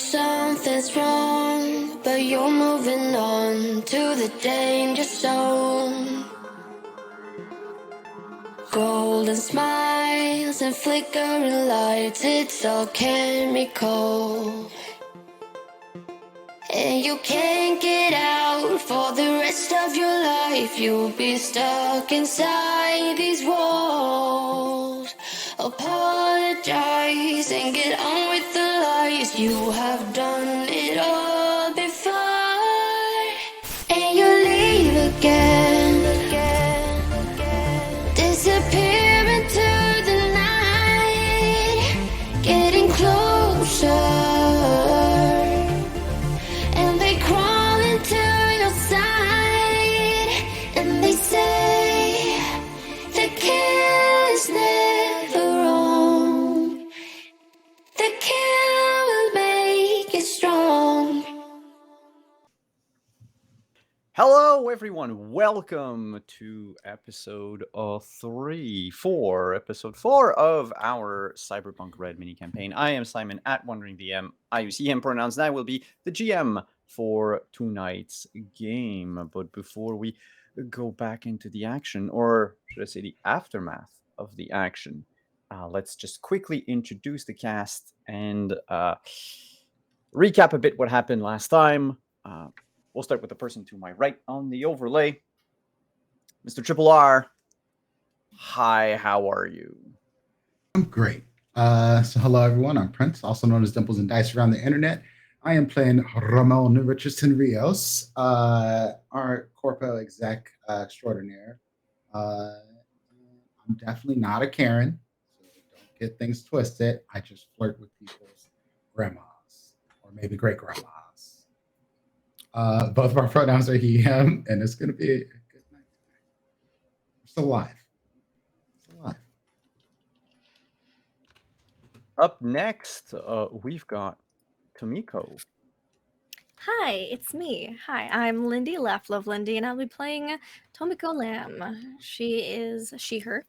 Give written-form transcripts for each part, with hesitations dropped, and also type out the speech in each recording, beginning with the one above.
something's wrong, but you're moving on to the danger zone. Golden smiles and flickering lights, it's all chemical. And you can't get out for the rest of your life. You'll be stuck inside these walls. Apologize and get on with the lies. You have done it all before, and you leave again. Disappear into the night, getting closer. Crawl into your side, and they say the kill is never wrong. The kill will make you strong. Hello, everyone. Welcome to episode 4 of our Cyberpunk Red mini campaign. I am Simon at Wandering DM. I use he/him pronouns, and I will be the GM for tonight's game. But before we go back into the action, or should I say the aftermath of the action, let's just quickly introduce the cast and recap a bit what happened last time. We'll start with the person to my right on the overlay, Mr. Triple R. Hi, how are you? I'm great. So hello, everyone. I'm Prince, also known as Dimples and Dice around the internet. I am playing Ramon Richardson Rios, our corpo exec extraordinaire. I'm definitely not a Karen, so don't get things twisted. I just flirt with people's grandmas, or maybe great grandmas. Both of our pronouns are he, him, and it's going to be a good night tonight. We're still alive. Up next, we've got Tomiko. Hi, it's me. Hi, I'm Lindy Love Lindy, and I'll be playing Tomiko Lamb. She is her,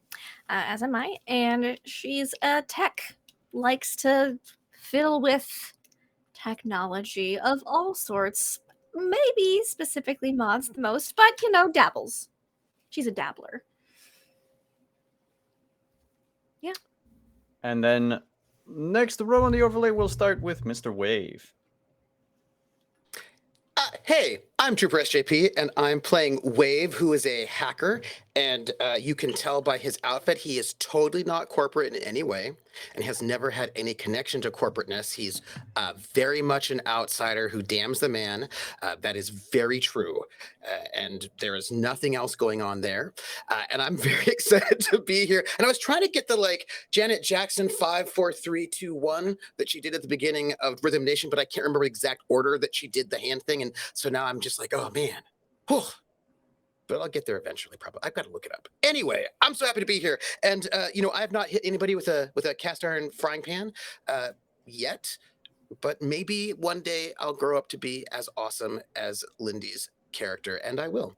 as am I, and she's a tech. Likes to fiddle with technology of all sorts. Maybe specifically mods the most, but dabbles. She's a dabbler. Yeah. And then next row on the overlay, we'll start with Mr. Wave. Hey, I'm Trooper SJP, and I'm playing Wave, who is a hacker, and you can tell by his outfit he is totally not corporate in any way, and has never had any connection to corporateness. He's very much an outsider who damns the man. That is very true, and there is nothing else going on there, and I'm very excited to be here. And I was trying to get the Janet Jackson 5, 4, 3, 2, 1 that she did at the beginning of Rhythm Nation, but I can't remember the exact order that she did the hand thing, and so now I'm just like, oh man, whew. But I'll get there eventually, probably. I've got to look it up. Anyway, I'm so happy to be here. And, I have not hit anybody with a cast iron frying pan yet, but maybe one day I'll grow up to be as awesome as Lindy's character, and I will.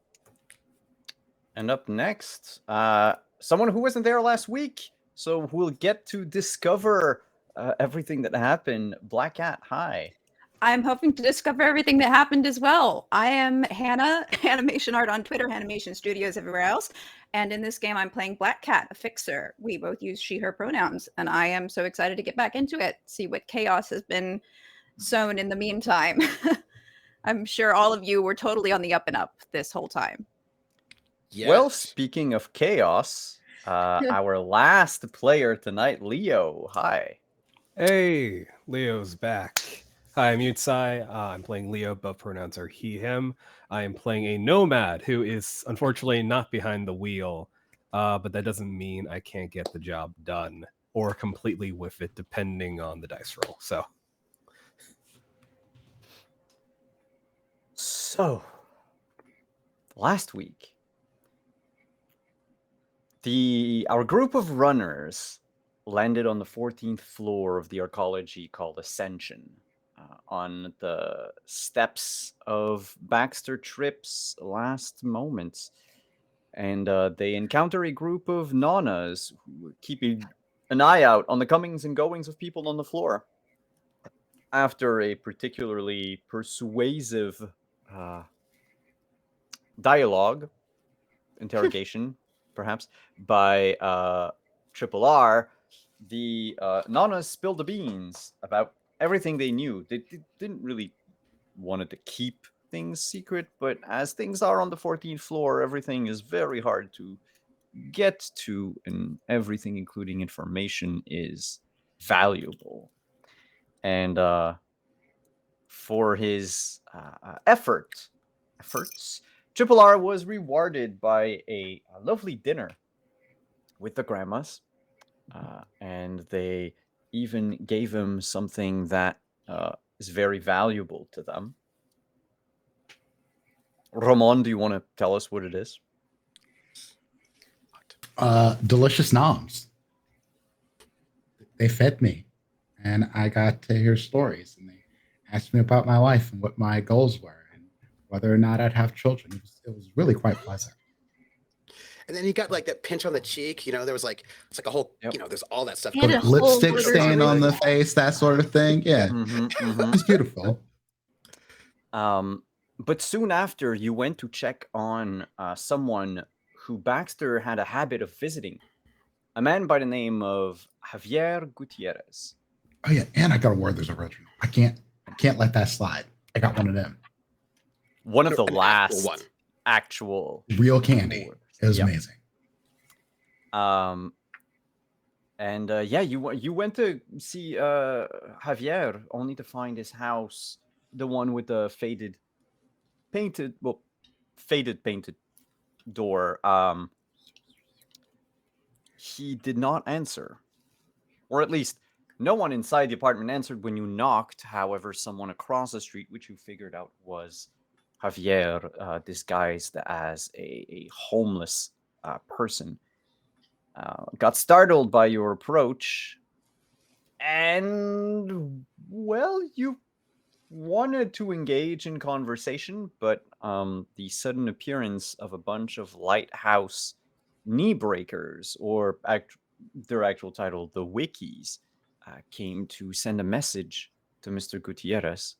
And up next, someone who wasn't there last week, so we'll get to discover everything that happened. Black Cat, hi. I'm hoping to discover everything that happened as well. I am Hannah, Animation Art on Twitter, Animation Studios everywhere else. And in this game, I'm playing Black Cat, a fixer. We both use she, her pronouns. And I am so excited to get back into it, see what chaos has been sown in the meantime. I'm sure all of you were totally on the up and up this whole time. Yes. Well, speaking of chaos, our last player tonight, Leo, hi. Hey, Leo's back. Hi, I'm Yutsai. I'm playing Leo. Both pronouns are he, him. I am playing a nomad who is unfortunately not behind the wheel, but that doesn't mean I can't get the job done or completely whiff it, depending on the dice roll. So, last week, our group of runners landed on the 14th floor of the Arcology called Ascension. On the steps of Baxter Tripp's last moments. And they encounter a group of Nanas who were keeping an eye out on the comings and goings of people on the floor. after a particularly persuasive dialogue, interrogation, perhaps, by Triple R, the Nanas spilled the beans about everything they knew. They didn't really wanted to keep things secret, but as things are on the 14th floor, everything is very hard to get to, and everything, including information, is valuable. And for his efforts, Triple R was rewarded by a lovely dinner with the grandmas, and they even gave him something that is very valuable to them. Ramon, do you want to tell us what it is? Delicious noms. They fed me, and I got to hear stories, and they asked me about my life and what my goals were, and whether or not I'd have children. It was really quite pleasant. And then you got like that pinch on the cheek. There was like it's like a whole. Yep. There's all that stuff. And going a on. whole Lipstick border stain on the really face, that sort of thing. Yeah, it's beautiful. But soon after, you went to check on someone who Baxter had a habit of visiting, a man by the name of Javier Gutierrez. Oh yeah, and I got a Werther's original. I can't let that slide. I got one of them. One of the An last one. actual Real candy. It was Yep. amazing. And you went to see Javier only to find his house, the one with the faded painted door. He did not answer, or at least no one inside the apartment answered when you knocked. However, someone across the street, which you figured out was Javier, disguised as a homeless person, got startled by your approach, and well, you wanted to engage in conversation, but the sudden appearance of a bunch of lighthouse knee breakers, or their actual title, the Wikis, came to send a message to Mr. Gutierrez.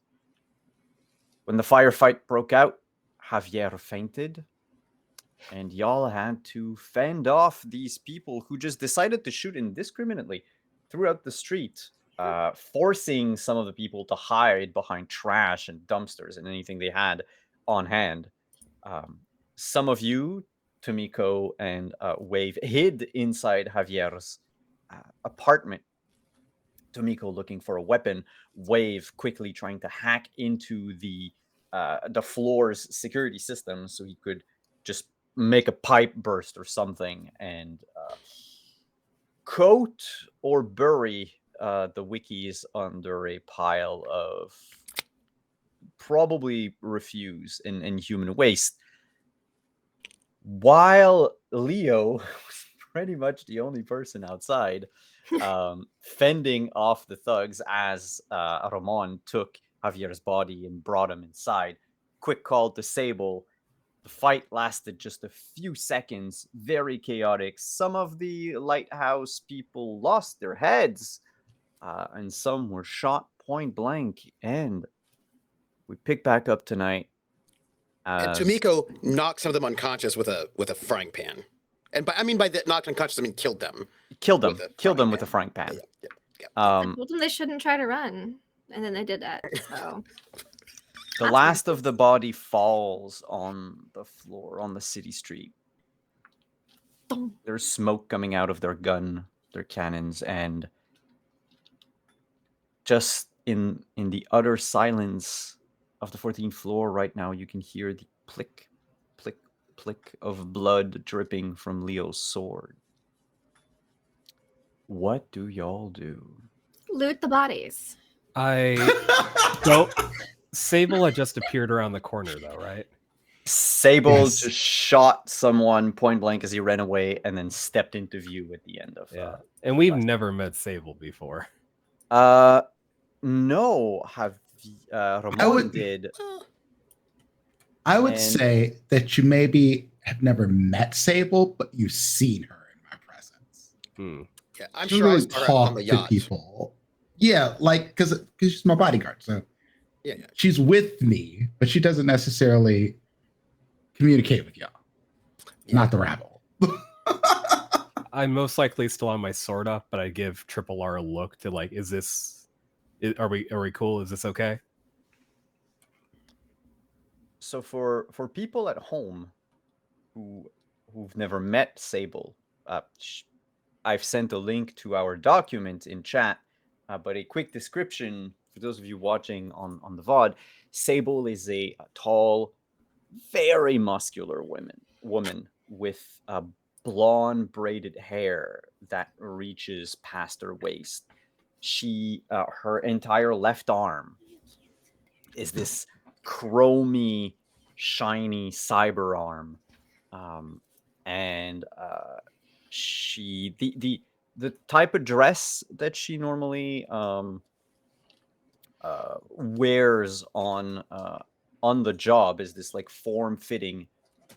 When the firefight broke out, Javier fainted, and y'all had to fend off these people who just decided to shoot indiscriminately throughout the street, forcing some of the people to hide behind trash and dumpsters and anything they had on hand. Some of you, Tomiko and Wave, hid inside Javier's apartment. Tomiko looking for a weapon, Wave quickly trying to hack into the floor's security system so he could just make a pipe burst or something and coat or bury the Wikis under a pile of probably refuse and human waste. While Leo was pretty much the only person outside fending off the thugs as Ramon took Javier's body and brought him inside. Quick call to Sable. The fight lasted just a few seconds, very chaotic. Some of the lighthouse people lost their heads, and some were shot point blank. And we pick back up tonight. And Tomiko knocked some of them unconscious with a frying pan. And by the knocked unconscious, I mean killed them. Killed them with a frying pan. Yeah. I told them they shouldn't try to run, and then they did that. So the last of the body falls on the floor on the city street. There's smoke coming out of their cannons, and just in the utter silence of the 14th floor right now, you can hear the plick, plick, plick of blood dripping from Leo's sword. What do y'all do? loot the bodies. I don't. Sable had just appeared around the corner, though, right? Sable just shot someone point blank as he ran away, and then stepped into view at the end of. Yeah, and we've never met Sable before. No, Ramon did. I would say that you maybe have never met Sable, but you've seen her in my presence. Yeah, I'm She sure I really saw her on talk the to yacht. people. Yeah, like because she's my bodyguard, so Yeah, yeah. she's with me, but she doesn't necessarily communicate with y'all. Yeah. Not the rabble. I'm most likely still on my sword up, but I give Triple R a look to like, are we cool? Is this okay? So for people at home who've never met Sable, I've sent a link to our document in chat, but a quick description for those of you watching on the VOD. Sable is a tall, very muscular woman with blonde braided hair that reaches past her waist. Her entire left arm is this chromy, shiny cyber arm, and she the type of dress that she normally wears on the job is this like form-fitting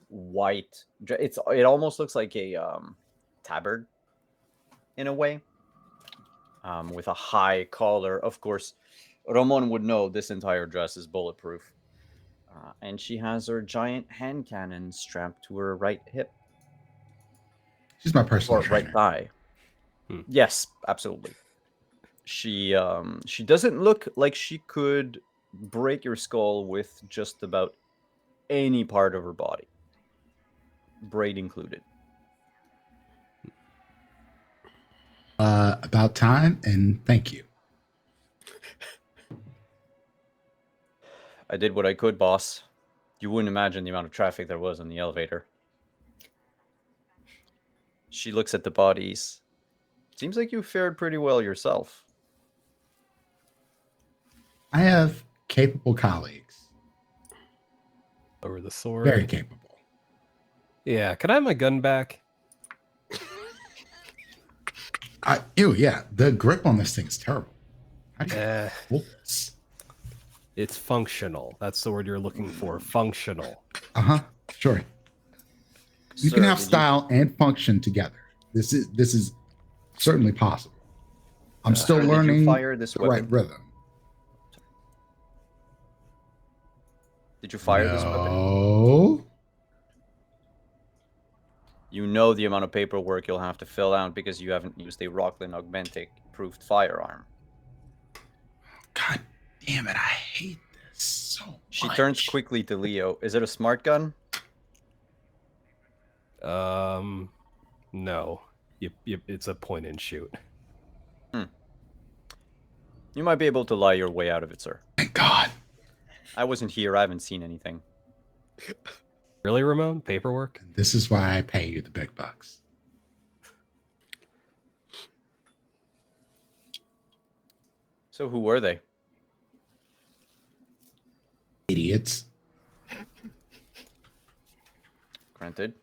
white. It almost looks like a tabard in a way, with a high collar. Of course, Ramon would know this entire dress is bulletproof. And she has her giant hand cannon strapped to her right hip. She's my personal Or trainer. right thigh. Hmm. Yes, absolutely. She doesn't look like she could break your skull with just about any part of her body, braid included. About time, and thank you. I did what I could, boss. You wouldn't imagine the amount of traffic there was on the elevator. She looks at the bodies. Seems like you fared pretty well yourself. I have capable colleagues. Over the sword. Very capable. Yeah, can I have my gun back? Yeah, the grip on this thing is terrible. How do you Eh, hold this? it's functional. That's the word you're looking for. Functional. Sure. You Sir, can have did you- style and function together. This is certainly possible. I'm still Sir, did you learning fire this the right weapon? rhythm. Did you fire this weapon? No. You know the amount of paperwork you'll have to fill out because you haven't used a Rockland Augmentic approved firearm. God damn it! I hate this so much. She turns quickly to Leo. Is it a smart gun? No. It's a point and shoot. You might be able to lie your way out of it, sir. Thank God. I wasn't here. I haven't seen anything. Really, Ramon? Paperwork? This is why I pay you the big bucks. So who were they? Idiots. Granted.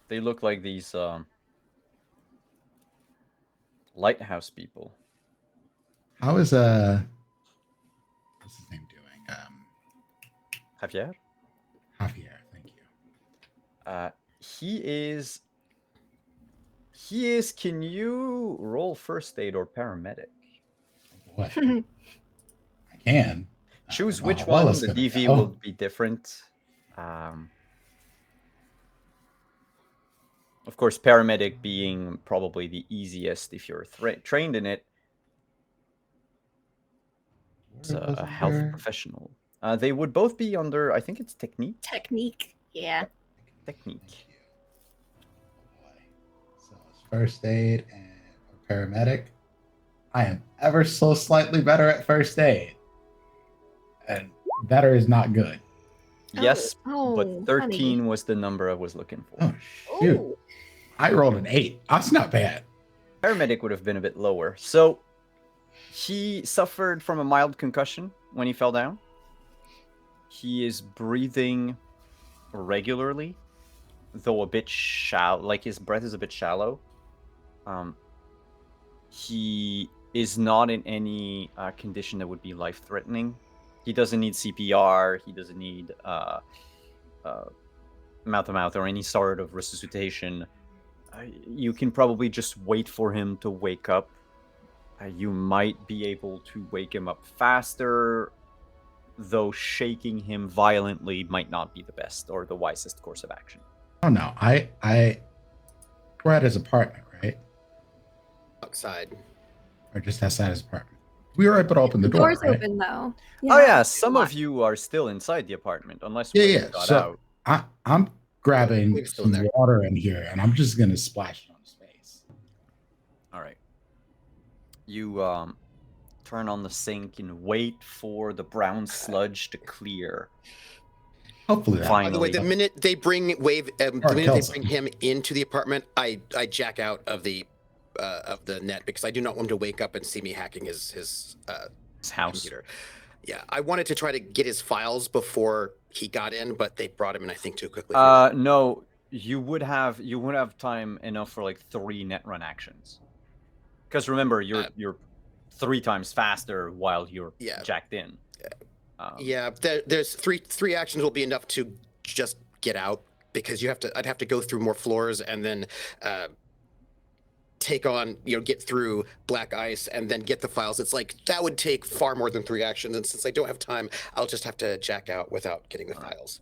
They look like these lighthouse people. How is what's his name doing? Javier? Javier, thank you. He is, can you roll first aid or paramedic? What? I can. Choose I don't know which how well one. it's The gonna DV go. will be different. Of course, paramedic being probably the easiest if you're trained in it. It's Where was a it health there? professional. They would both be under, I think it's technique. Technique. Yeah. Technique. Boy. So it's first aid and paramedic. I am ever so slightly better at first aid. And better is not good. Yes, Oh, but 13 was the number I was looking for. Oh shoot. Oh. I rolled an 8. That's not bad. Paramedic would have been a bit lower. So he suffered from a mild concussion when he fell down. He is breathing regularly, though a bit shallow. Like his breath is a bit shallow. He is not in any condition that would be life-threatening. He doesn't need CPR. He doesn't need mouth-to-mouth or any sort of resuscitation. You can probably just wait for him to wake up You might be able to wake him up faster, though shaking him violently might not be the best or the wisest course of action. Oh no, we're at his apartment, right? Outside. Or just outside his apartment. We were able to open the door, door's right? open though. Oh yeah, some of you are still inside the apartment, unless Yeah, Wade yeah. got So out. I'm grabbing Wade's still in some there. water in here, and I'm just gonna splash it on his face. All right. You turn on the sink and wait for the brown sludge to clear. Hopefully that. Fine. By the way, the Finally. minute they bring Wave, the minute they kills bring him. him into the apartment, I jack out of the net because I do not want him to wake up and see me hacking his His house. computer. Yeah, I wanted to try to get his files before he got in, but they brought him in, I think, too quickly. for that. No, you would have time enough for like 3 net run actions. Because remember, you're 3 times faster while you're Yeah. jacked in. Yeah, there's three actions will be enough to just get out because I'd have to go through more floors and then take on, get through black ice and then get the files. It's like that would take far more than 3 actions, and since I don't have time, I'll just have to jack out without getting the files.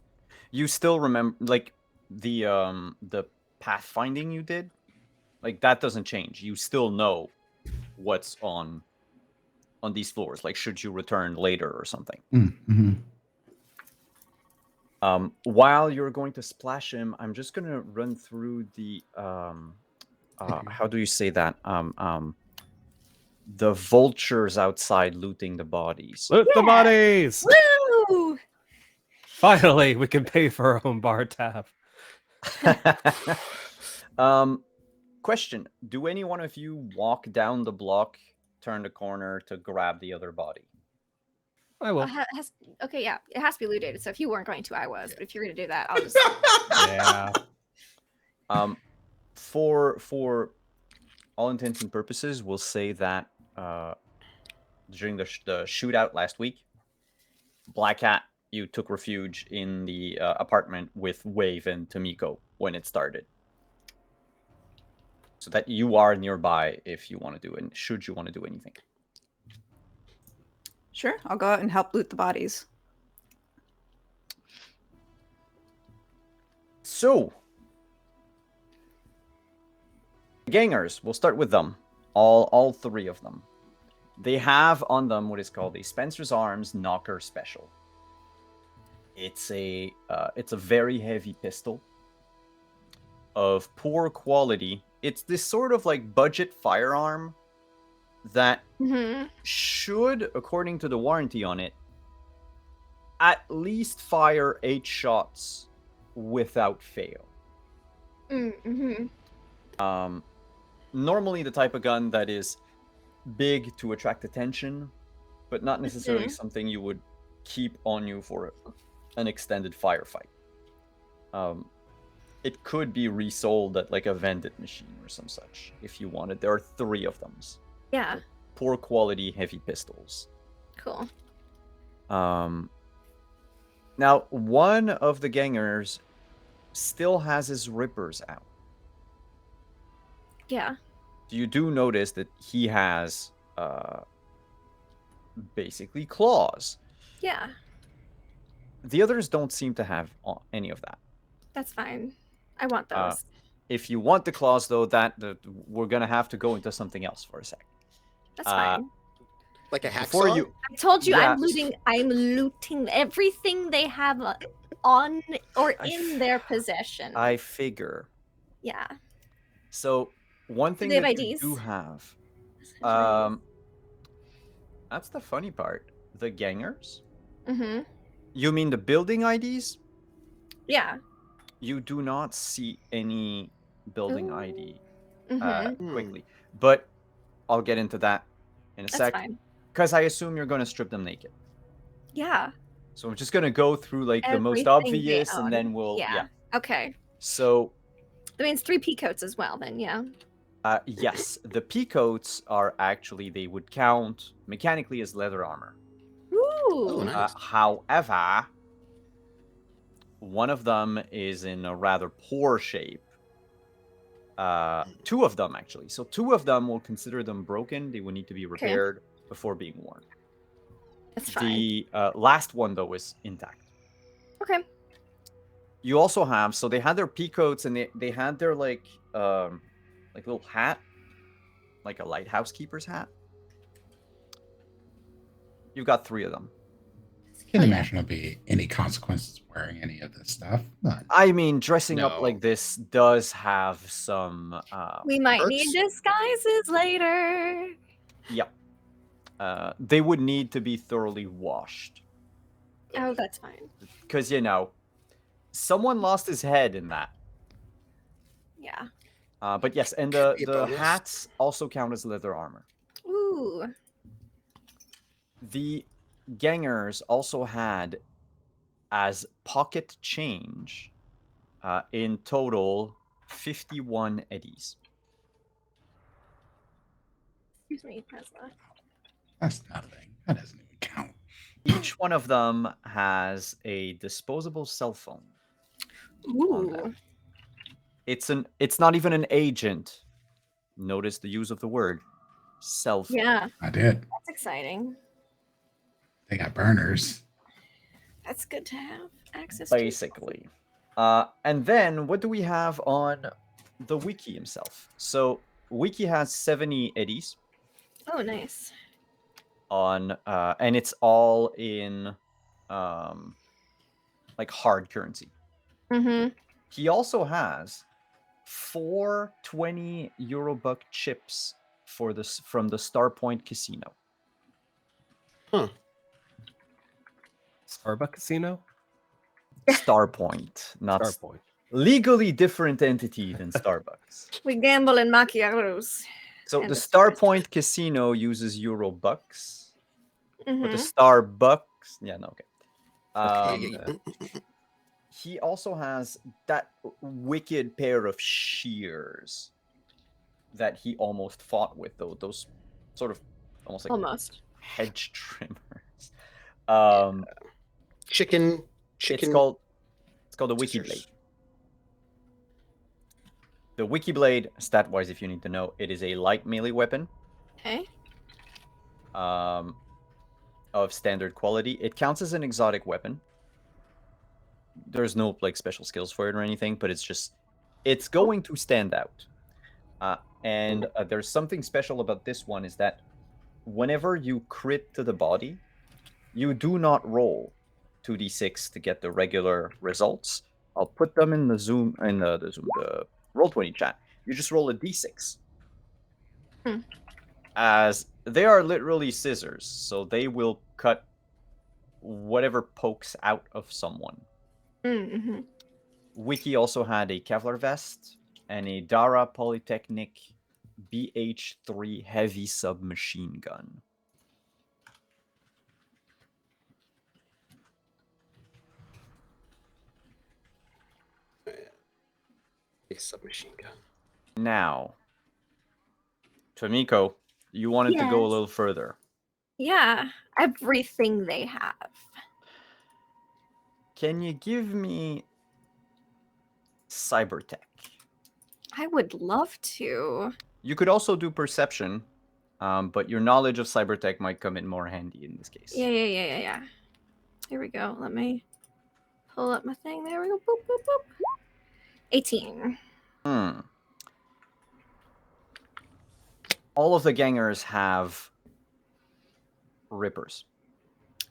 You still remember like the pathfinding you did? Like that doesn't change. You still know what's on these floors, like should you return later or something. Mm-hmm. While you're going to splash him, I'm just gonna run through the how do you say that? The vultures outside looting the bodies. Loot the bodies! Woo! Finally, we can pay for our own bar tab. Question: do any one of you walk down the block, turn the corner to grab the other body? I will. Okay, yeah, it has to be looted. So if you weren't going to, I was. But if you're going to do that, I'll just. Yeah. For all intents and purposes, we'll say that during the shootout last week, Black Cat, you took refuge in the apartment with Wave and Tomiko when it started, so that you are nearby if you want to do it. Should you want to do anything? Sure, I'll go out and help loot the bodies. So, gangers, we'll start with them. All 3 of them. They have on them what is called a Spencer's Arms Knocker Special. It's a very heavy pistol of poor quality. It's this sort of like budget firearm that should, according to the warranty on it, at least fire 8 shots without fail. Normally the type of gun that is big to attract attention, but not necessarily something you would keep on you for an extended firefight. It could be resold at like a vended machine or some such if you wanted. There are 3 of them. Yeah. Poor quality heavy pistols. Cool. Now, one of the gangers still has his rippers out. Yeah. You do notice that he has basically claws. Yeah. The others don't seem to have any of that. That's fine. I want those. If you want the claws, though, we're gonna have to go into something else for a sec. That's fine. Like a hacksaw? Before you, I told you yeah. I'm looting everything they have on or in their possession. I figure. Yeah. So one thing they have that you IDs? do have, that's the funny part. The gangers. Mm-hmm. You mean the building IDs? Yeah. You do not see any building ID Mm-hmm. quickly, but I'll get into that in a That's sec. fine. Because I assume you're going to strip them naked. Yeah. So I'm just going to go through like the most Everything they obvious, and then own. we'll Yeah. Okay. So That means 3 peacoats as well. Then yeah. yes, the peacoats are actually, they would count mechanically as leather armor. Ooh. Nice. However, one of them is in a rather poor shape. 2 of them actually. So 2 of them will consider them broken. They will need to be repaired before being worn. That's fine. The last one though is intact. Okay. You also have, so they had their peacoats and they had their like little hat, like a lighthouse keeper's hat. You've got 3 of them. Can't imagine there'll be any consequences wearing any of this stuff. None. I mean, dressing up No. like this does have some. We might Perks? need disguises later. Yep. They would need to be thoroughly washed Oh, that's fine. because someone lost his head in that. Yeah. But yes, and Could be a the bonus. hats also count as leather armor. Ooh. The gangers also had as pocket change in total 51 eddies. Excuse me, Tesla. That's nothing. That doesn't even count. Each one of them has a disposable cell phone. Ooh. It's not even an agent. Notice the use of the word cell phone. Yeah, I did. that's exciting. They got burners. That's good to have access to. Basically. And then what do we have on the wiki himself? So wiki has 70 eddies Oh, nice. on and it's all in like hard currency. Mm-hmm. He also has 4 20 Eurobuck chips for this from the Starpoint Casino. Starbucks Casino? Starpoint, not Starpoint. legally different entity than Starbucks. We gamble in macchiatos. So And the the stars. Starpoint Casino uses Eurobucks, but Mm-hmm. the Starbucks, yeah, no, okay. Okay. He also has that wicked pair of shears that he almost fought with, though. Those sort of almost like Almost. hedge trimmers. Chicken. It's called the Wiki scissors. Blade. The Wiki Blade, stat-wise, if you need to know, it is a light melee weapon. Okay. Of standard quality. It counts as an exotic weapon. There's no like special skills for it or anything, but it's going to stand out. And there's something special about this one is that whenever you crit to the body, you do not roll 2d6 to get the regular results. I'll put them in the the Roll20 chat. You just roll a d6. As they are literally scissors, so they will cut whatever pokes out of someone. Mm-hmm. Wiki also had a Kevlar vest and a Dara Polytechnic BH-3 heavy submachine gun. A submachine gun. Now, Tomiko, you wanted to go a Yes. little further. Yeah. Everything they have. Can you give me cybertech? I would love to. You could also do perception, but your knowledge of cybertech might come in more handy in this case. Yeah. Here we go. Let me pull up my thing. There we go. Boop, boop, boop. 18. All of the gangers have rippers.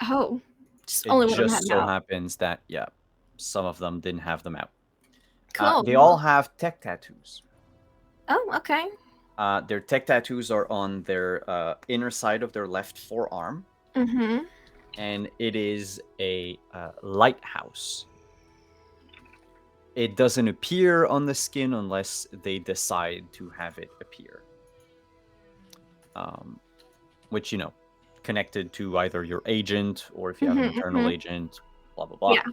Oh. Just It only one of them just had so now. happens that, some of them didn't have them out. Cool. They all have tech tattoos. Oh, okay. Their tech tattoos are on their inner side of their left forearm, Mm-hmm. and it is a lighthouse. It doesn't appear on the skin unless they decide to have it appear. Which, connected to either your agent or if you have an internal agent, blah, blah, blah. Yeah.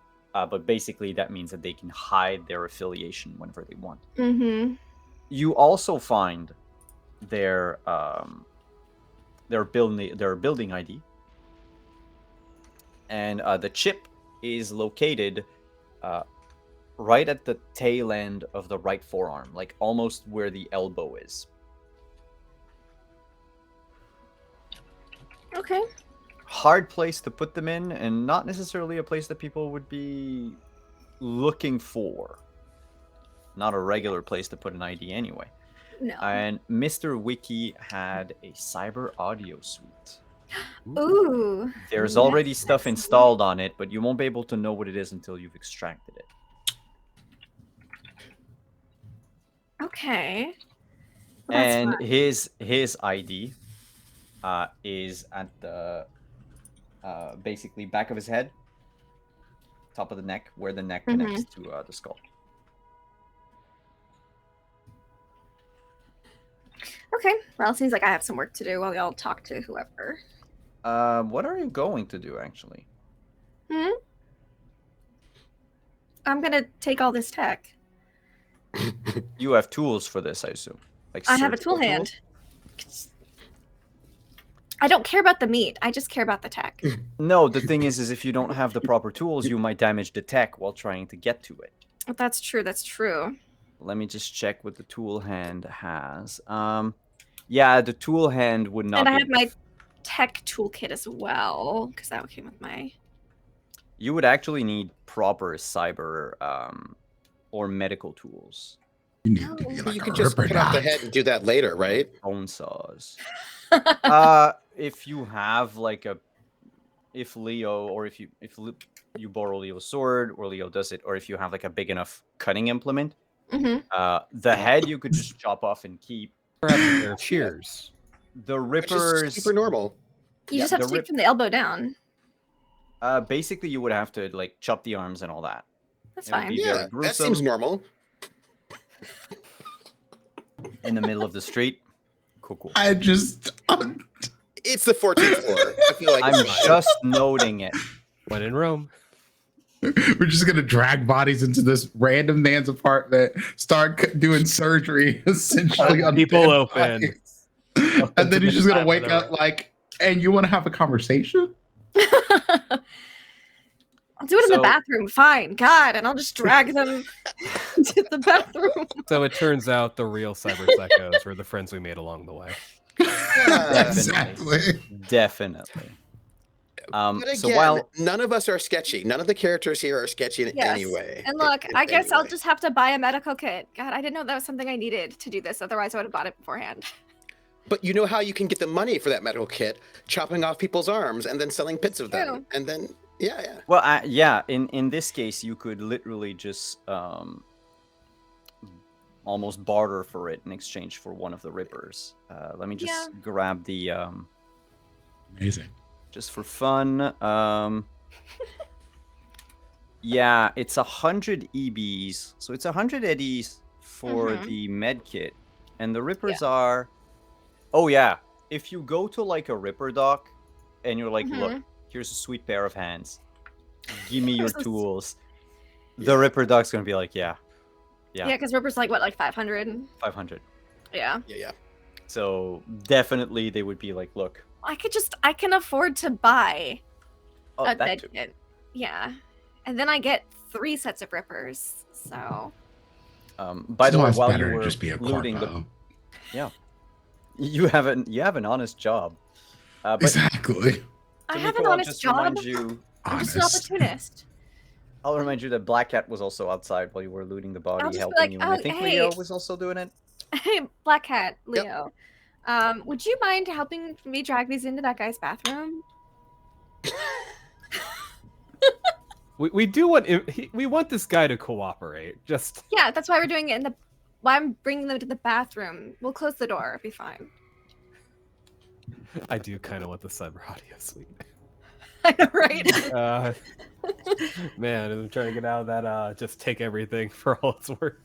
But basically that means that they can hide their affiliation whenever they want. Mm-hmm. You also find their building ID. And the chip is located right at the tail end of the right forearm, like almost where the elbow is. Okay. Hard place to put them in, and not necessarily a place that people would be looking for. Not a regular place to put an ID anyway. No. And Mr. Wiki had a cyber audio suite. Ooh. There's Ooh, already that's stuff sexy. installed on it, but you won't be able to know what it is until you've extracted it. Okay. Well, that's And fine. his ID is at the basically back of his head, top of the neck, where the neck connects to the skull. Okay. Well, it seems like I have some work to do while y'all talk to whoever. What are you going to do, actually? I'm gonna take all this tech. You have tools for this, I assume. Like I have a surgical tool hand. I don't care about the meat. I just care about the tech. No, the thing is if you don't have the proper tools, you might damage the tech while trying to get to it. That's true. That's true. Let me just check what the tool hand has. Yeah, the tool hand would not. And I be have my tech toolkit as well, because that came with my. You would actually need proper cyber or medical tools. You need to be But like you a could just ripper cut off the doc. head and do that later, right? Bone saws. If you have like if Leo or if you borrow Leo's sword or Leo does it, or if you have like a big enough cutting implement, the head you could just chop off and keep. Perhaps a pair of shears. The Which is rippers. super normal. You just have to take from the elbow down. Basically, you would have to like chop the arms and all that. That's It would fine. be very Yeah, that gruesome. seems normal. In the middle of the street. Cool. I just. It's the 14th floor. I feel like I'm it's fine. just noting it. When in Rome. We're just gonna drag bodies into this random man's apartment, start doing surgery, essentially on People dead open. bodies. And then he's just gonna wake up like, "And you want to have a conversation?" I'll do it in So- the bathroom. Fine. God, and I'll just drag them to the bathroom. So it turns out the real cyber psychos were the friends we made along the way. Exactly. Definitely. But again, So while none of us are sketchy. None of the characters here are sketchy in Yes. any way. And look, In I guess any I'll way. just have to buy a medical kit. God, I didn't know that was something I needed to do this. Otherwise, I would have bought it beforehand. But you know how you can get the money for that medical kit? Chopping off people's arms and then selling bits of them. True. And then, yeah. well, yeah. In this case, you could literally just almost barter for it in exchange for one of the rippers. Let me just grab the Amazing. just for fun. Yeah, it's 100 EBs, so it's 100 eddies for the med kit, and the rippers are. Oh yeah, if you go to like a ripper doc, and you're like, look, here's a sweet pair of hands, give me your tools. The ripper doc's gonna be like, yeah, because Ripper's like what, like 500? 500. Yeah. Yeah. So definitely they would be like, look, I can afford to buy oh, a that med too. kit. Yeah. And then I get 3 sets of Rippers. So. By the way, It's while better you to were just be a looting corpo. you have an honest job. But Exactly. I have an Tamiko, I'll honest just job. remind you. I'm just an Honest. opportunist. I'll remind you that Black Cat was also outside while you were looting the body, just be helping like, you. And I "Oh, think hey." Leo was also doing it. Hey, Black Cat, Leo. Would you mind helping me drag these into that guy's bathroom? We do want we want this guy to cooperate. Just Yeah, that's why we're doing it in the. Why I'm bringing them to the bathroom. We'll close the door. It'll be fine. I do kind of want the cyber audio suite. I know, right? Man, I'm trying to get out of that. Just take everything for all it's worth.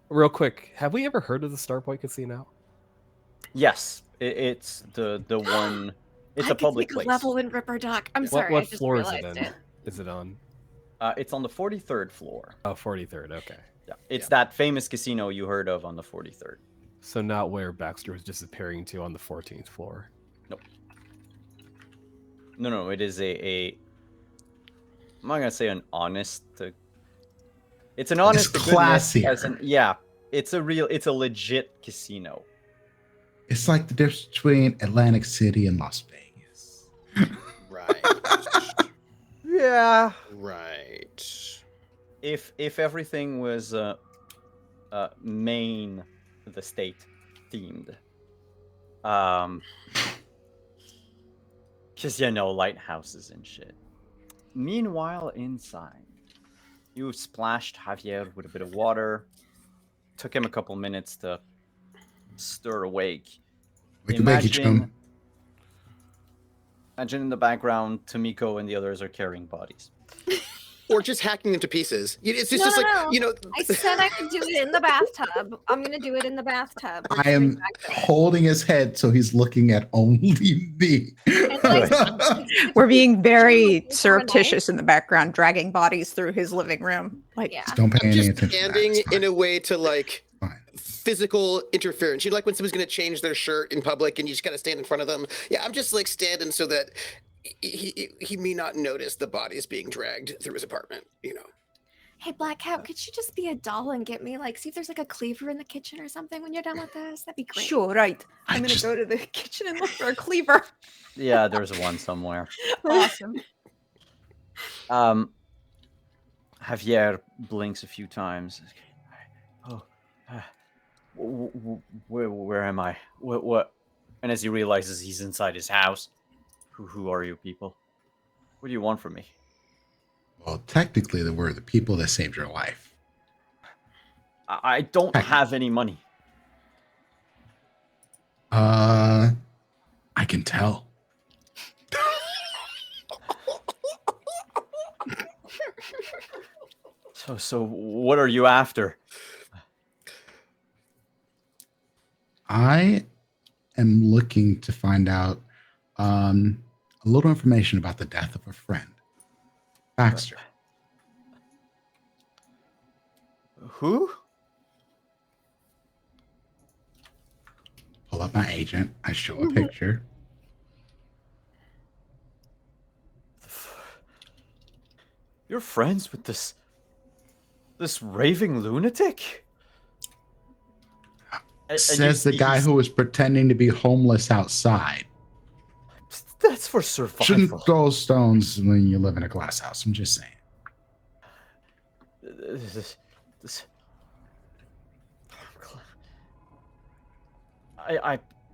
Real quick, have we ever heard of the Starpoint Casino? Yes, it's the one. It's I a public could place. take a level in Ripper Dock. I'm sorry, What I just floor is realized it in? it. Is it on? It's on the 43rd floor. Oh, 43rd. Okay. Yeah, it's that famous casino you heard of on the 43rd. So not where Baxter was disappearing to on the 14th floor. Nope. No, it is a I'm not gonna say an honest. It's an honest to goodness. classier. It's a legit casino. It's like the difference between Atlantic City and Las Vegas. Right. Yeah. Right. If everything was Maine, the state themed, because lighthouses and shit. Meanwhile, inside, you splashed Javier with a bit of water. Took him a couple minutes to stir awake. Imagine in the background, Tomiko and the others are carrying bodies. Or just hacking into pieces. It's No, just no, like, no. you know. I said I could do it in the bathtub. I'm gonna do it in the bathtub. We're I am going back there. holding his head so he's looking at only me. And, like, We're being very looking for a knife. surreptitious in the background, dragging bodies through his living room. Like, Yeah. Just don't pay I'm any just attention to standing that. It's in fine. a way to like Fine. physical interference. You know, like when someone's going to change their shirt in public and you just got to stand in front of them. Yeah, I'm just like standing so that he may not notice the bodies being dragged through his apartment, you know. Hey, Black Cat, could you just be a doll and get me, like, see if there's like a cleaver in the kitchen or something when you're done with this? That'd be great. sure, right. I I'm going to just- go to the kitchen and look for a cleaver. Yeah, there's one somewhere. Awesome. Javier blinks a few times. Oh, where am I? What? And as he realizes he's inside his house, who are you people? What do you want from me? Well, technically, they were the people that saved your life. I don't have any money. I can tell. So what are you after? I am looking to find out a little information about the death of a friend, Baxter. Who? Pull up my agent. I show a picture. You're friends with this raving lunatic? Says the guy who was pretending to be homeless outside. That's for survival. Shouldn't throw stones when you live in a glass house. I'm just saying.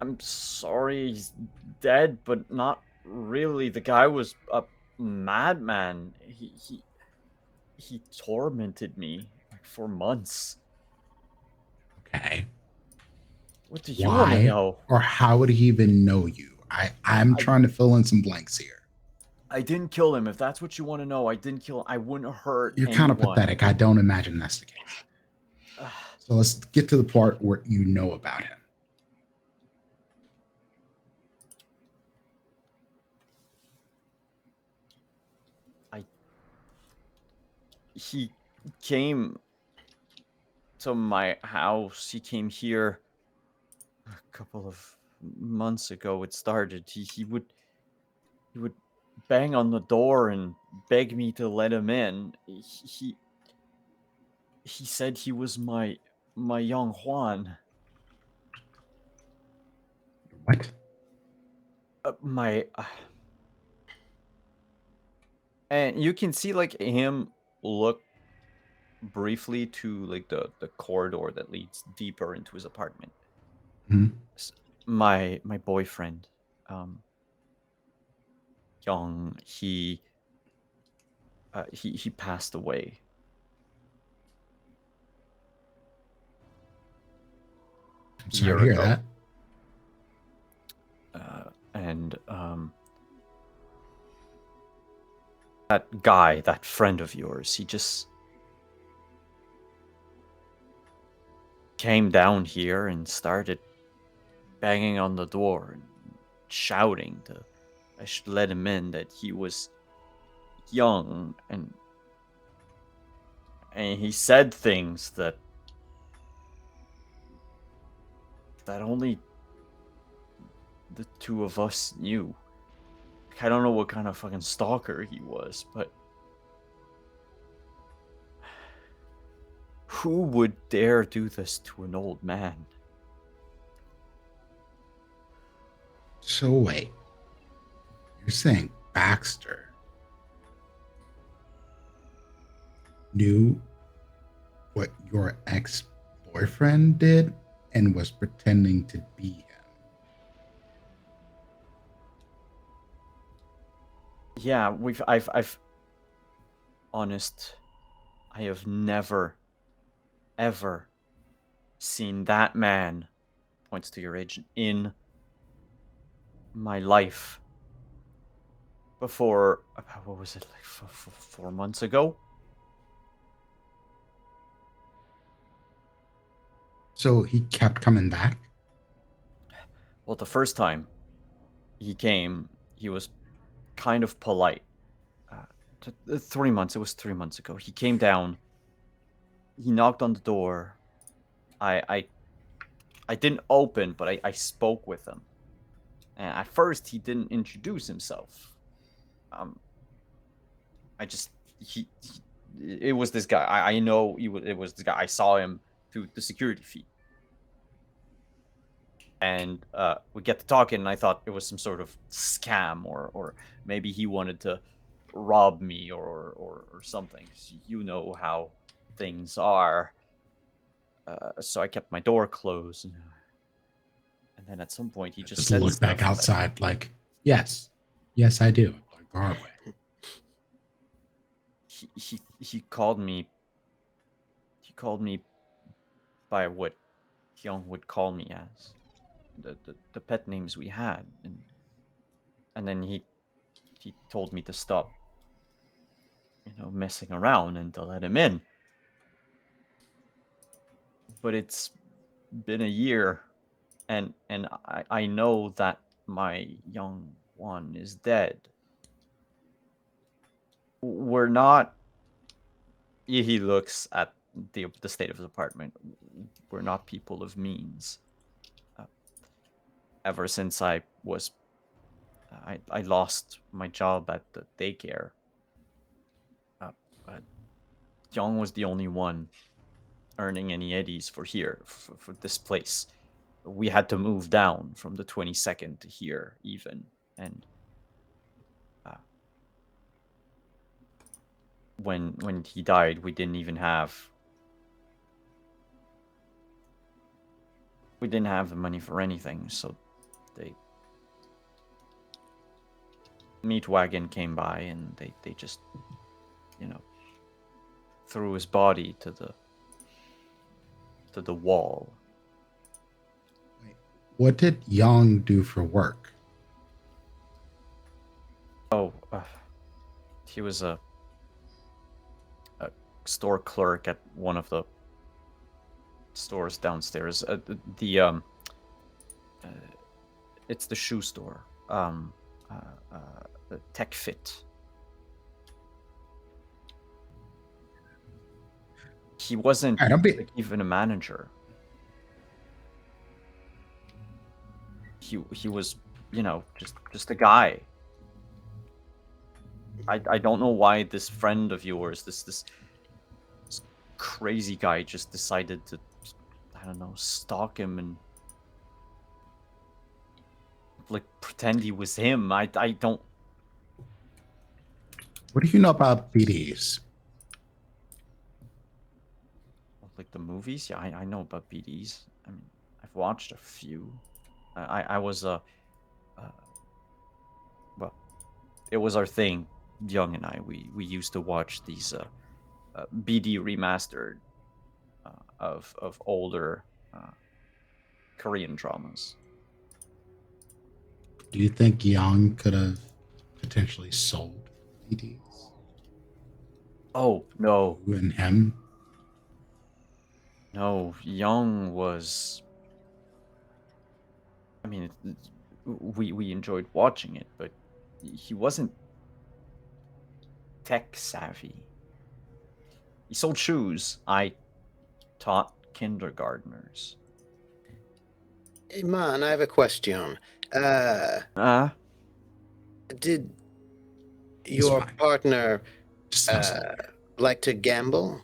I'm sorry he's dead, but not really. The guy was a madman. He tormented me for months. Okay. What do you want to know? Or how would he even know you? I'm trying to fill in some blanks here. I didn't kill him. If that's what you want to know, I didn't kill him. I wouldn't hurt You're kind of anyone. pathetic. I don't imagine that's the case. So let's get to the part where you know about him. He came to my house. He came here a couple of months ago. It started. He would bang on the door and beg me to let him in. He said he was my young Juan. What? And you can see like him look briefly to like the corridor that leads deeper into his apartment. Mhm. My boyfriend, Young, he passed away. I'm sorry to hear that. And that guy, that friend of yours, he just came down here and started banging on the door and shouting to I should let him in, that he was young, and he said things that only the two of us knew. I don't know what kind of fucking stalker he was, but Who would dare do this to an old man? So wait, you're saying Baxter knew what your ex-boyfriend did and was pretending to be him? Yeah, I've honest, I have never, ever seen that man, points to your agent, in my life before, what was it, like 4 months ago? So he kept coming back? Well, the first time he came, he was kind of polite. 3 months, it was 3 months ago. He came down, he knocked on the door. I didn't open, but I spoke with him. And at first, he didn't introduce himself. I just it was this guy. I know it was this guy. I saw him through the security feed, and we get to talking. And I thought it was some sort of scam, or maybe he wanted to rob me or something. You know how things are. So I kept my door closed, and then at some point he just said looked back stuff outside like, yes, I do. Like Broadway. He called me. He called me by what Young would call me as, the pet names we had, and then he told me to stop, messing around and to let him in. But it's been a year, and I know that my young one is dead. We're not. He looks at the state of his apartment. We're not people of means. Ever since I lost my job at the daycare. But Young was the only one earning any eddies for here, for this place. We had to move down from the 22nd to here, even, and when he died, we didn't have the money for anything, so the meat wagon came by and they just threw his body to the wall. Wait, what did Yang do for work? Oh, he was a store clerk at one of the stores downstairs. It's the shoe store. The Tech Fit. He wasn't even a manager. He was, just a guy. I don't know why this friend of yours, this crazy guy, just decided to, I don't know, stalk him and like pretend he was him. I don't. What do you know about BDs? Like the movies? Yeah, I know about BDs. I mean, I've watched a few. I was well, it was our thing. Young and I, we used to watch these BD remastered of older Korean dramas. Do you think Yang could have potentially sold BDs? Oh no! You and him? No, Young was. I mean, we enjoyed watching it, but he wasn't tech savvy. He sold shoes. I taught kindergartners. Hey, man, I have a question. Did your partner like to gamble?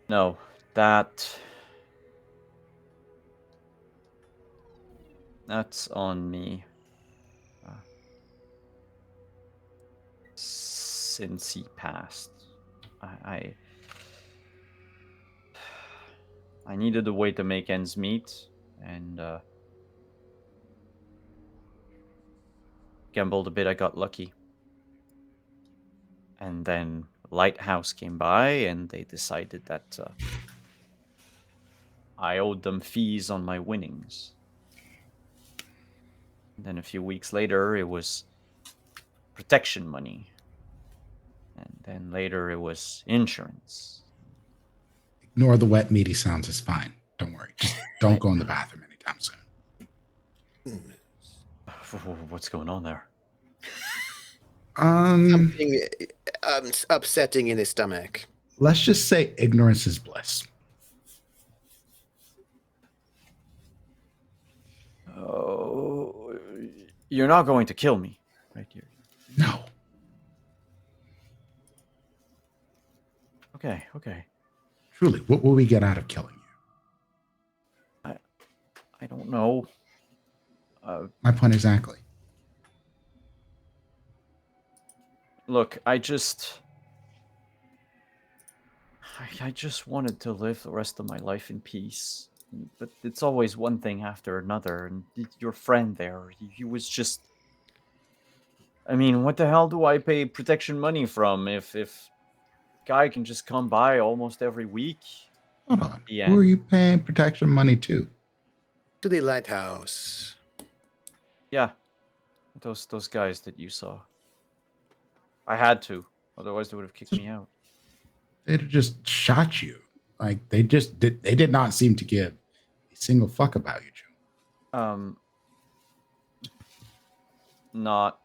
No, that's on me. Since he passed, I needed a way to make ends meet, and gambled a bit. I got lucky, and then Lighthouse came by, and they decided that I owed them fees on my winnings. And then a few weeks later, it was protection money. And then later, it was insurance. Ignore the wet, meaty sounds. It's fine. Don't worry. Just don't go in the bathroom anytime soon. What's going on there? Something upsetting in his stomach. Let's just say ignorance is bliss. Oh, you're not going to kill me, right here. No. Okay. Truly, what will we get out of killing you? I don't know. My point exactly. Look, I just wanted to live the rest of my life in peace. But it's always one thing after another. And your friend there, he was just... I mean, what the hell do I pay protection money from if guy can just come by almost every week? Hold on. Yeah. Who are you paying protection money to? To the lighthouse. Yeah. Those guys that you saw. I had to. Otherwise, they would have kicked me out. They'd have just shot you. Like, they did not seem to give a single fuck about you, Joe. Not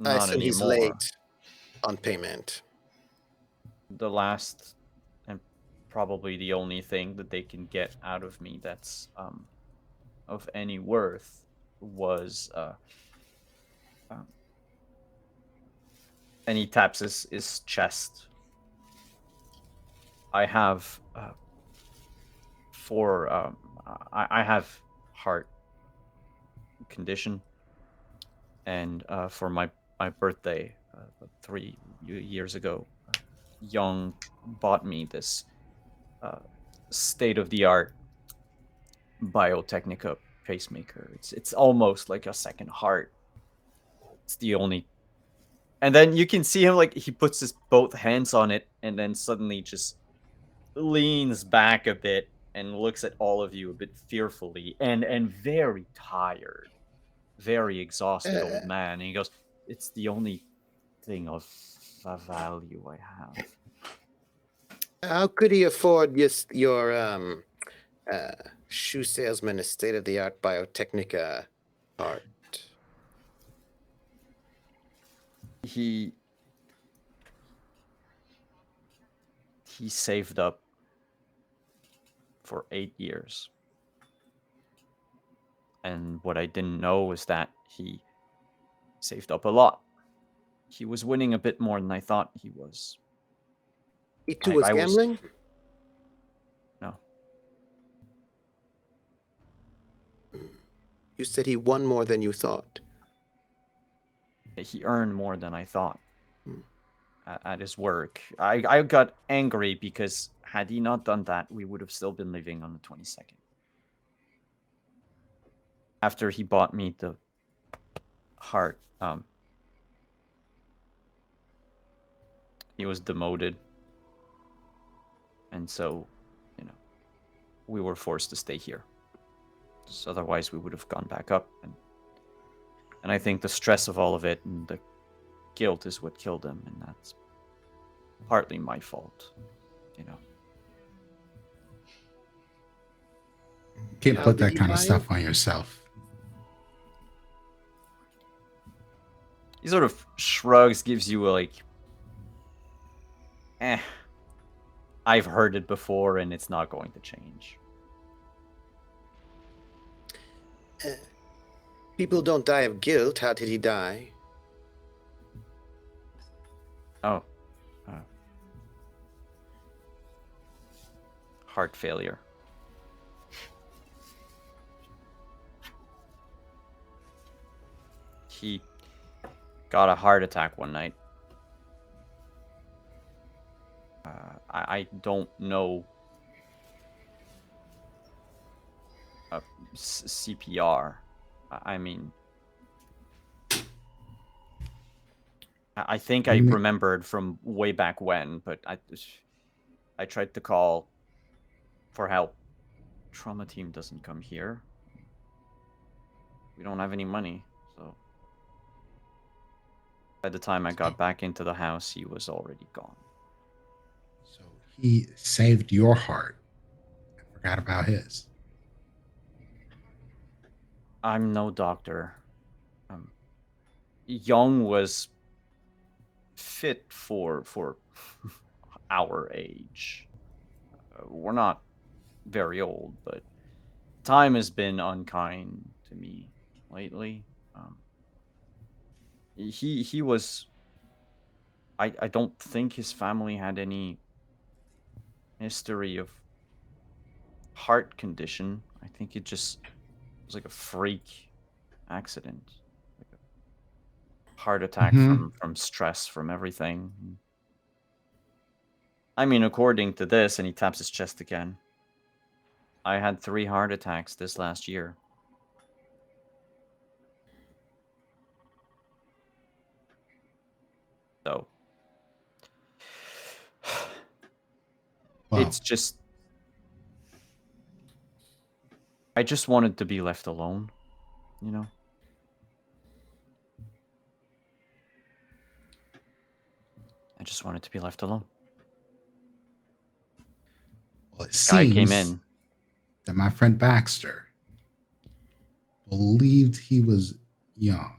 I assume anymore. he's late on payment. The last and probably the only thing that they can get out of me that's of any worth was and he taps his chest. I have I have heart condition, and for my birthday 3 years ago, Young bought me this state-of-the-art Biotechnica pacemaker. It's almost like a second heart. It's the only... And then you can see him, like, he puts his both hands on it and then suddenly just leans back a bit and looks at all of you a bit fearfully and very tired, very exhausted old man. And he goes, "It's the only thing of value I have." How could he afford your shoe salesman a state-of-the-art Biotechnica art? He saved up for 8 years. And what I didn't know was that he saved up a lot. He was winning a bit more than I thought he was. He too was gambling? No. You said he won more than you thought. He earned more than I thought at his work. I got angry because had he not done that, we would have still been living on the 22nd. After he bought me the heart, he was demoted. And so, we were forced to stay here. So otherwise, we would have gone back up. And I think the stress of all of it and the guilt is what killed him. And that's partly my fault, You can't put that kind of stuff on yourself. He sort of shrugs, gives you a, like, I've heard it before and it's not going to change. People don't die of guilt. How did he die? Oh. heart failure. He got a heart attack one night. I don't know CPR. I mean, I think I remembered from way back when, but I tried to call for help. Trauma team doesn't come here. We don't have any money, so by the time I got back into the house, he was already gone. So he saved your heart and forgot about his. I'm no doctor. Young was fit for our age. We're not very old, but time has been unkind to me lately. He was. I don't think his family had any history of heart condition. I think it just was like a freak accident, like a heart attack from stress, from everything. I mean, according to this, and he taps his chest again, I had 3 heart attacks this last year. So Wow. it's just, I just wanted to be left alone, you know? I just wanted to be left alone. Well, it Guy came seems in. that my friend Baxter believed he was young.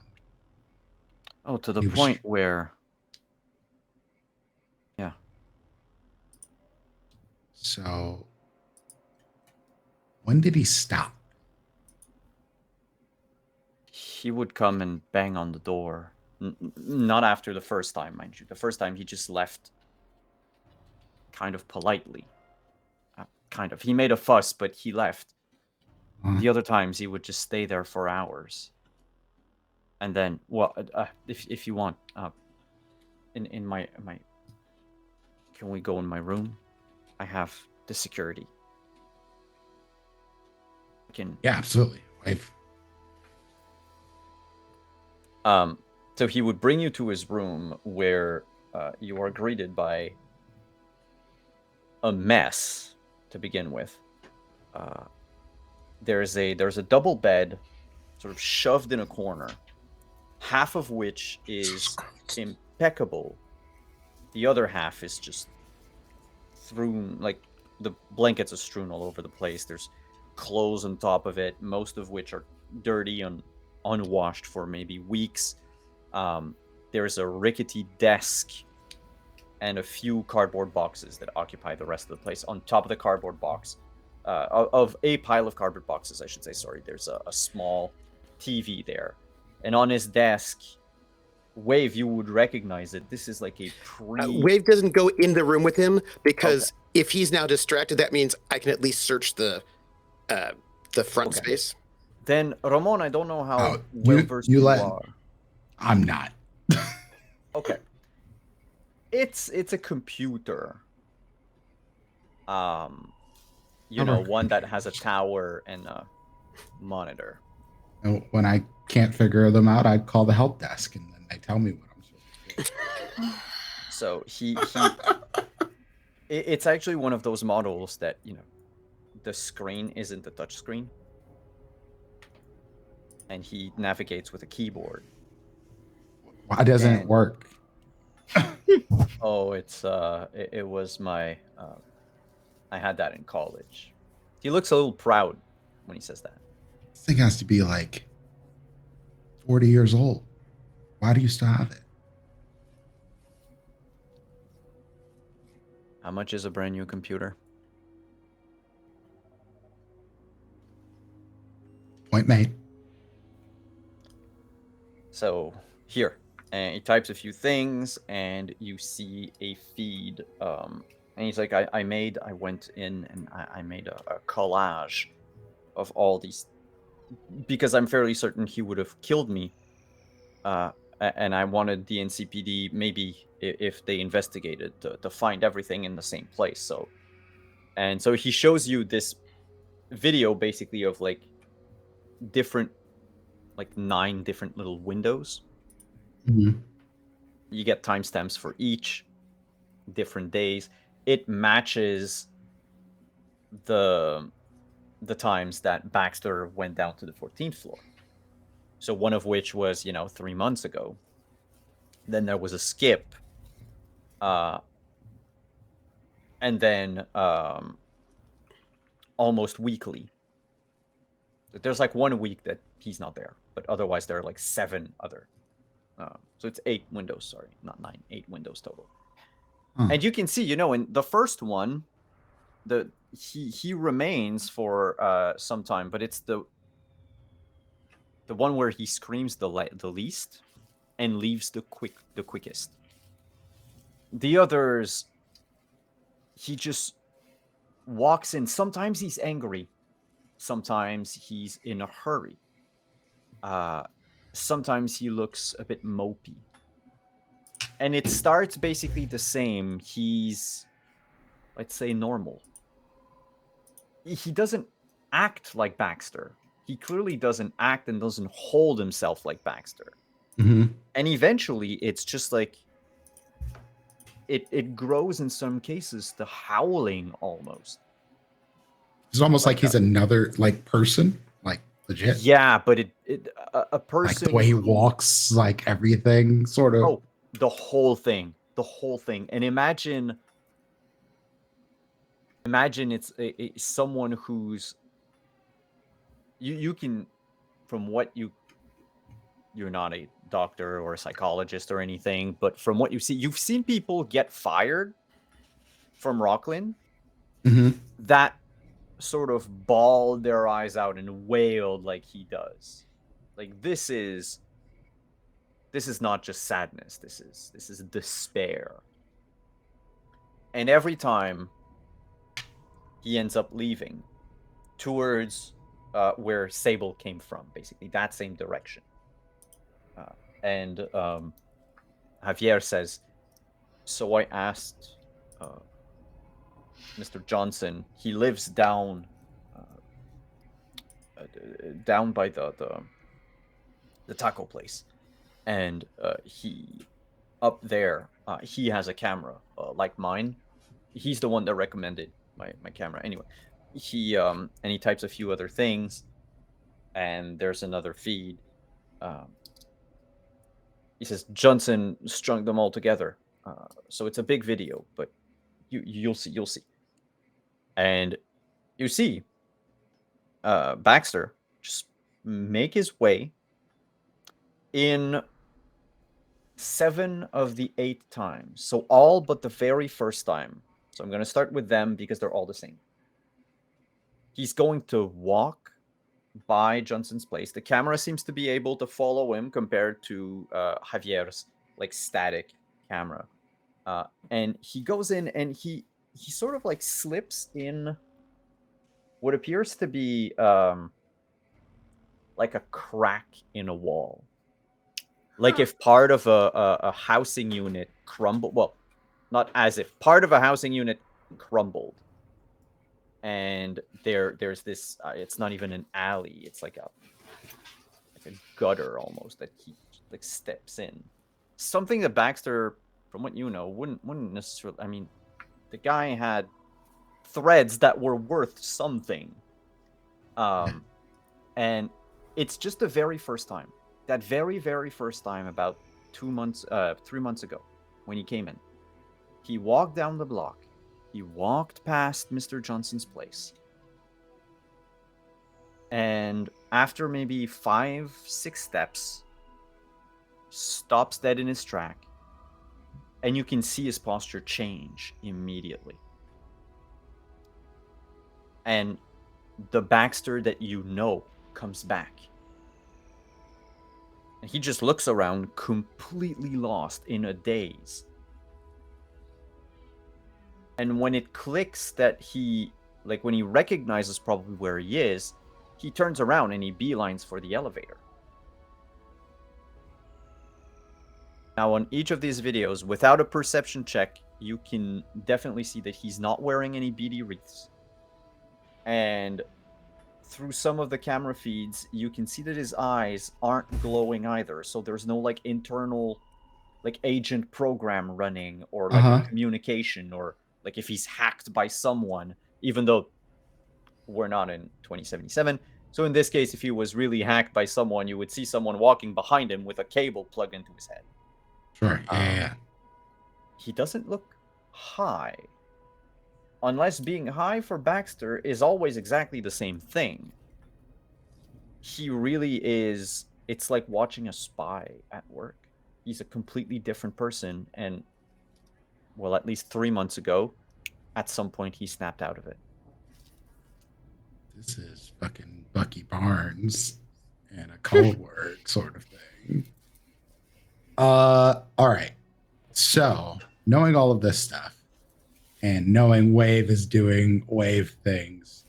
Oh, to the He was- point where, yeah. So when did he stop? He would come and bang on the door. Not after the first time, mind you. The first time he just left kind of politely. Kind of. He made a fuss, but he left. The other times he would just stay there for hours. And then, well, if you want, in my, can we go in my room? I have the security. I can. Yeah, absolutely. Wave. So he would bring you to his room where you are greeted by a mess to begin with. There's a double bed sort of shoved in a corner, half of which is impeccable. The other half is just strewn, like the blankets are strewn all over the place. There's clothes on top of it, most of which are dirty and unwashed for maybe weeks. There's a rickety desk and a few cardboard boxes that occupy the rest of the place. On top of the cardboard box, of a pile of cardboard boxes, I should say, sorry, there's a small TV there. And on his desk, Wave, you would recognize it. This is like a Wave doesn't go in the room with him because if he's now distracted, that means I can at least search the front space. Then, Ramon, I don't know how well-versed you are. I'm not. Okay. It's a computer. You know, one that has a tower and a monitor. And when I can't figure them out, I call the help desk and then they tell me what I'm supposed to do. So he it's actually one of those models that, you know, the screen isn't the touch screen. And he navigates with a keyboard. Why doesn't it work? Oh, it was my I had that in college. He looks a little proud when he says that. This thing has to be like 40 years old. Why do you still have it? How much is a brand new computer? Point made. So here, and he types a few things, and you see a feed And he's like, I went in and I made a collage of all these, because I'm fairly certain he would have killed me. And I wanted the NCPD, maybe if they investigated, to find everything in the same place. So he shows you this video basically of like different, like 9 different little windows. Mhm. You get timestamps for each, different days. It matches the times that Baxter went down to the 14th floor. So one of which was, 3 months ago. Then there was a skip. And then almost weekly. There's like 1 week that he's not there, but otherwise there are like 7 other. So it's 8 windows, sorry, not 9, 8 windows total. Huh. And you can see, in the first one, he remains for some time, but it's the one where he screams the least and leaves the quickest. The others, he just walks in. Sometimes he's angry, sometimes he's in a hurry. Sometimes he looks a bit mopey. And it starts basically the same. He's, let's say, normal. He doesn't act like Baxter. He clearly doesn't act and doesn't hold himself like Baxter. Mm-hmm. And eventually, it's just like it grows in some cases to howling almost. It's almost like he's that. another like person, like legit. Yeah, but a Like person, the way he walks, like everything, sort of. Oh, the whole thing, and imagine it's someone who's you can, from what you're not a doctor or a psychologist or anything, but from what you see, you've seen people get fired from Rockland Mm-hmm. that sort of bawled their eyes out and wailed like he does. Like this is not just sadness. This is despair. And every time he ends up leaving towards where Sable came from, basically that same direction. And Javier says, so I asked Mr. Johnson. He lives down by the taco place, and he up there. He has a camera like mine. He's the one that recommended my camera. Anyway, he and he types a few other things, and there's another feed. He says Johnson strung them all together. So it's a big video, but you'll see. And you see Baxter just make his way in 7 of the 8 times. So all but the very first time. So I'm going to start with them because they're all the same. He's going to walk by Johnson's place. The camera seems to be able to follow him compared to Javier's like static camera. And he goes in and he sort of like slips in what appears to be like a crack in a wall. Like if part of a housing unit crumbled. Well, not as if. Part of a housing unit crumbled. And there's this, it's not even an alley. It's like a gutter almost that he like steps in. Something that Baxter, from what you know, wouldn't necessarily. I mean, the guy had threads that were worth something. And it's just the very first time. That very, very first time, about 3 months ago, when he came in, he walked down the block. He walked past Mr. Johnson's place. And after maybe 5-6 steps, stops dead in his track. And you can see his posture change immediately. And the Baxter that you know comes back. And he just looks around, completely lost in a daze. And when it clicks that when he recognizes probably where he is, he turns around and he beelines for the elevator. Now, on each of these videos, without a perception check, you can definitely see that he's not wearing any beady wreaths. And through some of the camera feeds, you can see that his eyes aren't glowing either. So there's no internal agent program running, or a communication, or if he's hacked by someone, even though we're not in 2077. So in this case, if he was really hacked by someone, you would see someone walking behind him with a cable plugged into his head. Sure. Yeah. He doesn't look high. Unless being high for Baxter is always exactly the same thing. He really is. It's like watching a spy at work. He's a completely different person. And, well, at least 3 months ago, at some point, he snapped out of it. This is fucking Bucky Barnes and a cold word sort of thing. All right. So, knowing all of this stuff and knowing Wave is doing Wave things,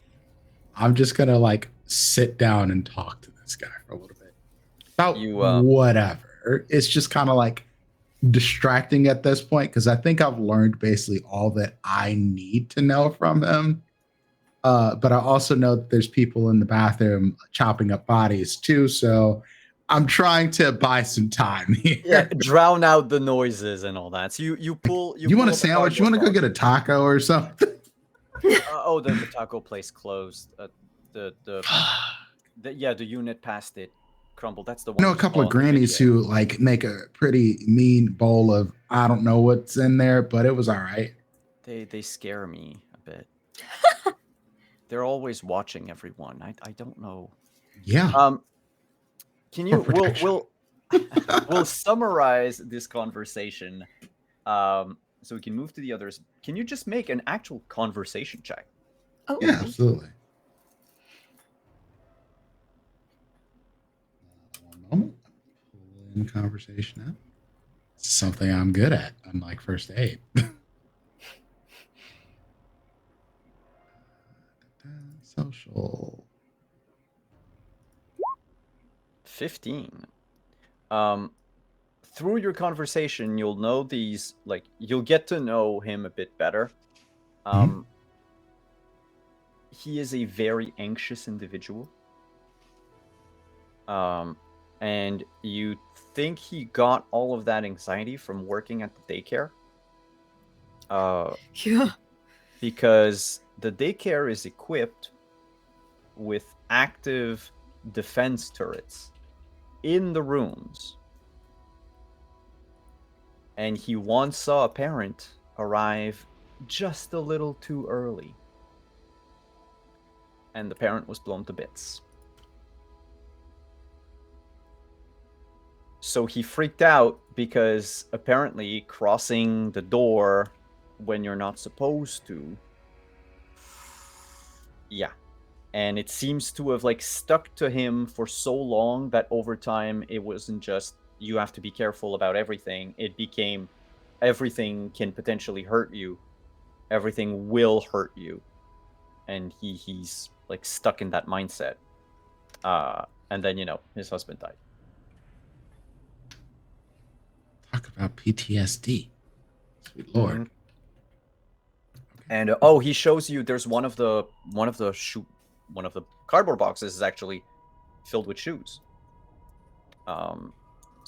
I'm just gonna sit down and talk to this guy for a little bit about whatever. It's just kind of distracting at this point because I think I've learned basically all that I need to know from him. But I also know that there's people in the bathroom chopping up bodies too, so I'm trying to buy some time here. Yeah, drown out the noises and all that. So you pull. You want a sandwich? You want to go get a taco or something? The taco place closed. The unit past it crumbled. That's the one. A couple of grannies who make a pretty mean bowl of I don't know what's in there, but it was all right. They scare me a bit. They're always watching everyone. I don't know. Yeah. Can you we'll summarize this conversation so we can move to the others. Can you just make an actual conversation check? Oh, yeah, absolutely. 1 moment. Pull in conversation up. It's something I'm good at, unlike first aid. Social. 15. Through your conversation, you'll know these, you'll get to know him a bit better. He is a very anxious individual. And you think he got all of that anxiety from working at the daycare. Yeah. Because the daycare is equipped with active defense turrets in the rooms. And he once saw a parent arrive just a little too early. And the parent was blown to bits. So he freaked out because apparently crossing the door when you're not supposed to. Yeah. And it seems to have stuck to him for so long that over time it wasn't just you have to be careful about everything. It became everything can potentially hurt you. Everything will hurt you. And he's stuck in that mindset. And then, his husband died. Talk about PTSD. Sweet Lord. Mm-hmm. And he shows you there's one of the cardboard boxes is actually filled with shoes. So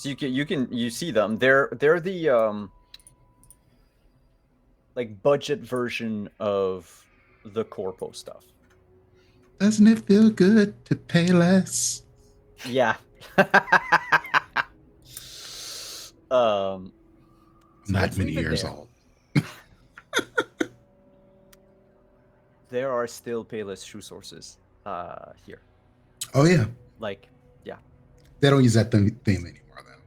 you see them. They're the budget version of the Corpo stuff. Doesn't it feel good to pay less? Yeah. Not many years old. There are still Payless shoe sources here. Oh, yeah. Yeah. They don't use that theme anymore, though.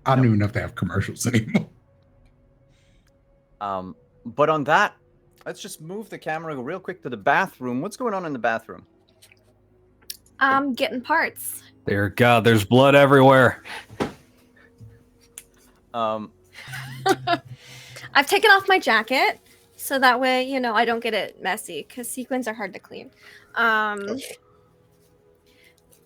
I don't even know if they have commercials anymore. But on that, let's just move the camera real quick to the bathroom. What's going on in the bathroom? I'm getting parts. Dear God, there's blood everywhere. I've taken off my jacket So that way, you know, I don't get it messy because sequins are hard to clean.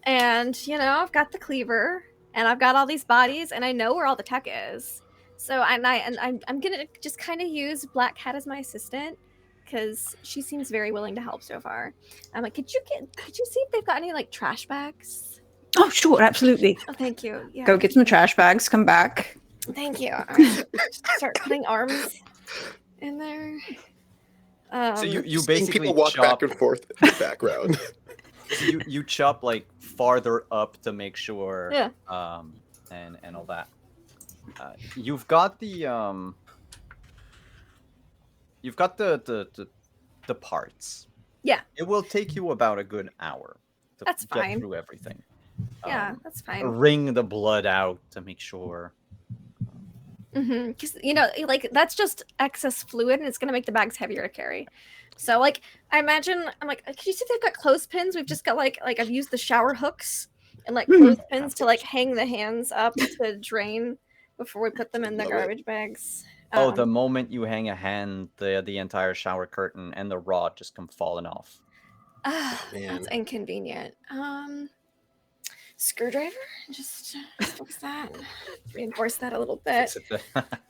And you know, I've got the cleaver, and I've got all these bodies, and I know where all the tech is. So I'm gonna just kind of use Black Cat as my assistant because she seems very willing to help so far. I'm like, could you see if they've got any like trash bags? Oh, sure, absolutely. Oh, thank you. Yeah. Go get some trash bags. Come back. Thank you. All right. Just start putting arms in there. So you Seeing basically people walk chop. back and forth in the background. So you chop like farther up to make sure. Yeah. And all that. You've got the the parts. Yeah. It will take you about a good hour to That's get fine. through everything. Yeah, that's fine. Wring the blood out to make sure. Because you know, like that's just excess fluid, and it's gonna make the bags heavier to carry. So, like, I imagine I'm like, can you see they've got clothespins? We've just got like I've used the shower hooks and like clothespins to like hang the hands up to drain before we put them in the Love it. garbage bags. The moment you hang a hand, the entire shower curtain and the rod just come falling off. That's Man. inconvenient. Screwdriver, just fix that. Reinforce that a little bit.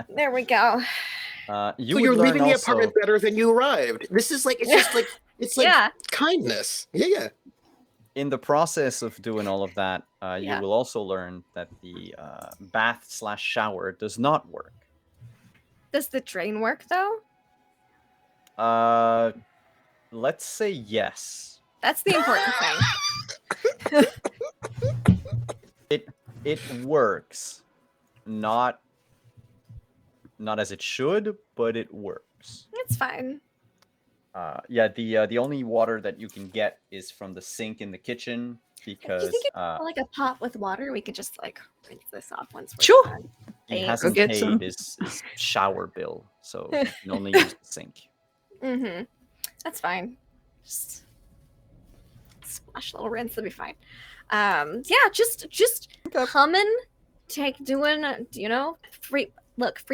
There we go. You So you're would learn leaving the also- apartment better than you arrived. This is like, it's like Yeah. kindness. Yeah. In the process of doing all of that, Yeah. you will also learn that the bath/shower does not work. Does the drain work though? Let's say yes. That's the important thing. It works, not as it should, but it works. It's fine. Yeah, the only water that you can get is from the sink in the kitchen Do you because think it's like a pot with water? We could just like rinse this off once we're Sure. done. he Thanks. hasn't get paid some. his shower bill, so you can only use the sink. Mm-hmm. That's fine. Just splash a little rinse, that'll be fine. Yeah, just humming, doing, you know, free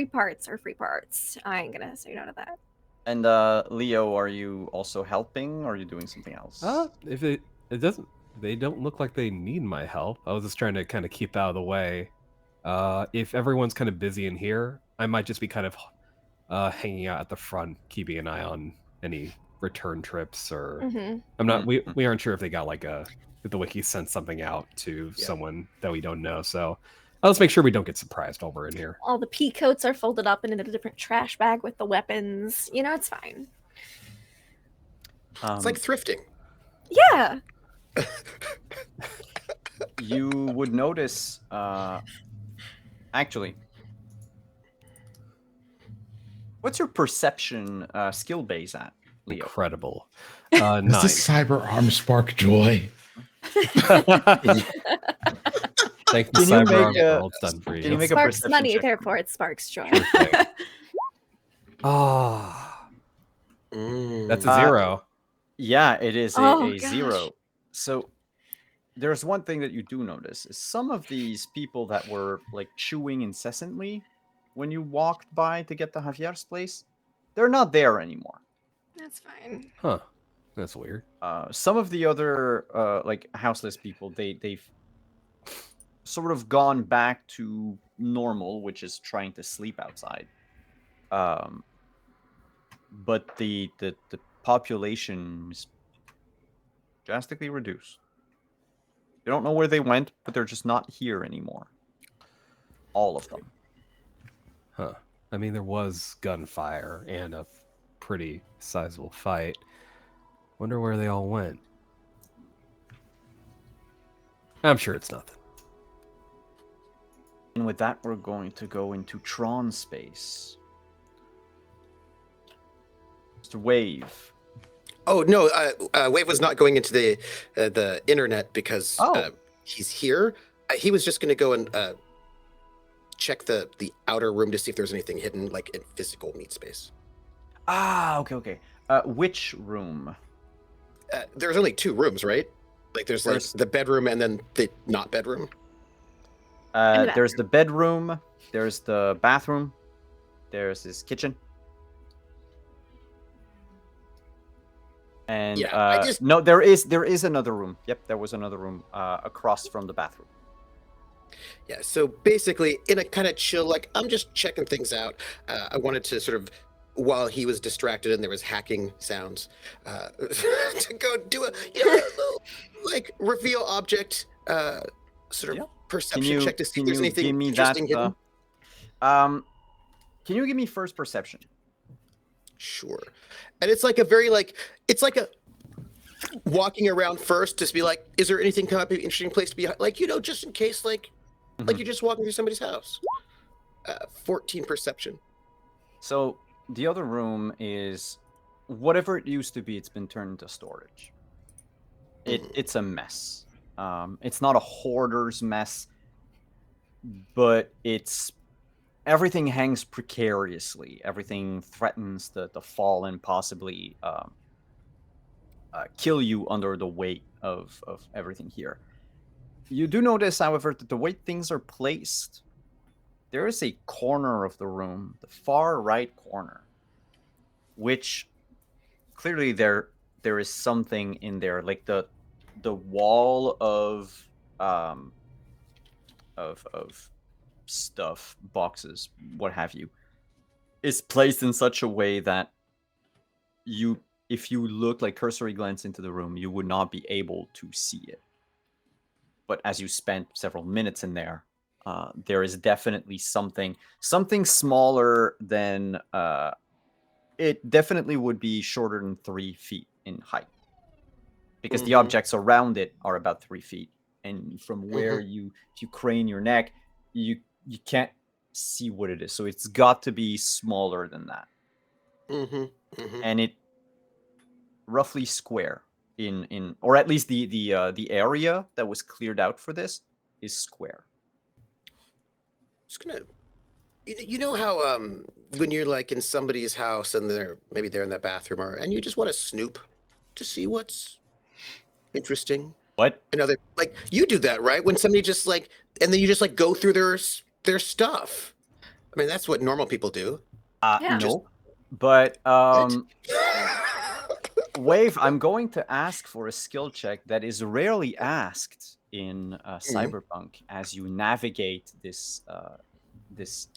parts are free parts. I ain't gonna say no to that. And Leo, are you also helping, or are you doing something else? If it doesn't, they don't look like they need my help. I was just trying to kind of keep out of the way. If everyone's kind of busy in here, I might just be kind of hanging out at the front, keeping an eye on any return trips or. Mm-hmm. I'm not. We aren't sure if they got like if the wiki sent something out to someone that we don't know. So let's make sure we don't get surprised while we're in here. All the pea coats are folded up in a different trash bag with the weapons. You know, it's fine. It's like thrifting. Yeah. You would notice, actually, what's your perception skill base at, Leo? Incredible. This 9. is cyber arm spark joy. Thank you, Can you Cyber make Arm, a- for all it's done for you. can you make a Sparks perception money, check? therefore it sparks joy. Ah, that's a Uh, 0. Yeah, it is Oh, a gosh. 0. So there's one thing that you do notice is some of these people that were like chewing incessantly when you walked by to get to Javier's place, they're not there anymore. That's fine. Huh. That's weird. Some of the other like houseless people, they've sort of gone back to normal, which is trying to sleep outside. But the population is drastically reduced. You don't know where they went, but they're just not here anymore. All of them. Huh. I mean, there was gunfire and a pretty sizable fight. Wonder where they all went. I'm sure it's nothing. And with that, we're going to go into Tron space. Mr. Wave. Oh no, Wave was not going into the internet because he's here. He was just going to go and check the outer room to see if there's anything hidden, like in physical meat space. Ah, okay. Which room? There's only 2 rooms, right? Like there's like the bedroom and then the not bedroom. There's the bedroom. There's the bathroom. There's his kitchen. And Yeah, no, there is another room. Yep, there was another room across from the bathroom. Yeah, so basically, in a kind of chill, like, I'm just checking things out. I wanted to sort of, while he was distracted and there was hacking sounds, to go do a little, like, reveal object sort of Yeah. perception check to see if there's anything give me interesting that? hidden. Can you give me first perception? Sure. And it's like a very, like, it's like a walking around first to be like, is there anything come up, an interesting place to be, like, just in case, like you're just walking through somebody's house. 14 perception. So the other room is whatever it used to be. It's been turned into storage. It's a mess. It's not a hoarder's mess, but everything hangs precariously. Everything threatens to fall and possibly kill you under the weight of everything here. You do notice, however, that the way things are placed, there is a corner of the room, the far right corner, which clearly there is something in there, like the wall of stuff, boxes, what have you, is placed in such a way that if you look, like, cursory glance into the room, you would not be able to see it. But as you spent several minutes in there, there is definitely something smaller than it definitely would be shorter than 3 feet in height, because the objects around it are about 3 feet, and from where if you crane your neck, you can't see what it is. So it's got to be smaller than that, and it roughly square. Or at least the area that was cleared out for this is square. Just gonna, how when you're like in somebody's house and they're in that bathroom, and you just want to snoop to see what's interesting. What? Like, you do that, right? When somebody just like, and then you just like go through their stuff. I mean, that's what normal people do. Yeah. No, but Wave, I'm going to ask for a skill check that is rarely asked in Cyberpunk as you navigate this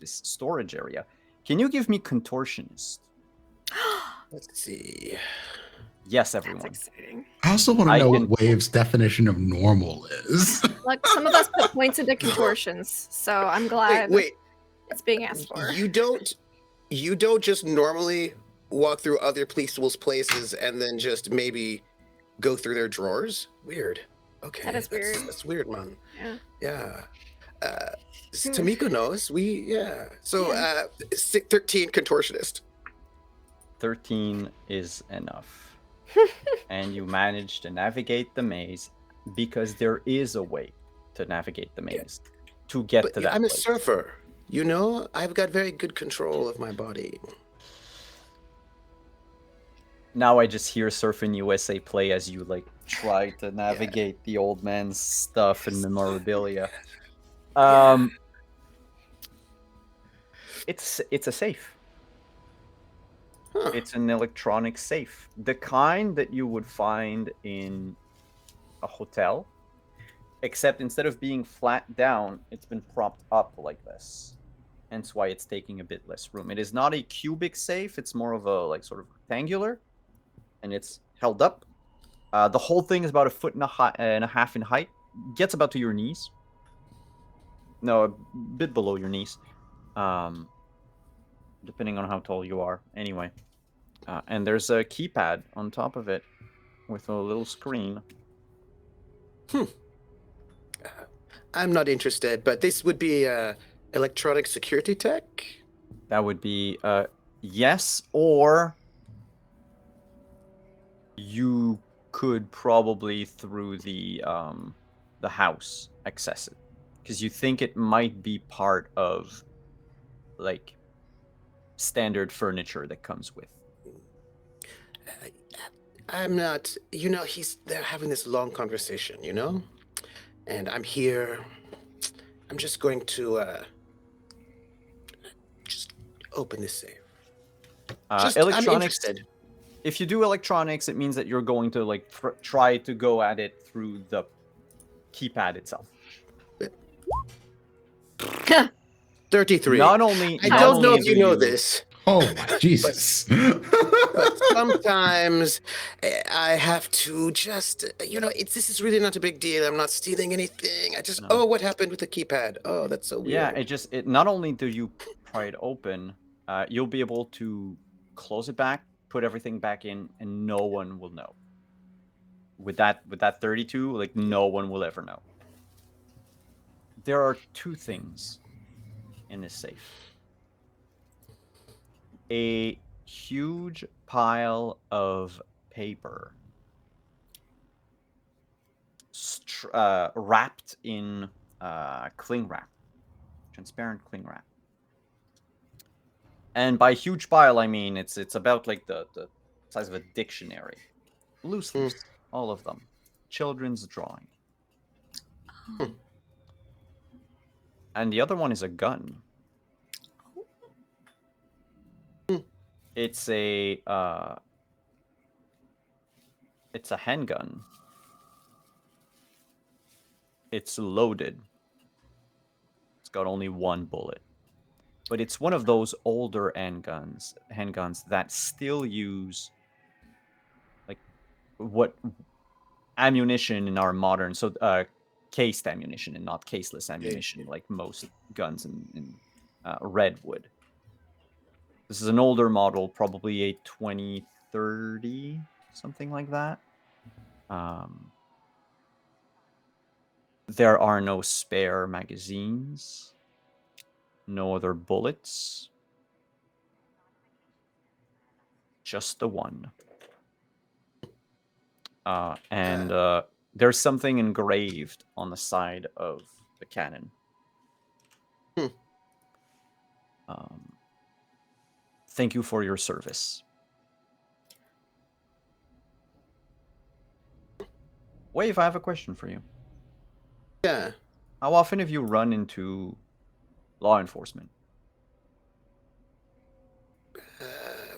storage area. Can you give me Contortionist? Let's see. Yes, everyone. That's exciting. I also want to know what Wave's definition of normal is. Look, some of us put points into contortions, so I'm glad Wait. it's being asked for. You don't just normally walk through other people's places and then just maybe go through their drawers? Weird. Okay. That is weird. That's weird, man. Yeah. Tamiko knows. So 13 Contortionist. 13 is enough. And you manage to navigate the maze, because there is a way to navigate the maze to get to that I'm place. a surfer. I've got very good control of my body. Now I just hear Surfing USA play as you like try to navigate the old man's stuff and memorabilia. It's a safe. Huh. It's an electronic safe, the kind that you would find in a hotel, except instead of being flat down, it's been propped up like this. Hence why it's taking a bit less room. It is not a cubic safe; it's more of a like sort of rectangular, and it's held up. The whole thing is about 1.5 feet in height. Gets about to your knees. No, a bit below your knees. Depending on how tall you are. Anyway. And there's a keypad on top of it with a little screen. I'm not interested, but this would be electronic security tech? That would be yes, or you could probably through the house access it, because you think it might be part of like standard furniture that comes with. I'm not, they're having this long conversation, and I'm here. I'm just going to just open this safe. I'm Electronics. interested. If you do electronics, it means that you're going to like try to go at it through the keypad itself. 33. Not only I not don't know only if do you know this, Oh my Jesus. but sometimes I have to just, this is really not a big deal. I'm not stealing anything. I just, No. what happened with the keypad? Oh, that's so weird. Yeah, it not only do you pry it open, you'll be able to close it back, put everything back in, and no one will know. With that 32, like no one will ever know. There are two things in this safe. A huge pile of paper wrapped in cling wrap, transparent cling wrap. And by huge pile, I mean it's about like the size of a dictionary. Loose leaves, all of them. Children's drawing. And the other one is a gun. It's a handgun. It's loaded. It's got only one bullet. But it's one of those older handguns that still use like what ammunition in our modern, cased ammunition and not caseless ammunition, like most guns in Redwood. This is an older model, probably a 2030, something like that. There are no spare magazines, no other bullets, just the one. And there's something engraved on the side of the cannon. Thank you for your service. Wave, I have a question for you. Yeah. How often have you run into law enforcement?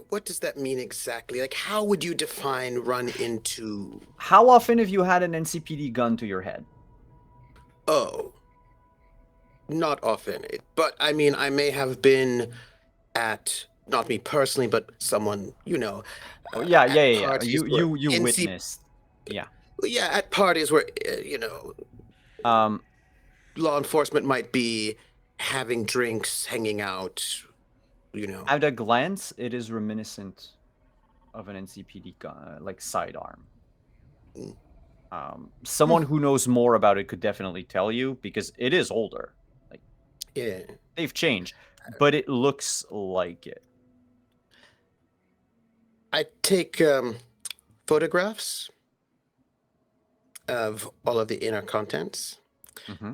What does that mean exactly? Like, how would you define run into? How often have you had an NCPD gun to your head? Oh, not often. But I mean, I may have been at, not me personally, but someone, Oh, yeah. parties You where witnessed. Yeah. Yeah, at parties where, Um, law enforcement might be having drinks, hanging out, At a glance, it is reminiscent of an NCPD gun, like sidearm. Someone who knows more about it could definitely tell you, because it is older. Like, Yeah. they've changed, but it looks like it. I take photographs of all of the inner contents, Mm-hmm.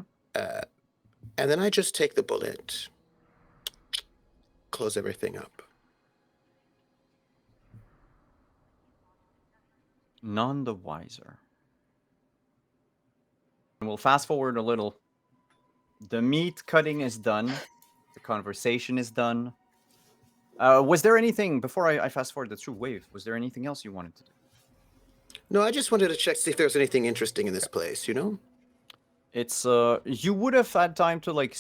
and then I just take the bullet, close everything up. None the wiser. And we'll fast forward a little. The meat cutting is done. The conversation is done. Was there anything, before I fast forward the true wave, was there anything else you wanted to do? No, I just wanted to check, see if there's anything interesting in this place, It's, you would have had time to, like,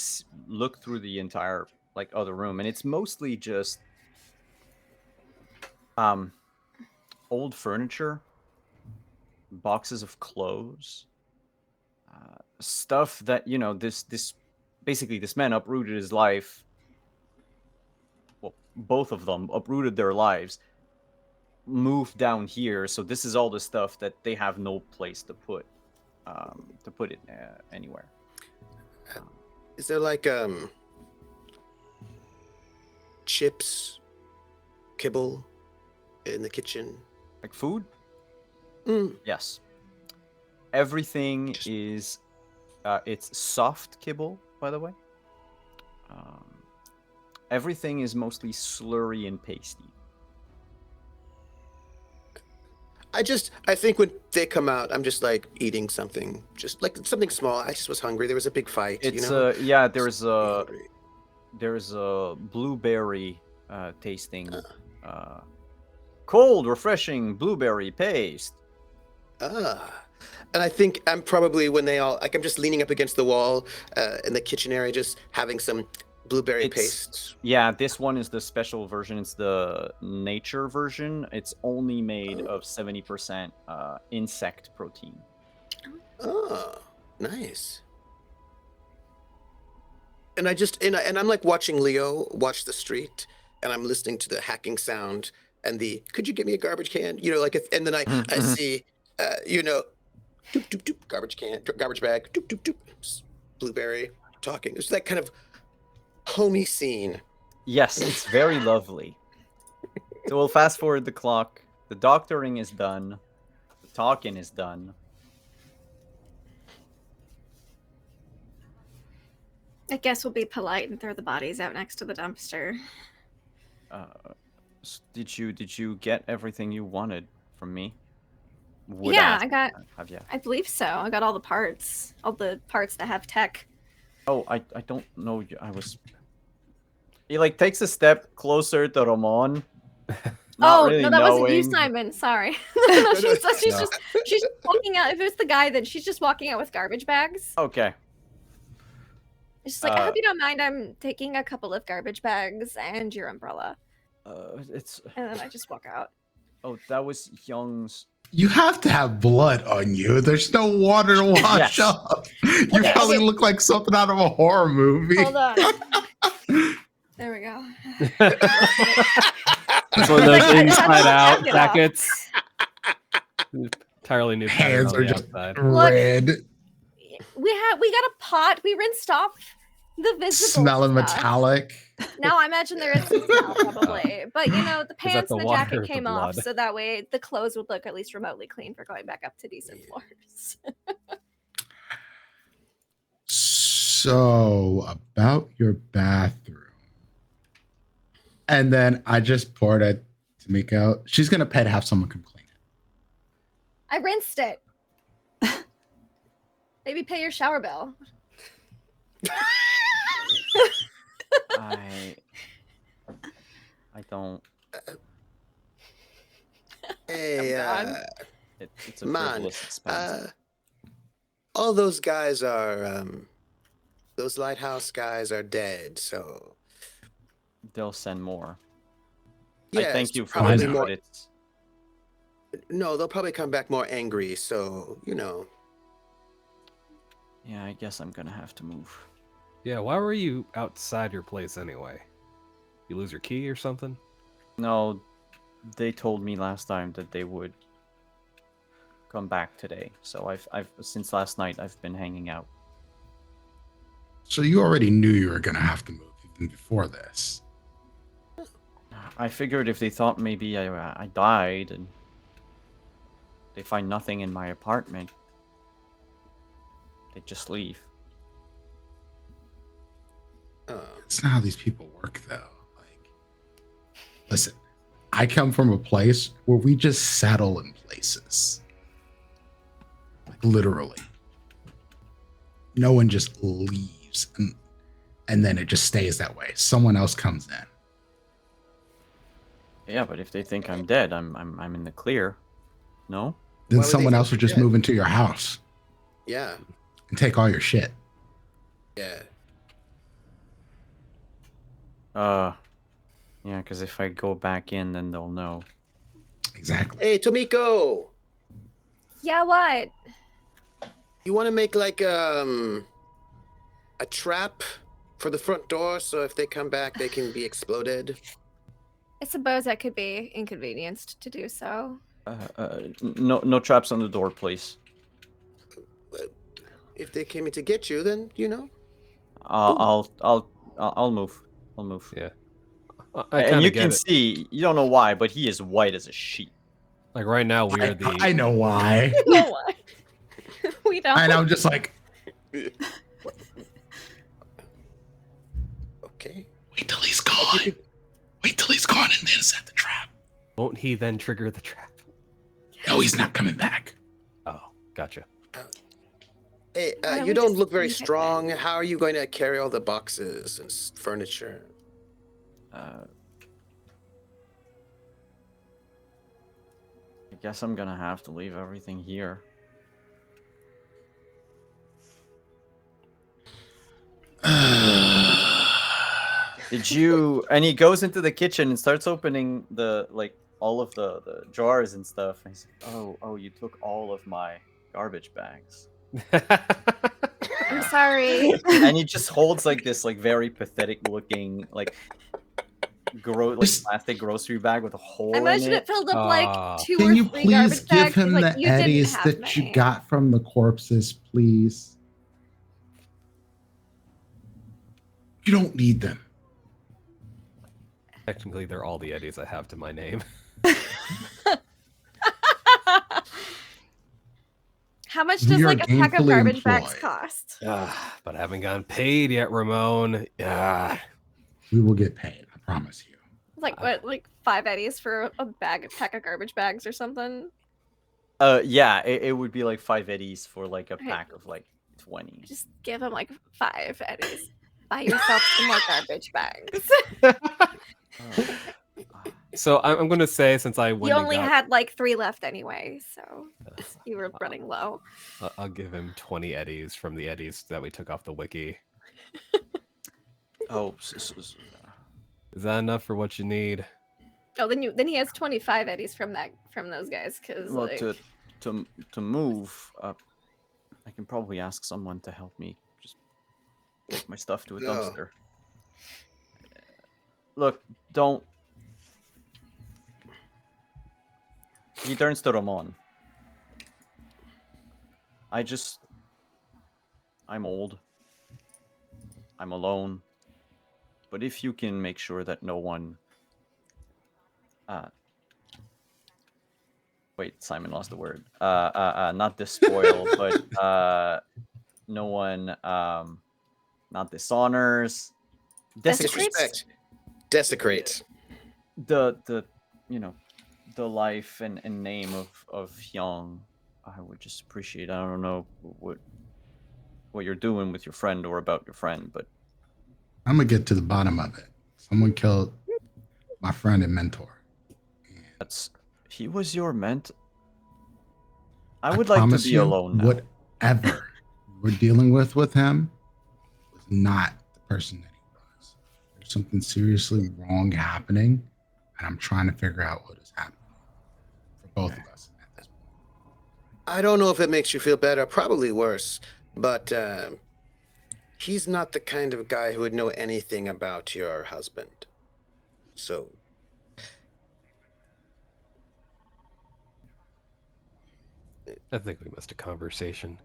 look through the entire, like, other room, and it's mostly just, old furniture, boxes of clothes, stuff that, basically this man uprooted his life. Well, both of them uprooted their lives, moved down here, so this is all the stuff that they have no place to put it anywhere. Is there like chips, kibble in the kitchen? Like food? Mm. Yes. Everything is it's soft kibble, by the way. Everything is mostly slurry and pasty. I think when they come out, I'm just like eating something, just like something small. I just was hungry. There was a big fight. It's Yeah, there's a blueberry tasting cold, refreshing blueberry paste. And I think I'm probably when they all like I'm just leaning up against the wall in the kitchen area, just having some blueberry paste. Yeah, this one is the special version. It's the nature version. It's only made of 70% insect protein. Oh, nice. And I'm like watching Leo watch the street, and I'm listening to the hacking sound and the "Could you give me a garbage can?" You know, and then I see, doop doop doop, garbage can, garbage bag, doop doop doop, blueberry talking. It's that kind of homey scene. Yes, it's very lovely. So we'll fast forward the clock. The doctoring is done. The talking is done. I guess we'll be polite and throw the bodies out next to the dumpster. Did you get everything you wanted from me? Yeah, Have you? I believe so. I got all the parts that have tech. Oh, I don't know. I was. He like takes a step closer to Ramon. Not really no, that wasn't you, knowing. Simon. Sorry. No, she's just walking out. If it's the guy, then she's just walking out with garbage bags. Okay. It's just like, I hope you don't mind. I'm taking a couple of garbage bags and your umbrella. It's. And then I just walk out. Oh, that was Young's. You have to have blood on you. There's no water to wash Yes. up. You probably look like something out of a horror movie. Hold on. There we go. It's one of those I had to inside out jacket off. jackets. Entirely new pattern Hands on are the just outside. red, We got a pot. We rinsed off the visible smelling stuff. metallic. Now I imagine there is some smell probably, but you know the that pants the and the water or jacket the came off, blood? so that way the clothes would look at least remotely clean for going back up to decent floors. So about your bathroom, and then I just poured it to Miko. She's gonna pay to have someone come clean it. I rinsed it. Maybe pay your shower bill. I don't. Hey, It's a man, frivolous expense. all those guys are those lighthouse guys are dead. So They'll send more. yeah, I thank you for probably this, more. but it's. No, they'll probably come back more angry. So you know. Yeah, I guess I'm gonna have to move. Yeah, why were you outside your place anyway? You lose your key or something? No, they told me last time that they would come back today. So I've since last night I've been hanging out. So you already knew you were gonna have to move even before this. I figured if they thought maybe I died and they find nothing in my apartment, they'd just leave. It's not how these people work, though. Like, listen, I come from a place where we just settle in places. Like, literally. No one just leaves and then it just stays that way. Someone else comes in. Yeah, but if they think I'm dead, I'm in the clear. No? Then Why would they someone think else would you're just dead? move into your house Yeah, and take all your shit. yeah. Yeah, because if I go back in, then they'll know. Exactly. Hey, Tomiko, Yeah, what? you want to make like a trap for the front door, so if they come back, they can be exploded. I suppose that could be inconvenienced to do so. No traps on the door, please. If they came in to get you, then you know. I'll move. I'll move. Yeah. And kinda you get can it. see, you don't know why, but he is white as a sheet. Like right now, we're the. I know why. No, what? We don't. And I'm just like, Okay. wait till he's gone. Wait till he's gone and then set the trap. Won't he then trigger the trap? No, he's not coming back. Oh, gotcha. Hey, Why don't you we don't just look very leave it strong. How are you going to carry all the boxes and furniture? guess I'm gonna have to leave everything here. Did you? And he goes into the kitchen and starts opening the all of the jars and stuff. And he's like, "Oh, you took all of my garbage bags." I'm sorry. And he just holds like this very pathetic looking Just- plastic grocery bag with a hole I imagine in it filled up like Ah. 2 Can or you 3 please garbage give bags. He's him like, the you didn't eddies have that you many." got from the corpses, please? You don't need them. Technically, they're all the eddies I have to my name. How much We does are like a pack of gainfully garbage bags employed. cost? But I haven't gotten paid yet, Ramon. We will get paid. I promise you. Like what? Like 5 eddies for a pack of garbage bags or something? Yeah, it would be like 5 eddies for like a Okay. pack of like 20. Just give him like 5 eddies. Buy yourself some more garbage bags. So I'm going to say, since I You went and only got, had like 3 left anyway, so you were running low. I'll give him 20 eddies from the eddies that we took off the wiki. Oh, Is that enough for what you need? Oh, then he has 25 eddies from those guys because well, like to move up, I can probably ask someone to help me just take my stuff to a No. dumpster. Look, don't. He turns to Ramon. I'm old. I'm alone. But if you can make sure that no one... Wait, Simon lost the word. Not despoil, but no one not dishonors. Disrespect. Desecrate. The the life and name of Hyung. I would just appreciate. I don't know what you're doing with your friend or about your friend, but I'm gonna get to the bottom of it. Someone killed my friend and mentor. he was your mentor. I would like to promise be you, alone now. Whatever we're dealing with him was not the person that he was. There's something seriously wrong happening, and I'm trying to figure out what is happening for both of us at this point. I don't know if it makes you feel better, probably worse, but he's not the kind of guy who would know anything about your husband. So I think we missed a conversation.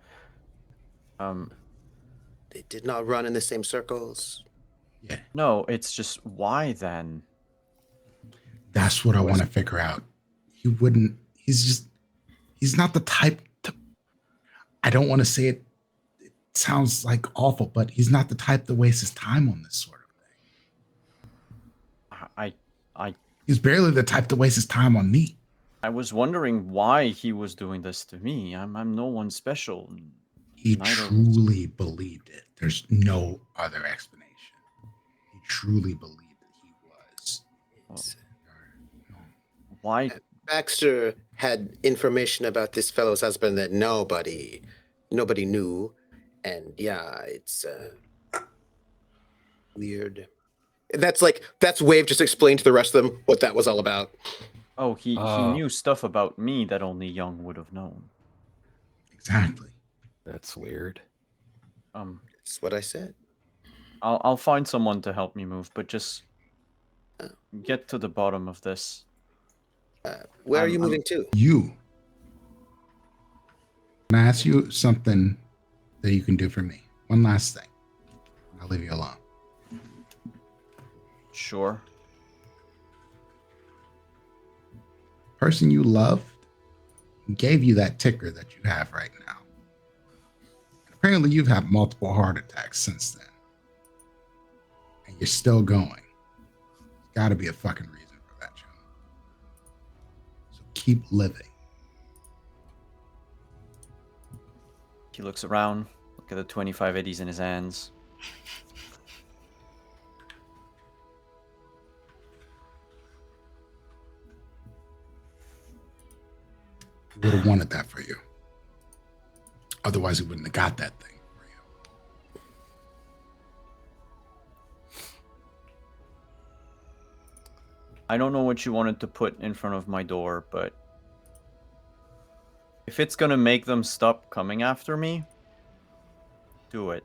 they did not run in the same circles. Yeah, No, it's just why then? that's what I want to figure out. He wouldn't. He's not the type to. I don't want to say it. It sounds like awful, but he's not the type to waste his time on this sort of thing. He's barely the type to waste his time on me. I was wondering why he was doing this to me. I'm no one special. He Neither of us. truly believed it. There's no other explanation. He truly believed that he was. Why? Baxter had information about this fellow's husband that nobody knew, and yeah, it's weird. That's Wave just explained to the rest of them what that was all about. Oh, he knew stuff about me that only Young would have known. Exactly. That's weird. That's what I said. I'll find someone to help me move, but just get to the bottom of this. Where are you moving to? You. Can I ask you something that you can do for me? One last thing. I'll leave you alone. Sure. Person you loved gave you that ticker that you have right now. Apparently, you've had multiple heart attacks since then. And you're still going. There's got to be a fucking reason for that, John. So keep living. He looks around, look at the 25 eddies in his hands. would have wanted that for you. Otherwise, we wouldn't have got that thing for you. I don't know what you wanted to put in front of my door, but if it's gonna make them stop coming after me, do it.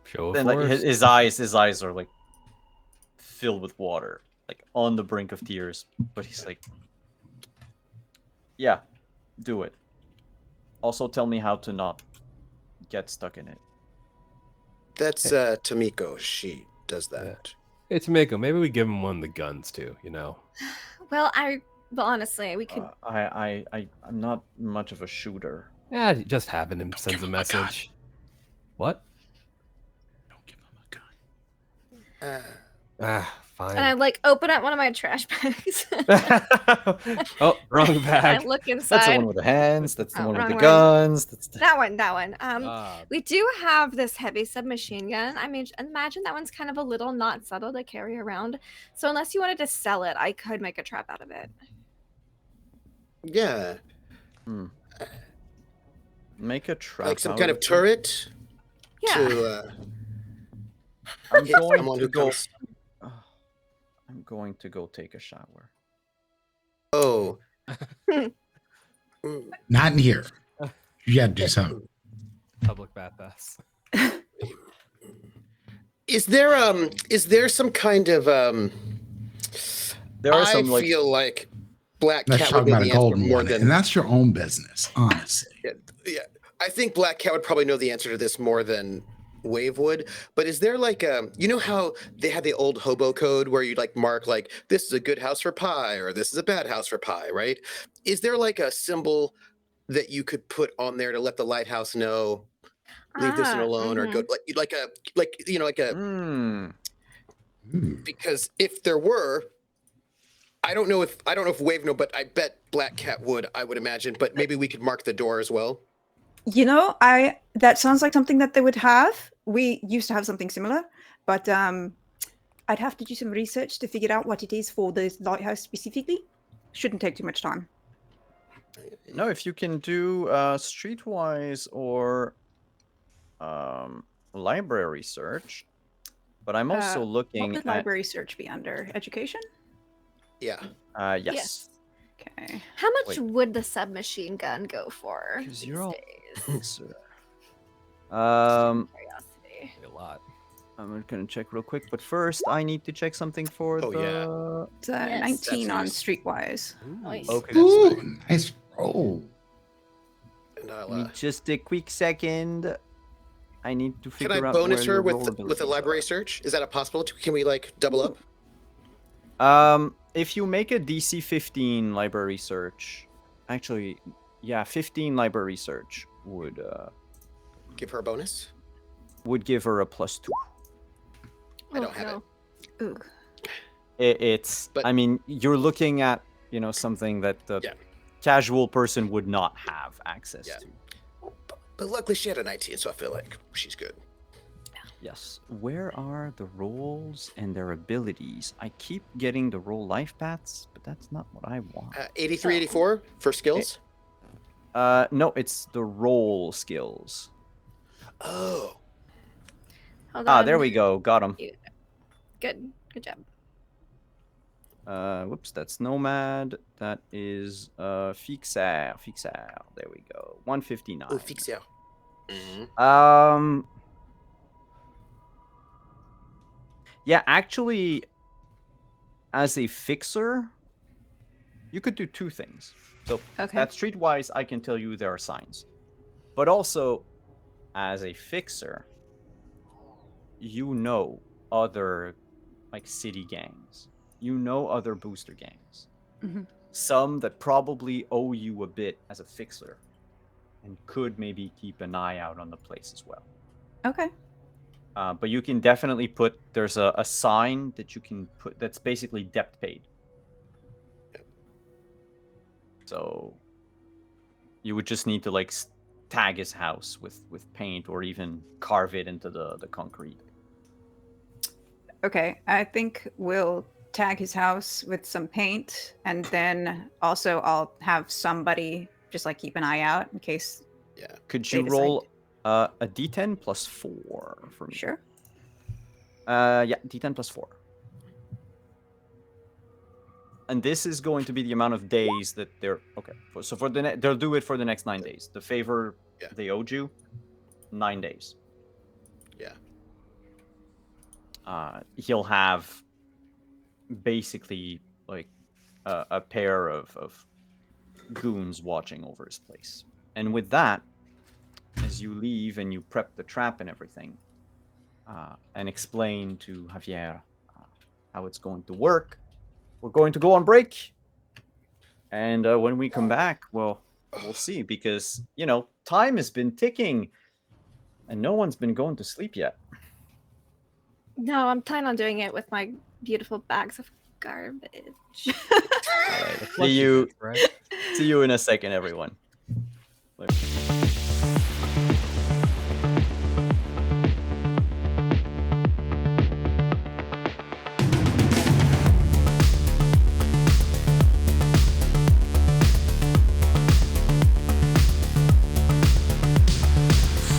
Show of Then like force. his eyes are like filled with water, like on the brink of tears. But he's like, yeah, do it. Also, tell me how to not get stuck in it. That's Tomiko. She does that. Yeah. Hey, Tomiko, maybe we give him one of the guns too. You know. Well, honestly, we could. I'm not much of a shooter. Yeah, just having him sends give a him a gun. message. What? Don't give him a gun. Fine. And I like open up one of my trash bags. Oh, wrong I bag. look inside. That's the one with the hands. That's the Oh, one with wrong the one. guns. That's the... That one. Ah, We do have this heavy submachine gun. I mean, imagine that one's kind of a little not subtle to carry around. So unless you wanted to sell it, I could make a trap out of it. Yeah, Make a trap. like some out kind of it. turret Yeah. to I'm hit going someone to who go. comes. I'm going to go take a shower. Oh. Not in here. You got to do something. public bathhouse. Is there some kind of There are I some like feel like Black Let's Cat talk would know about a the answer golden more one, than and that's your own business, honestly. yeah. I think Black Cat would probably know the answer to this more than Wave would. But is there like you know how they had the old hobo code where you'd like mark like this is a good house for pie or this is a bad house for pie, right? Is there like a symbol that you could put on there to let the lighthouse know leave this one alone or go like a Hmm. because if there were I don't know if Wave know, but I bet Black Cat would, I would imagine. But maybe we could mark the door as well. You know, that sounds like something that they would have. We used to have something similar, but I'd have to do some research to figure out what it is for the lighthouse specifically. Shouldn't take too much time. No, if you can do streetwise or library search, but I'm also What looking would at library search be under? Education? Yeah. yes. Okay. How much Wait. would the submachine gun go for? 'Cause These you're all- days? Curiosity. A lot. I'm gonna check real quick, but first I need to check something for Oh, the. yeah. It's Yes. 19 on That's Streetwise. Nice. Okay. Ooh, nice roll. And Give me just a quick second. I need to can figure I out bonus where her your with rollabilities a library are. search? Is that a possible? Can we like double up? If you make a DC 15 library search, actually, yeah, 15 library search would Give her a bonus? give her a +2. I don't have it. Ooh. It's, But- I mean, you're looking at, something that the Yeah. casual person would not have access Yeah. to. But luckily she had a 19, so I feel like she's good. Yes. Where are the rolls and their abilities? I keep getting the roll life paths, but that's not what I want. 83, 84 for skills? No, it's the roll skills. Oh. Hold Ah, on. there we go. Got him. Good job. Whoops, that's Nomad. That is Fixer. There we go. 159. Oh, fixer. Mhm. Yeah, actually, as a fixer, you could do two things. So Okay. that streetwise, I can tell you there are signs. But also, as a fixer, you know other like city gangs. You know other booster gangs. Mhm. Some that probably owe you a bit as a fixer and could maybe keep an eye out on the place as well. Okay. But you can definitely put, there's a sign that you can put that's basically debt paid. So you would just need to like tag his house with paint or even carve it into the concrete. Okay. I think we'll tag his house with some paint, and then also I'll have somebody just like keep an eye out in case. Could They you decide roll a d10 plus 4 for me? Sure. Yeah, d10 plus 4. And this is going to be the amount of days that they're okay. So for they'll do it for the next 9 days. The favor they owed you, 9 days. Yeah. He'll have basically like a pair of goons watching over his place. And with that, as you leave and you prep the trap and everything, and explain to Javier how it's going to work, we're going to go on break. And when we come back, well, we'll see, because, time has been ticking and no one's been going to sleep yet. No, I'm planning on doing it with my beautiful bags of garbage. All right. See you in a second, everyone. Later.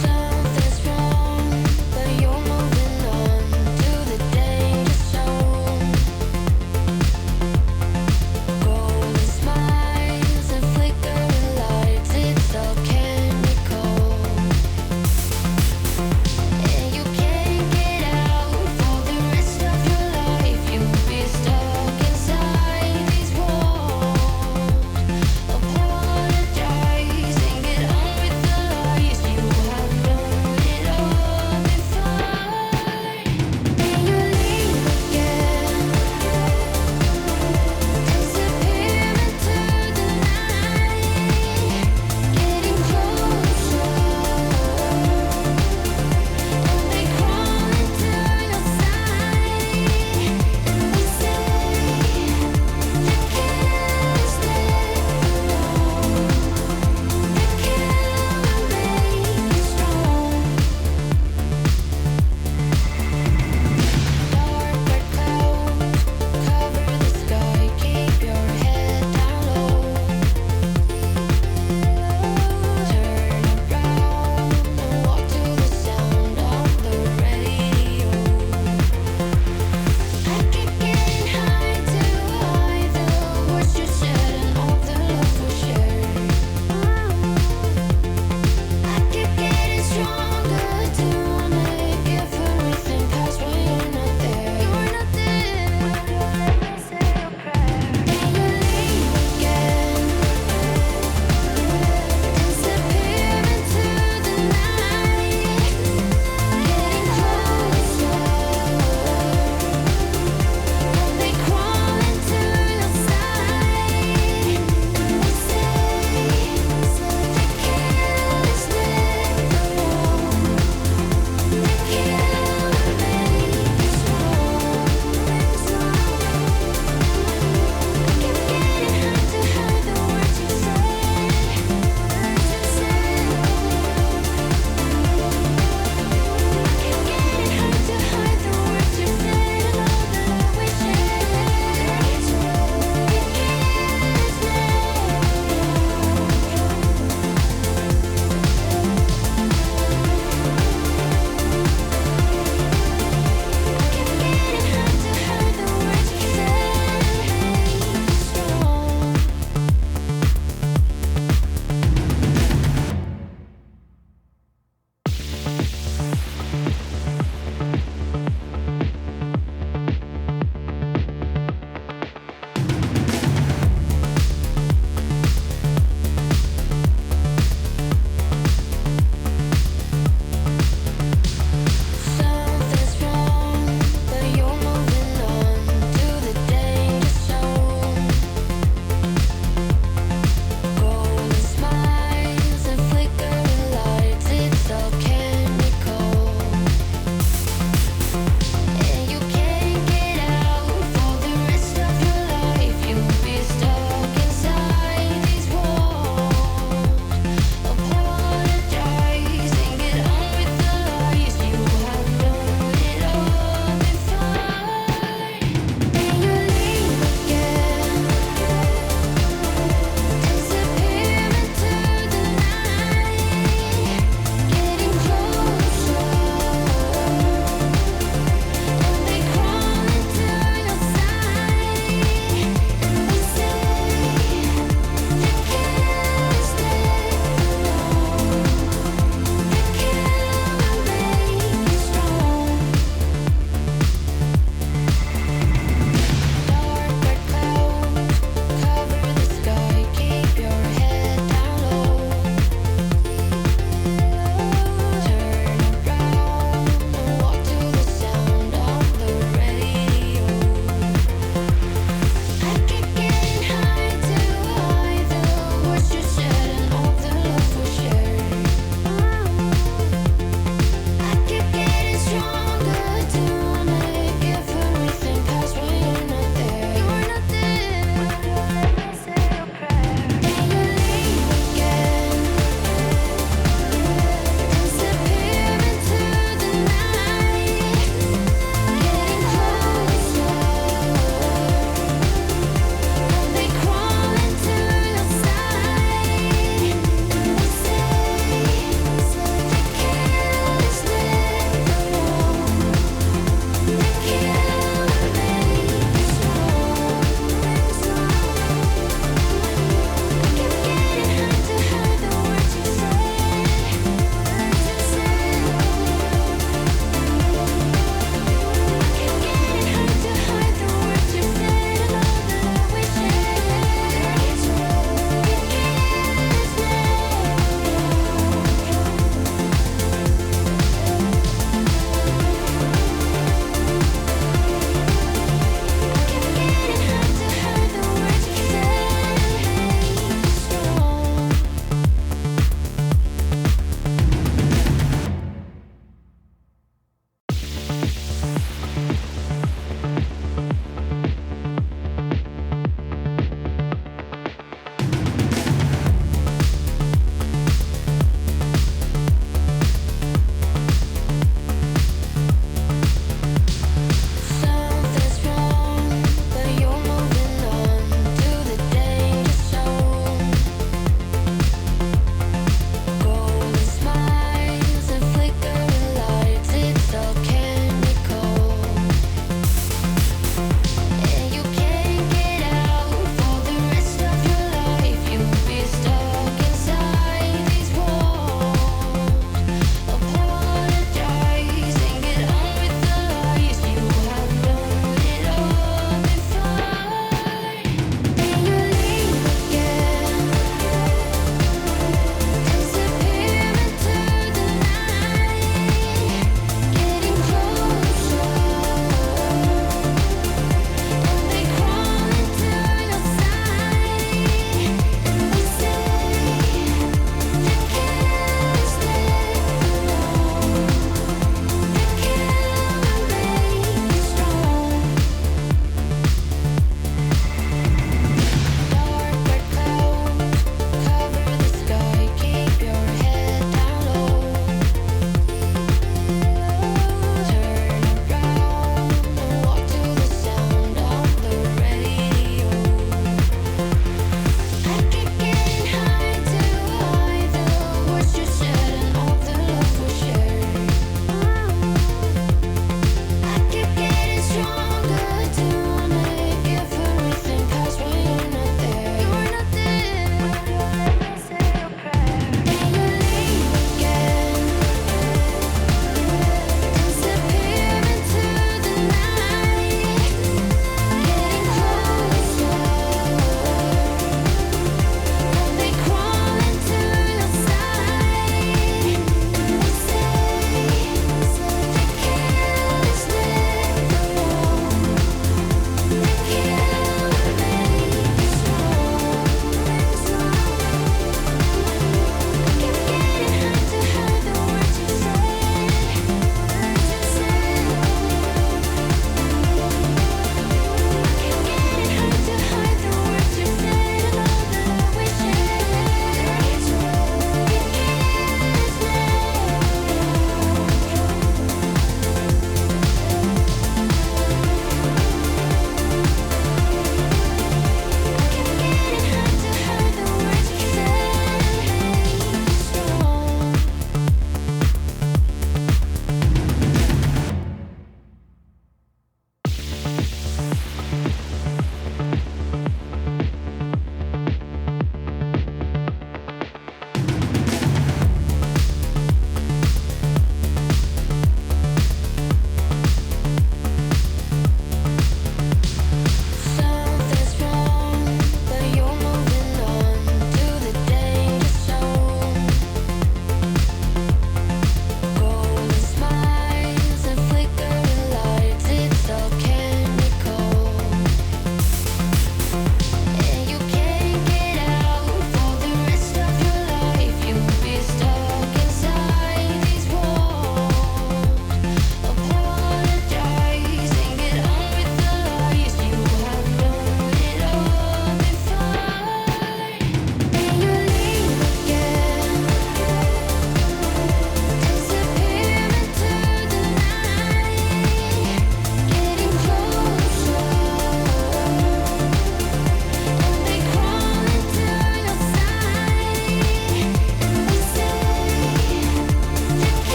Something's wrong, but you're moving on to the danger zone. Golden smiles and flickering lights, it's all candy.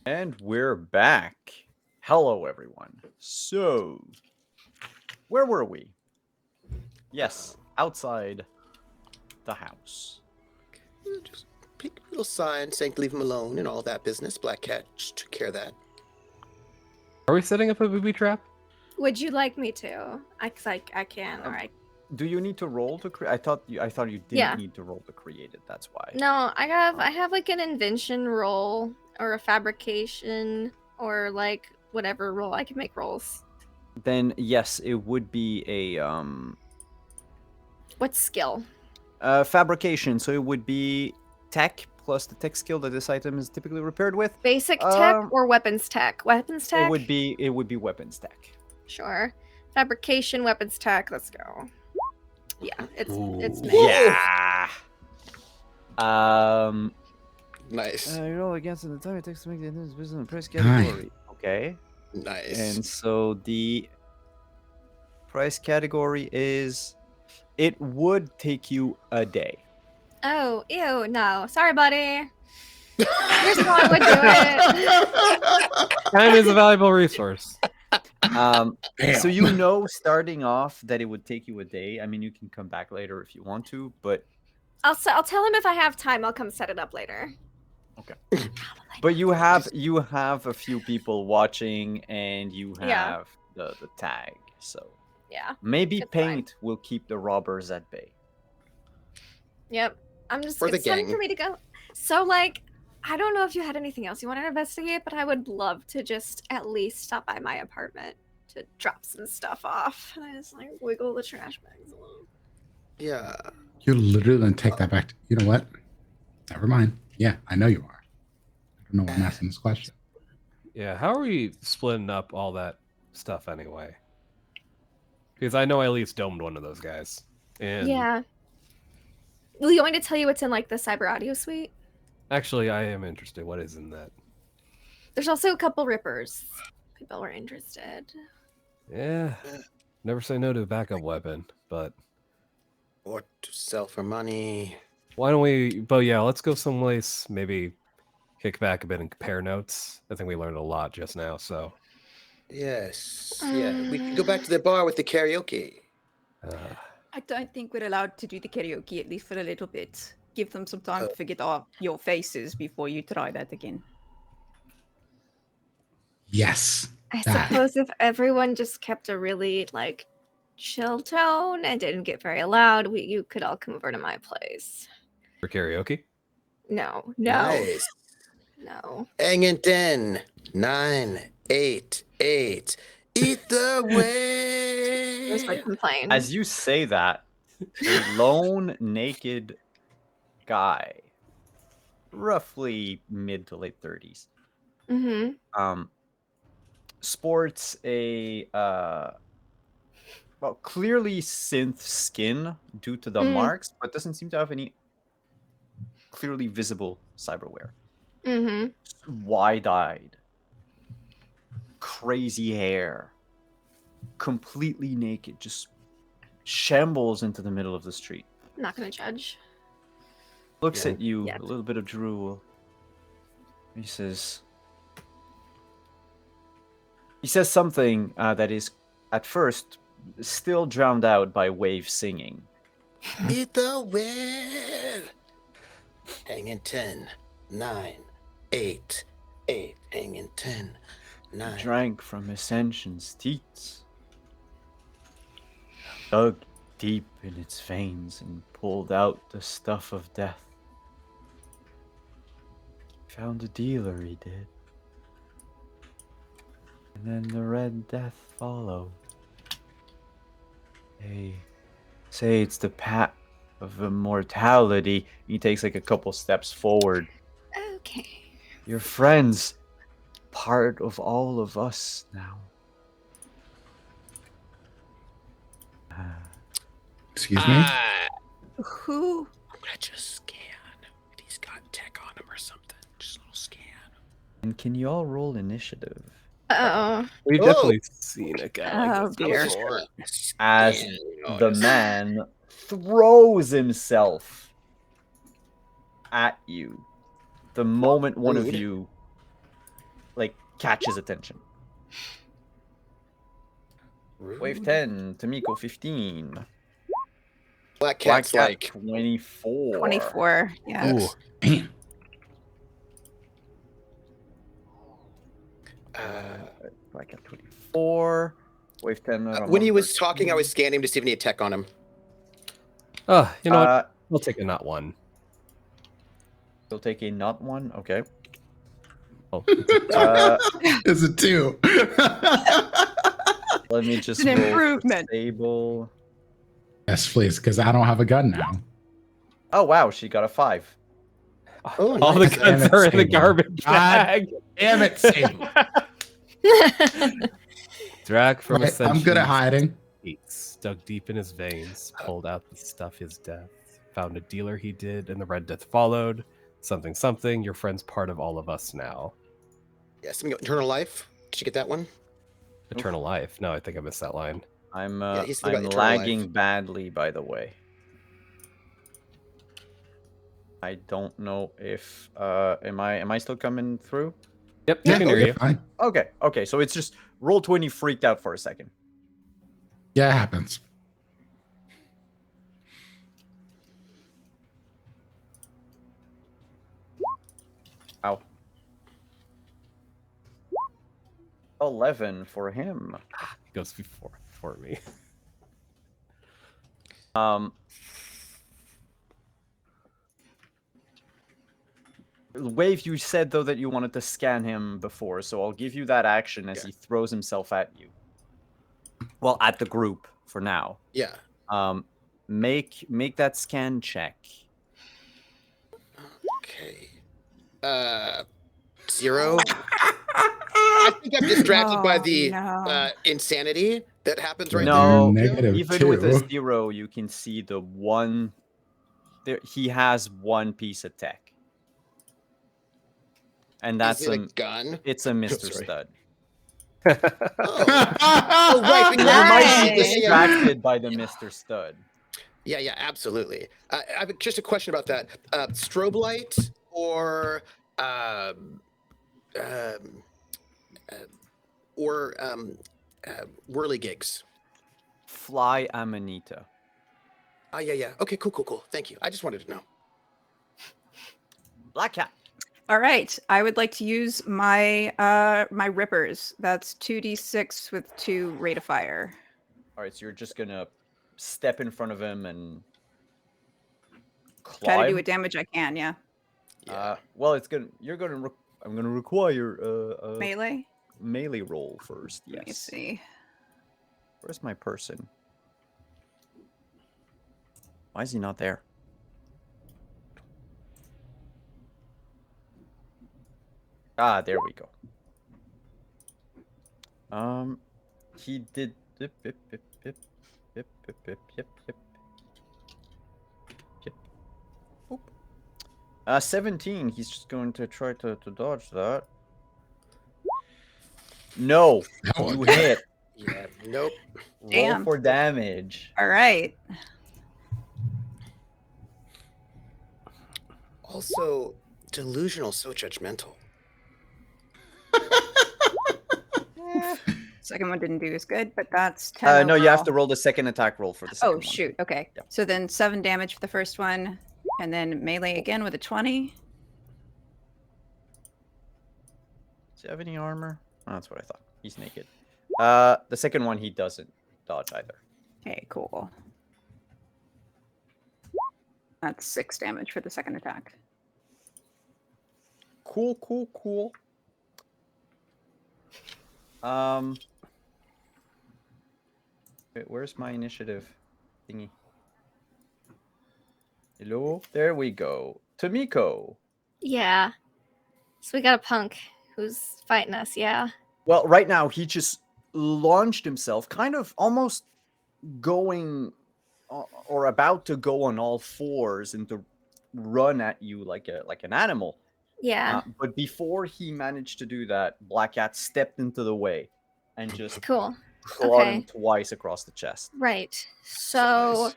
And we're back. Hello, everyone. So, where were we? Yes, outside the house. Just pick a little sign saying leave him alone and all that business. Black Cat just took care of that. Are we setting up a booby trap? Would you like me to? I can, or I. Do you need to roll to create? I thought you didn't Yeah. need to roll to create it. That's why. No, I have like an invention roll or a fabrication or like whatever roll. I can make rolls. Then yes, it would be a What skill? fabrication. So it would be tech plus the tech skill that this item is typically repaired with. Basic tech or weapons tech? Weapons tech? It would be weapons tech. Sure. Fabrication, weapons tech. Let's go. Yeah, it's me. Yeah. Nice. You roll against the time it takes to make the business in the price category. Okay. Nice. And so the price category is, it would take you a day. Oh, ew, no. Sorry, buddy. Here's how I would do it. Time is a valuable resource. So you know, starting off that it would take you a day. I mean, you can come back later if you want to, but I'll tell him if I have time. I'll come set it up later. okay. But you have a few people watching, and you have the tag. So Yeah. maybe It's fine. paint will keep the robbers at bay. Yep. I'm just For the it's time gang. for me to go. So like, I don't know if you had anything else you want to investigate, but I would love to just at least stop by my apartment to drop some stuff off. And I just like wiggle the trash bags a little. Yeah. You're literally going to take that back. You know what? Never mind. Yeah, I know you are. I don't know why I'm asking this question. Yeah, how are we splitting up all that stuff anyway? Because I know I at least domed one of those guys. And Yeah. Will you want me to tell you what's in like the cyber audio suite? actually, I am interested. What is in that? There's also a couple rippers. People were interested. Yeah, never say no to a backup weapon, but Or to sell for money. why don't we? But yeah, let's go someplace. Maybe kick back a bit and compare notes. I think we learned a lot just now. So Yes. Yeah. We can go back to the bar with the karaoke. I don't think we're allowed to do the karaoke, at least for a little bit. Give them some time to forget your faces before you try that again. Yes. I that. suppose if everyone just kept a really like chill tone and didn't get very loud, you could all come over to my place. for karaoke. No. Nice. No. Hang in 10, 9, 8, 8. Eat the There's my way. complaint. As you say that, a lone naked guy, roughly mid to late 30s, Mm-hmm. sports a well, clearly synth skin due to the marks, but doesn't seem to have any clearly visible cyberware. Mm-hmm. Wide-eyed, crazy hair, completely naked, just shambles into the middle of the street. Not gonna judge. Looks Yeah. at you, Yep. a little bit of drool. He says something that is at first still drowned out by Wave singing. Eat the way. Hang in 10, 9, 8, 8. Hang in 10, 9. Drank from Ascension's teats, dug deep in its veins and pulled out the stuff of death. Found a dealer, he did. And then the Red Death followed. They say it's the path of immortality. He takes like a couple steps forward. Okay. Your friends, part of all of us now. Excuse me? Who? I'm gonna just scan. He's got tech on him or something. Just a little scan. And can you all roll initiative? Uh-oh. We've Oh. definitely seen a guy. Oh, Like dear. this before. As Scan, the notice. man throws himself at you. The moment one of Rude. you like catch his attention. Wave 10, Tomiko 15. Black Black Cat's Cat like 24. 24. Yeah. Ooh. yes. Damn. Black Cat 24. Wave 10. When he was talking, I was scanning to see if any tech on him. Oh, you know what? We'll take a not one. You'll take a not one? Okay. Oh, It's a 2. Let me just It's an roll for improvement. Sable. Yes, please, because I don't have a gun now. Oh, wow. She got a 5. Oh, all the nice. guns Damn it, are in the Sable. garbage God bag. Damn it, Sable. Drag from Right, Ascension. I'm good at hiding. Dug deep in his veins, pulled out the stuff his death. Found a dealer he did, and the Red Death followed. Something, something. Your friend's part of all of us now. Yes, Eternal Life. Did you get that one? Eternal life. No, I think I missed that line. I'm he's still got I'm Eternal lagging Life. badly, by the way. I don't know if am I still coming through? Yep, Yeah, I can hear you're you. fine. Okay. So it's just Roll20 freaked out for a second. Yeah, it happens. Ow. 11 for him. Goes before me. Wave, you said though that you wanted to scan him before, so I'll give you that action as he throws himself at you. Well, at the group for now. Yeah. Make that scan check. Okay. 0. I think I'm distracted by the no. insanity that happens right No, there. Negative even with a 2. 0, you can see the one. There, he has one piece of tech, and that's Is it a gun? It's a Mr. sorry. Stud. Oh, right. You because- might be yeah, yeah, yeah. distracted by the Mr. Stud. Yeah, absolutely. I have just a question about that. Strobe light or whirly gigs? Fly Amanita. Oh, yeah. Okay, cool. Thank you. I just wanted to know. Black Cat. All right. I would like to use my my rippers. That's 2d6 with 2 rate of fire. All right, so you're just gonna step in front of him and Try to do climb. what damage I can, yeah. Well, I'm gonna require a Melee? melee roll first. Yes. Let me see. Where's my person? Why is he not there? Ah, there we go. He did. Yep. 17. He's just going to try to dodge that. No, That you one. hit. Yeah, nope. Roll Damn. for damage. All right. Also, delusional, so judgmental. Second one didn't do as good, but that's 10. No, you have overall. to roll the second attack roll for the second Oh, one. shoot. Okay. Yep. So then 7 damage for the first one, and then melee again with a 20. Does he have any armor? Oh, that's what I thought. He's naked. The second one, he doesn't dodge either. Okay, cool. That's 6 damage for the second attack. Cool. Wait, where's my initiative thingy? Hello? There we go. Tomiko. Yeah. So we got a punk who's fighting us, yeah. Well, right now, he just launched himself, kind of almost going or about to go on all fours and to run at you like an animal. Yeah. But before he managed to do that, Black Cat stepped into the way and just Cool. clawed him Okay. twice across the chest. Right. So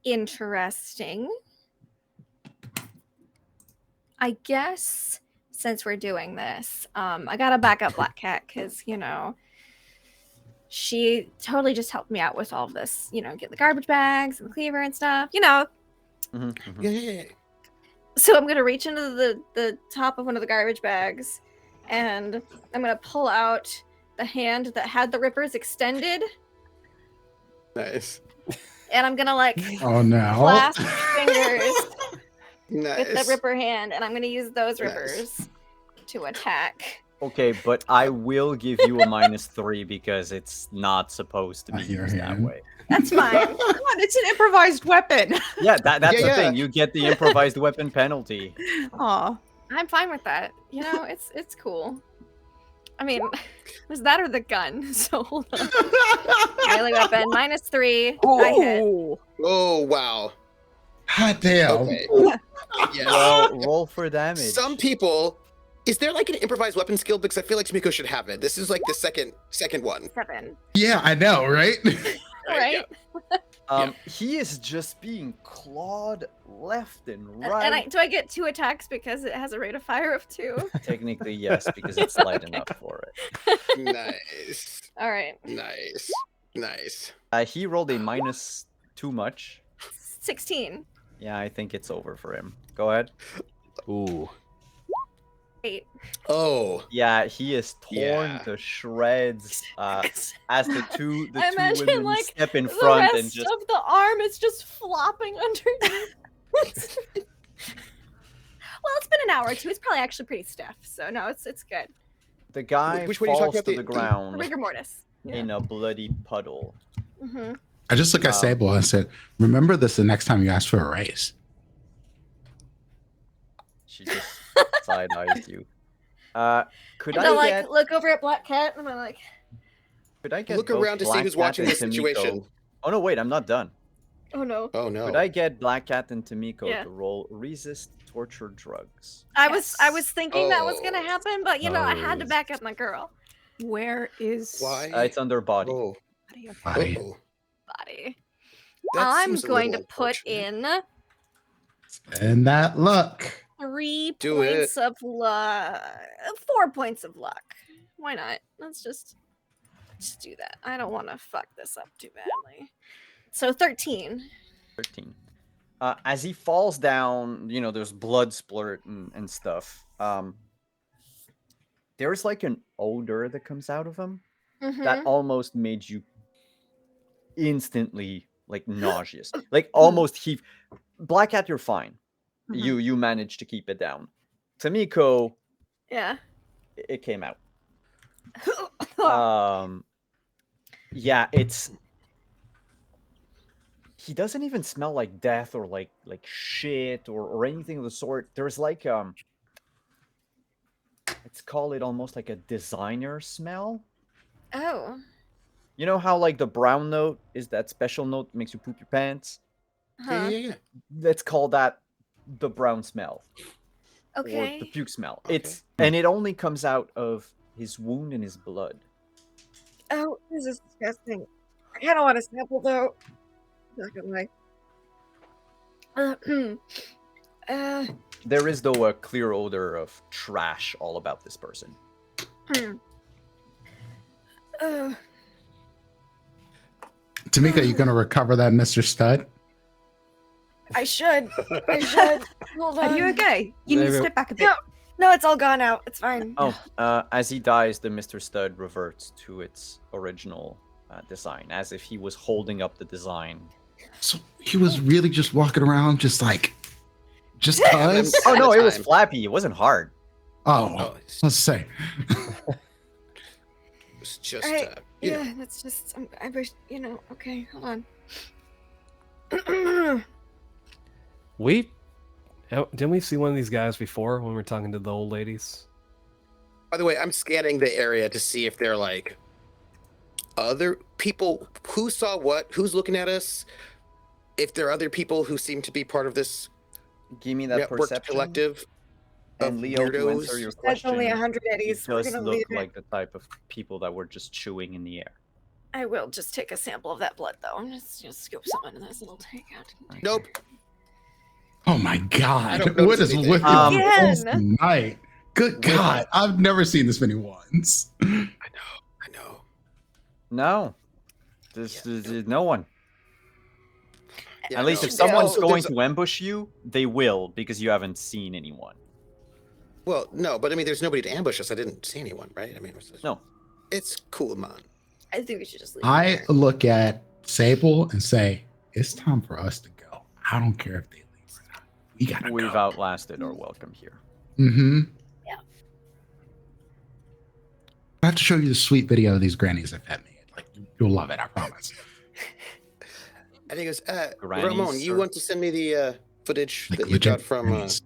interesting. I guess since we're doing this, I gotta back up Black Cat because, she totally just helped me out with all of this, get the garbage bags and the cleaver and stuff, Yeah. So I'm gonna reach into the top of one of the garbage bags and I'm gonna pull out the hand that had the rippers extended Nice. and I'm gonna Oh no. clasp fingers Nice. with the ripper hand and I'm gonna use those Nice. rippers to attack. Okay, but I will give you a -3 because it's not supposed to be I hear used that him. way. That's fine. Come on, it's an improvised weapon. Yeah, that's Yeah, the thing. yeah. You get the improvised weapon penalty. Aw. I'm fine with that. It's cool. I mean, it was that or the gun? So hold on. Melee weapon -3. I hit. Oh wow. God damn. Okay. Yes. Well, roll for damage. Some people. Is there like an improvised weapon skill? Because I feel like Tamiko should have it. This is like the second one. 7. Yeah, I know, right? Right? He is just being clawed left and right. And do I get 2 attacks because it has a rate of fire of 2? Technically, yes, because it's light enough for it. Nice. All right. Nice. He rolled a -2 much. 16. Yeah, I think it's over for him. Go ahead. Ooh. 8. Oh. Yeah, he is torn Yeah. to shreds as the two I imagine, women like, step in The front and rest just of the arm is just flopping underneath. Well, it's been an hour or two. It's probably actually pretty stiff. So no, it's good. the guy Which one are you talking falls about? to the The ground Rigor mortis. in a bloody puddle. Mm-hmm. I just look at Sable and said, remember this the next time you ask for a raise. She just side-eyes you. Could And I I'll get? look over at Black Cat and I'm like, Could I get? Look both around to see Black who's Cat watching and this Tamiko- situation. Oh no, wait, I'm not done. oh no. Oh no. Could I get Black Cat and Tamiko Yeah. to roll resist torture drugs? I was thinking that was gonna Oh. happen, but I had to Oh. back up my girl. Where is Why? It's under body. Oh. Body. Uh-oh. Body. That I'm seems a going to little put unfortunate. in And that luck. 3 Do points of luck. 4 points of luck. Why not? Let's just do that. I don't want to fuck this up too badly. So 13. 13. As he falls down, there's blood splurt and stuff. There's like an odor that comes out of him that almost made you instantly like nauseous. Like almost heave. Black Cat, you're fine. You managed to keep it down. Tamiko, Yeah. it came out. Yeah, he doesn't even smell like death or like shit or anything of the sort. There's like let's call it almost like a designer smell. Oh. You know how like the brown note is that special note that makes you poop your pants? Huh. Yeah. Let's call that the brown smell. Or the Okay. puke smell. Okay. And it only comes out of his wound and his blood. Oh, this is disgusting. I kind of want to sample though. Not gonna lie. There is though a clear odor of trash all about this person. Tamika, you gonna recover that, Mr. Stud? I should. Hold on. Are you okay? You need to step back a bit. No, it's all gone out. It's fine. Oh, as he dies, the Mr. Stud reverts to its original design, as if he was holding up the design. So he was really just walking around, just cause. Oh no, At a it was time. flappy. It wasn't hard. Oh, let's say. It's just Right. yeah. Yeah, that's just. I wish. Okay, hold on. Didn't we see one of these guys before when we were talking to the old ladies? By the way, I'm scanning the area to see if there are like other people who saw what, who's looking at us, if there are other people who seem to be part of this Give me that network perception. collective And of Leo, to weirdos. answer your That's question, only 100 you eddies. We're just gonna look leave it. like the type of people that were just chewing in the air. I will just take a sample of that blood, though. Just scoop some into this little take out. Nope. Oh my I God! don't What notice is anything. with you Again. tonight? Good God! I've never seen this many ones. I know. No. There's no one. Yeah, At least no. if someone's Also, going there's- to ambush you, they will, because you haven't seen anyone. Well, no, but I mean, there's nobody to ambush us. I didn't see anyone, right? I mean, No. it's cool, man. I think we should just leave. I look at Sable and say, "It's time for us to go. I don't care if they leave or not. We gotta We've go." outlasted our welcome here. Mm-hmm. Yeah. I have to show you the sweet video of these grannies have had me. Like you'll love it, I promise. And he goes, Grannies, Ramon, you sir. want to send me the footage Like that you legit got from grannies.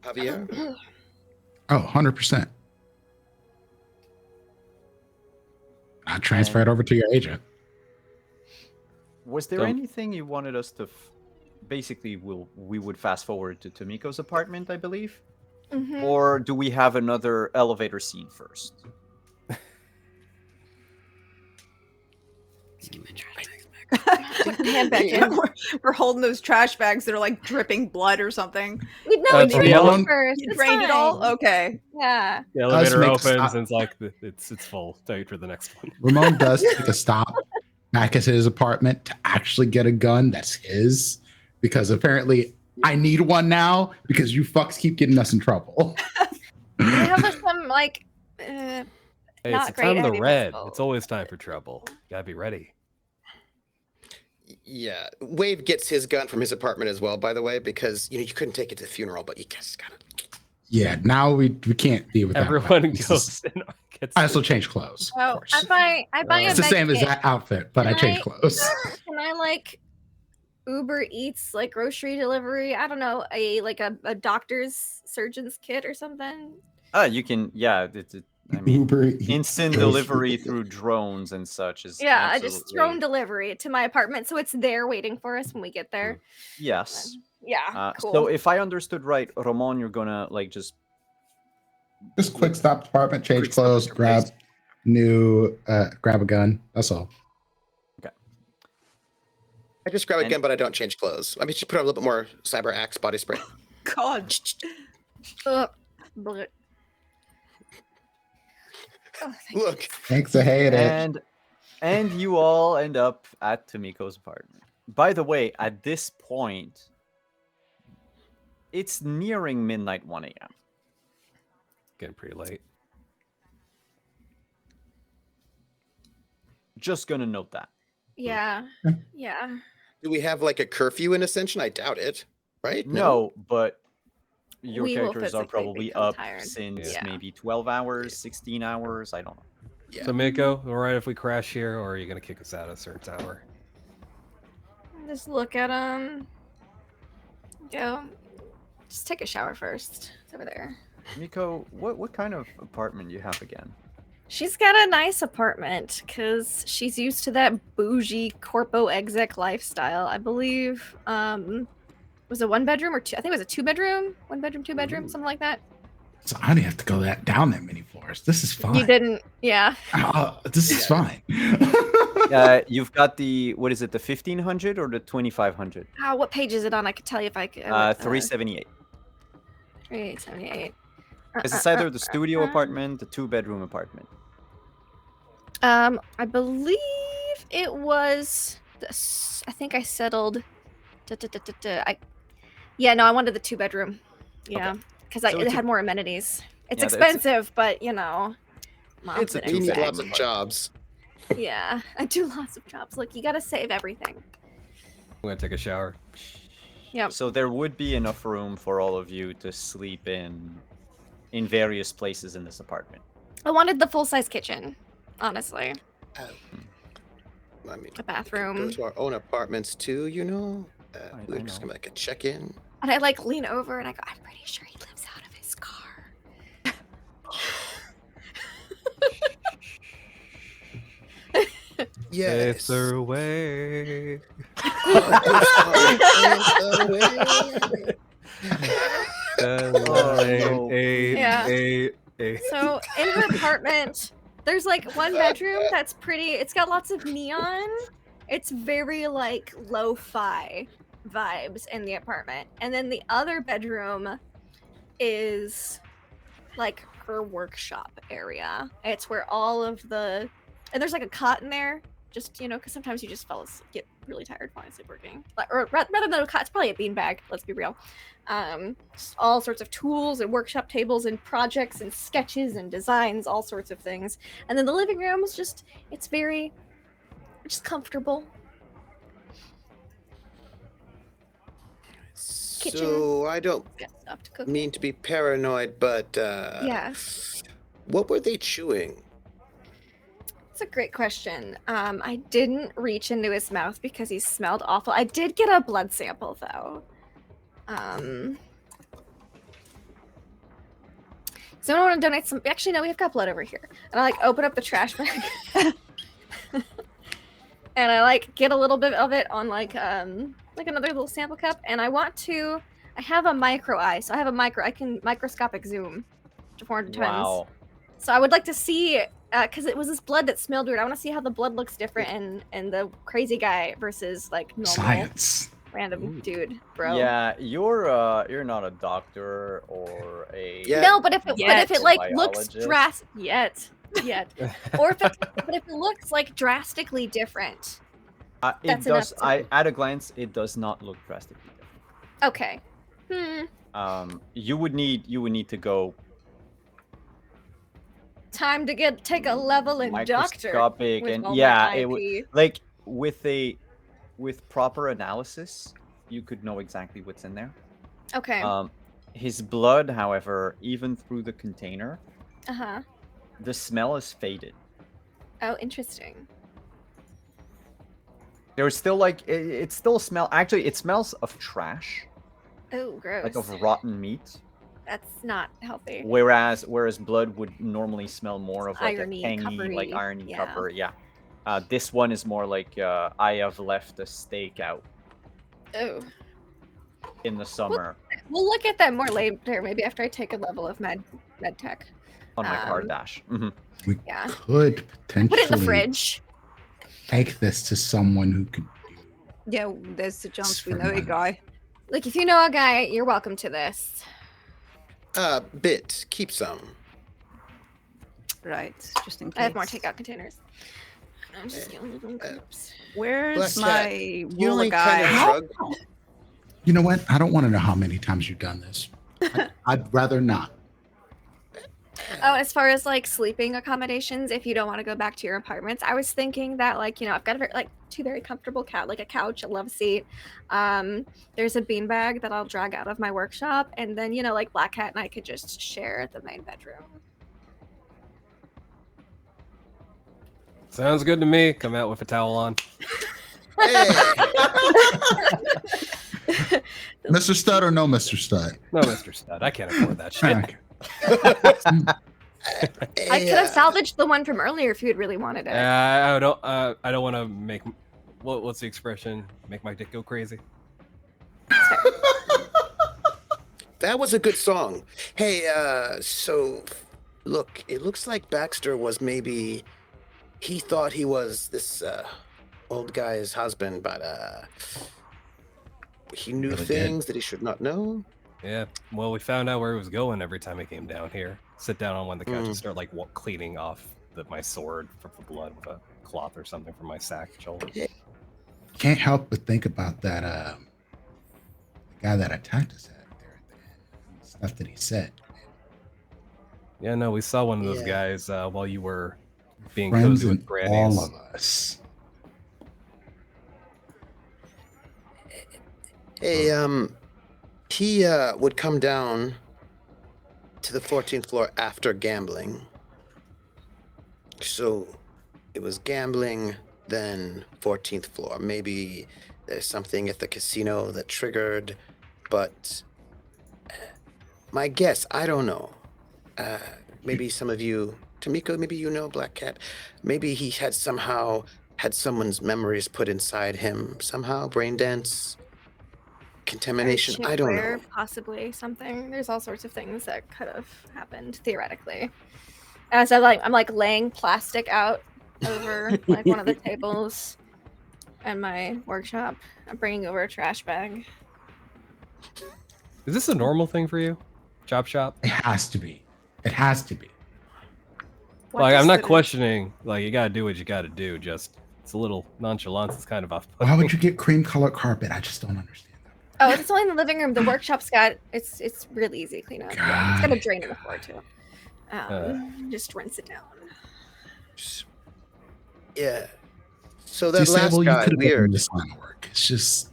Javier? Oh, 100%. I transfer it over to your agent. Was there Don't- anything you wanted us to... Basically, we would fast forward to Tomiko's apartment, I believe? Mhm. Or do we have another elevator scene first? Hand back Yeah, in. we're holding those trash bags that are like dripping blood or something. We know That's we the drained yellow- it first. You It's drained it all? fine. Okay. Yeah. The elevator make opens stop- and it's like it's full. Wait for the next one. Ramon does take a stop back at his apartment to actually get a gun that's his because apparently I need one now because you fucks keep getting us in trouble. We have some like Hey, Not it's the time great of the idea, red. but- It's always time for trouble. Gotta be ready. Yeah. Wave gets his gun from his apartment as well, by the way, because you couldn't take it to the funeral, but you just gotta. Yeah, now we can't deal with that. Everyone This goes is- and gets. I also change clothes. Of oh, course. I buy a It's the med same as kit. that outfit, but I Can change I- clothes. Can I like Uber Eats like grocery delivery? I don't know, a doctor's surgeon's kit or something. You can... Yeah, I mean, Uber Eats instant grocery delivery through drones and such is Yeah, I just absolutely- drone delivery to my apartment, so it's there waiting for us when we get there. Yes. Yeah, cool. So if I understood right, Ramon, you're gonna like just... Just quick stop department, change Quick stop clothes, at your grab place. grab a gun. That's all. I just grab a And- gun, but I don't change clothes. I mean, just put on a little bit more Cyber Axe body spray. God. Bleh. Oh, thank Look, Thanks, I hate it. And you all end up at Tomiko's apartment. By the way, at this point, it's nearing midnight 1 a.m. Getting pretty late. Just gonna note that. Yeah. Yeah. do we have like a curfew in Ascension? I doubt it. Right? No, but your We will characters are physically probably become up tired. since Yeah. maybe 12 hours, 16 hours. I don't know. Yeah. So Mako, all right if we crash here, or are you gonna kick us out of a certain tower? Just look at them. Go. Just take a shower first. It's over there. Miko, what kind of apartment you have again? She's got a nice apartment because she's used to that bougie corpo exec lifestyle. I believe was it 1 bedroom or two? I think it was a 2 bedroom, 1 bedroom, 2 bedroom, something like that. So I didn't have to go down that many floors. This is fine. You didn't, yeah. This is fine. You've got the, what is it, the 1500 or the 2500? What page is it on? I could tell you if I could. 378. 378. Because it's either the studio apartment, the 2-bedroom apartment. I believe it was. I think I settled. Yeah, no, I wanted the 2 bedroom. Yeah, because So it it's a- had more amenities. It's Yeah, that's a- expensive, but you know, mom's It's a an You need exec. lots of jobs. Yeah, I do lots of jobs. Look, you gotta save everything. I'm gonna take a shower. Yep. So there would be enough room for all of you to sleep in various places in this apartment. I wanted the full size kitchen, honestly. Oh. I mean, A go bathroom. to our own apartments too, you know. We're I just know. gonna make a check-in. And I like lean over and I go, I'm pretty sure he lives out of his car. Yes. It's their way. no. Yeah. So in her apartment, there's like 1 bedroom that's pretty. It's got lots of neon, It's very like lo-fi vibes in the apartment. And then the other bedroom is like her workshop area. It's where all of the and there's like a cot in there, just because sometimes you just get really tired falling asleep working. Or rather than a cot, it's probably a beanbag. Let's be real. Just all sorts of tools and workshop tables and projects and sketches and designs, all sorts of things. And then the living room is it's comfortable. Kitchen. So I don't Got stuff to cook. mean to be paranoid, but Yeah. what were they chewing? That's a great question. I didn't reach into his mouth because he smelled awful. I did get a blood sample though. Someone want to donate some? Actually, no, we've got blood over here. And I like open up the trash bag, and I like get a little bit of it on like another little sample cup. And I have a micro eye, so I can microscopic zoom to 400 times. Wow. So I would like to see, because it was this blood that smelled weird. I want to see how the blood looks different in the crazy guy versus like normal Science. random dude, bro. Yeah, you're not a doctor or a Yeah. No, but if it like looks biologist. yet, or if it looks like drastically different. It That's does. enough At a glance, it does not look drastically different. Okay. You would need to go Time to take a level in doctor. microscopic with and all yeah, my it would IP. like with proper analysis, you could know exactly what's in there. Okay. His blood, however, even through the container, Uh-huh. the smell is faded. Oh, interesting. There's still like it still smell. Actually, it smells of trash, Oh, gross. like of rotten meat. That's not healthy. Whereas blood would normally smell more of like Irony, a tangy, coppery, like irony yeah. copper. Yeah. This one is more like I have left a steak out Oh. in the summer We'll look at that more later, maybe after I take a level of med tech. on my card dash. Mhm. We Yeah. could potentially Put it in the fridge. take this to someone who could do Yeah, there's the chance we For know a money. guy. Like, if you know a guy, you're welcome to this. Bit, keep some. Right, just in case. I have more takeout containers. I'm just getting little groups. Where's Black Cat, my You ruler only guy? kind of shrug. You know what? I don't want to know how many times you've done this. I'd rather not. Oh, as far as like sleeping accommodations, if you don't want to go back to your apartments, I was thinking that I've got two very comfortable like a couch, a love seat. There's a beanbag that I'll drag out of my workshop, and then like Black Cat and I could just share the main bedroom. Sounds good to me. Come out with a towel on. Hey, Mr. Stud or no Mr. Stud? No, Mr. Stud. I can't afford that shit. Okay. I could have salvaged the one from earlier if you had really wanted it. I don't want to make. What's the expression? Make my dick go crazy. that was a good song. Hey, so look, it looks like Baxter was maybe he thought he was this old guy's husband, but he knew Really things that he should not know. Yeah. Well, we found out where he was going every time he came down here. Sit down on one of the couches and start cleaning off my sword from the blood with a cloth or something from my sack shoulder. Can't help but think about that the guy that attacked us at there at the end. The stuff that he said. Yeah, no, we saw one of those Yeah. guys while you were being Friends cozy with and grannies. all of us. Hey, he would come down to the 14th floor after gambling. So it was gambling, then 14th floor. Maybe there's something at the casino that triggered, but my guess, I don't know. Maybe some of you, Tamiko, maybe you know Black Cat. Maybe he had somehow had someone's memories put inside him somehow, brain dance, contamination. I don't know. Possibly something. There's all sorts of things that could have happened theoretically. As I'm laying plastic out over one of the tables, at my workshop. I'm bringing over a trash bag. Is this a normal thing for you? Chop shop? It has to be. It has to be. What Like, is I'm not the- questioning. Like, you gotta do what you gotta do. Just it's a little nonchalance. It's kind of off. Why would you get cream colored carpet? I just don't understand that. Oh, it's only in the living room. The workshop's got it's really easy to clean up. Yeah, it's got a Got drain in the floor too. Just rinse it down. Yeah. So that See, last Sable, you guy, could have done weird. this line of work. It's just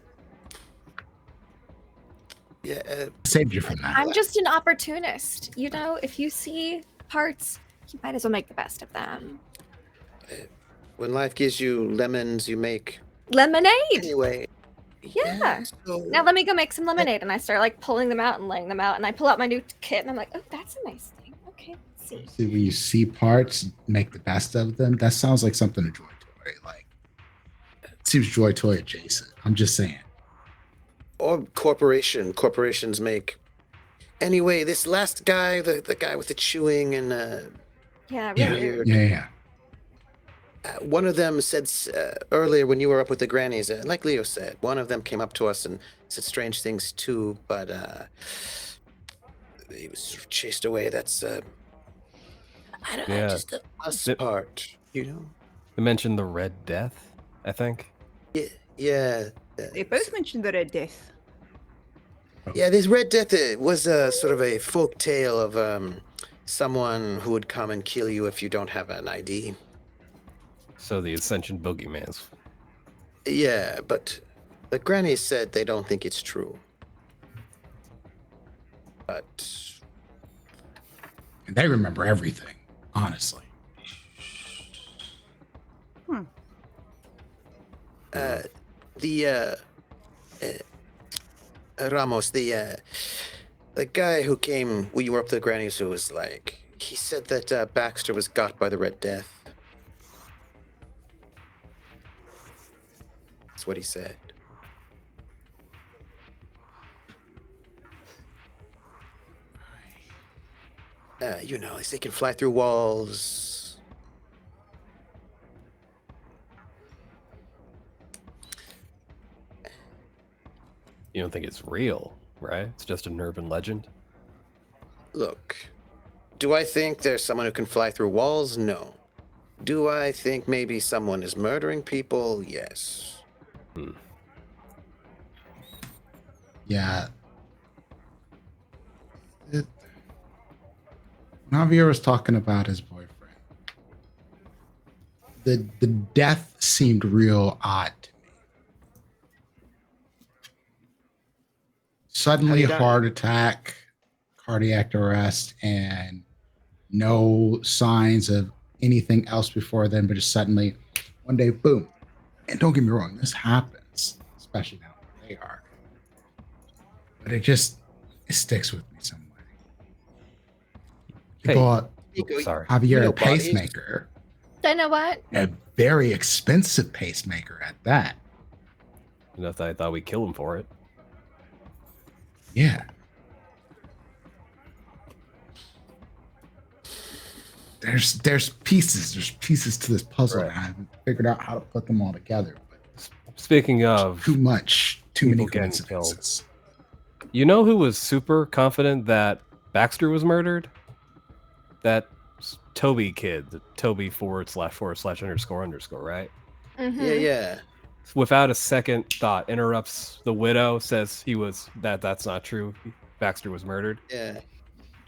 Yeah. saved you from that. I'm just an opportunist. You know, if you see parts, you might as well make the best of them. When life gives you lemons, you make Lemonade. anyway. Yeah. So, Now let me go make some lemonade, and I start like pulling them out and laying them out, and I pull out my new kit, and I'm like, oh, that's a nice thing. Okay, let's see. See, when you see parts, make the best of them. That sounds like something to Joy Toy. Like, it seems Joy Toy adjacent. I'm just saying. or corporations make. Anyway, this last guy, the guy with the chewing and Yeah, Yeah, really. weird. yeah. One of them said earlier when you were up with the grannies, like Leo said, one of them came up to us and said strange things too, but he was sort of chased away. That's I don't know, Yeah. just the us Th- part, you know? They mentioned the Red Death, I think. Yeah. They both mentioned the Red Death. Yeah, this Red Death was sort of a folk tale of someone who would come and kill you if you don't have an ID. So the Ascension boogeyman's. Yeah, but the grannies said they don't think it's true. But And they remember everything, honestly. Ramos, the guy who came when you were up to the grannies, who was like, he said that Baxter was got by the Red Death. That's what he said. You know, they can fly through walls. You don't think it's real, right? It's just an urban legend. Look, do I think there's someone who can fly through walls? No. Do I think maybe someone is murdering people? Yes. Yeah. Javier was talking about his boyfriend. The death seemed real odd to me. Suddenly How did he die? heart attack, cardiac arrest, and no signs of anything else before then, but just suddenly one day, boom. And don't get me wrong, this happens, especially now where they are. But it sticks with me some way. He Hey. bought Sorry. Javier You know a bodies? pacemaker, I know what? a very expensive pacemaker at that. Enough that I thought we'd kill him for it. Yeah. There's pieces to this puzzle, Right. and I haven't figured out how to put them all together. But Speaking of, too many people getting killed. coincidences. you know who was super confident that Baxter was murdered? That Toby kid, the Toby / /__, right? Yeah, yeah. Without a second thought, interrupts the widow, says that's not true. Baxter was murdered. Yeah.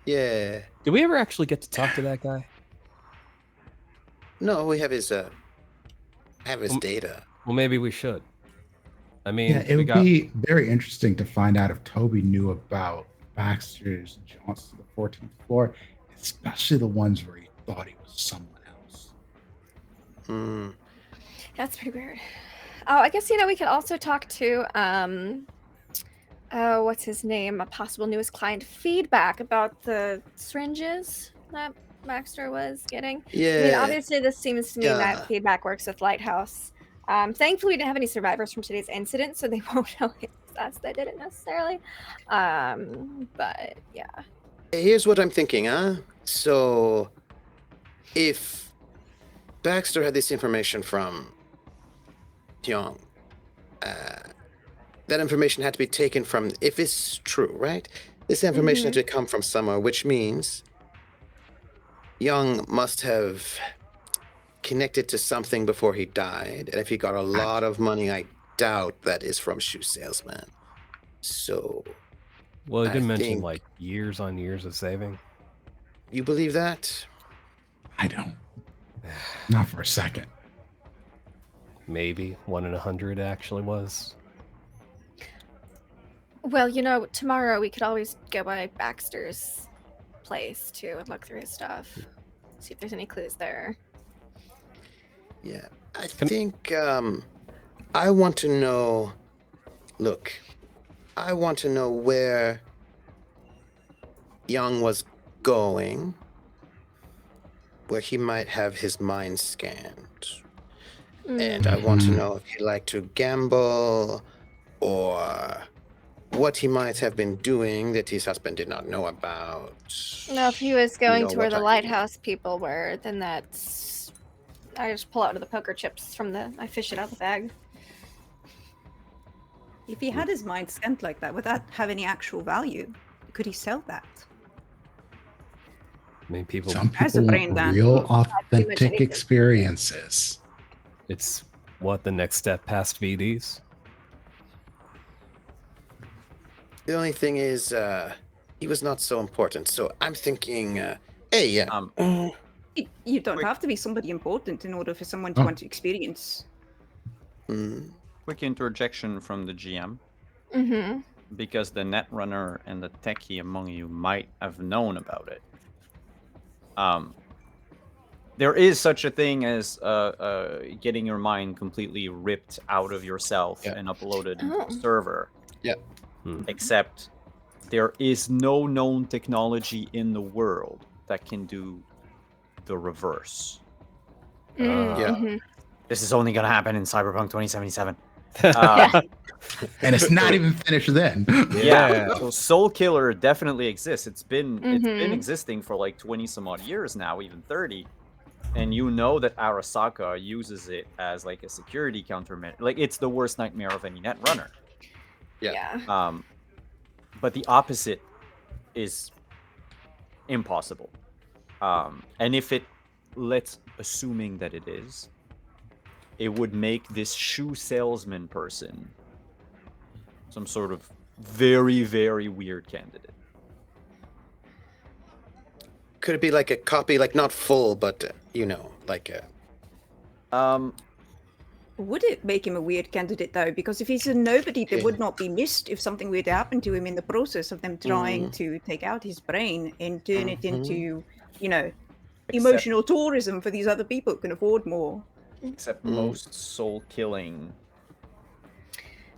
Yeah. Did we ever actually get to talk to that guy? No, we have his data. Well, maybe we should. I mean, Yeah, it would be very interesting to find out if Toby knew about Baxter's jaunts to the 14th floor, especially the ones where he thought he was someone else. Hmm. That's pretty weird. Oh, I guess we could also talk to what's his name? A possible newest client feedback about the syringes that Baxter was getting. Yeah. I mean, obviously, this seems to me Yeah. that feedback works with Lighthouse. Thankfully, we didn't have any survivors from today's incident, so they won't know it's us that did it necessarily. But yeah. Here's what I'm thinking, huh? So, if Baxter had this information from Young, that information had to be taken from, if it's true, right? This information had to come from somewhere, which means Young must have connected to something before he died. And if he got a lot of money, I doubt that is from shoe salesman. So, Well, he did I mention think- like years on years of saving. you believe that? I don't. Not for a second. Maybe 1 in 100 actually was. Well, you know, tomorrow we could always go by Baxter's place too and look through his stuff. See if there's any clues there. Yeah. I think I want to know. Look, I want to know where Young was going, where he might have his mind scanned. And I want to know if he liked to gamble or what he might have been doing that his husband did not know about. No, if he was going know to where what the I mean. lighthouse people were, then that's. I just pull out the poker chips from I fish it out of the bag. If he had his mind scanned like that, would that have any actual value? Could he sell that? I mean, people. Some As a people brain want dan. real much authentic anything. experiences. It's what the next step past VDs. The only thing is, he was not so important. So I'm thinking, hey, You don't Quick- have to be somebody important in order for someone to Oh. want to experience. Quick interjection from the GM, Mm-hmm. because the netrunner and the techie among you might have known about it. There is such a thing as getting your mind completely ripped out of yourself and uploaded into Oh. the server. Yeah. Except there is no known technology in the world that can do the reverse. Mm-hmm. This is only going to happen in Cyberpunk 2077. And it's not even finished then. Yeah. So Soul Killer definitely exists. It's been Mhm. existing for like 20 some odd years now, even 30. And you know that Arasaka uses it as like a security countermeasure. Like it's the worst nightmare of any net runner. Yeah. But the opposite is impossible. And if it, let's assuming that it is, it would make this shoe salesman person some sort of very, very weird candidate. could it be like a copy, like not full, but like a. Would it make him a weird candidate though? Because if he's a nobody, they would not be missed if something were to happen to him in the process of them trying to take out his brain and turn it into, emotional tourism for these other people who can afford more. Except most soul killing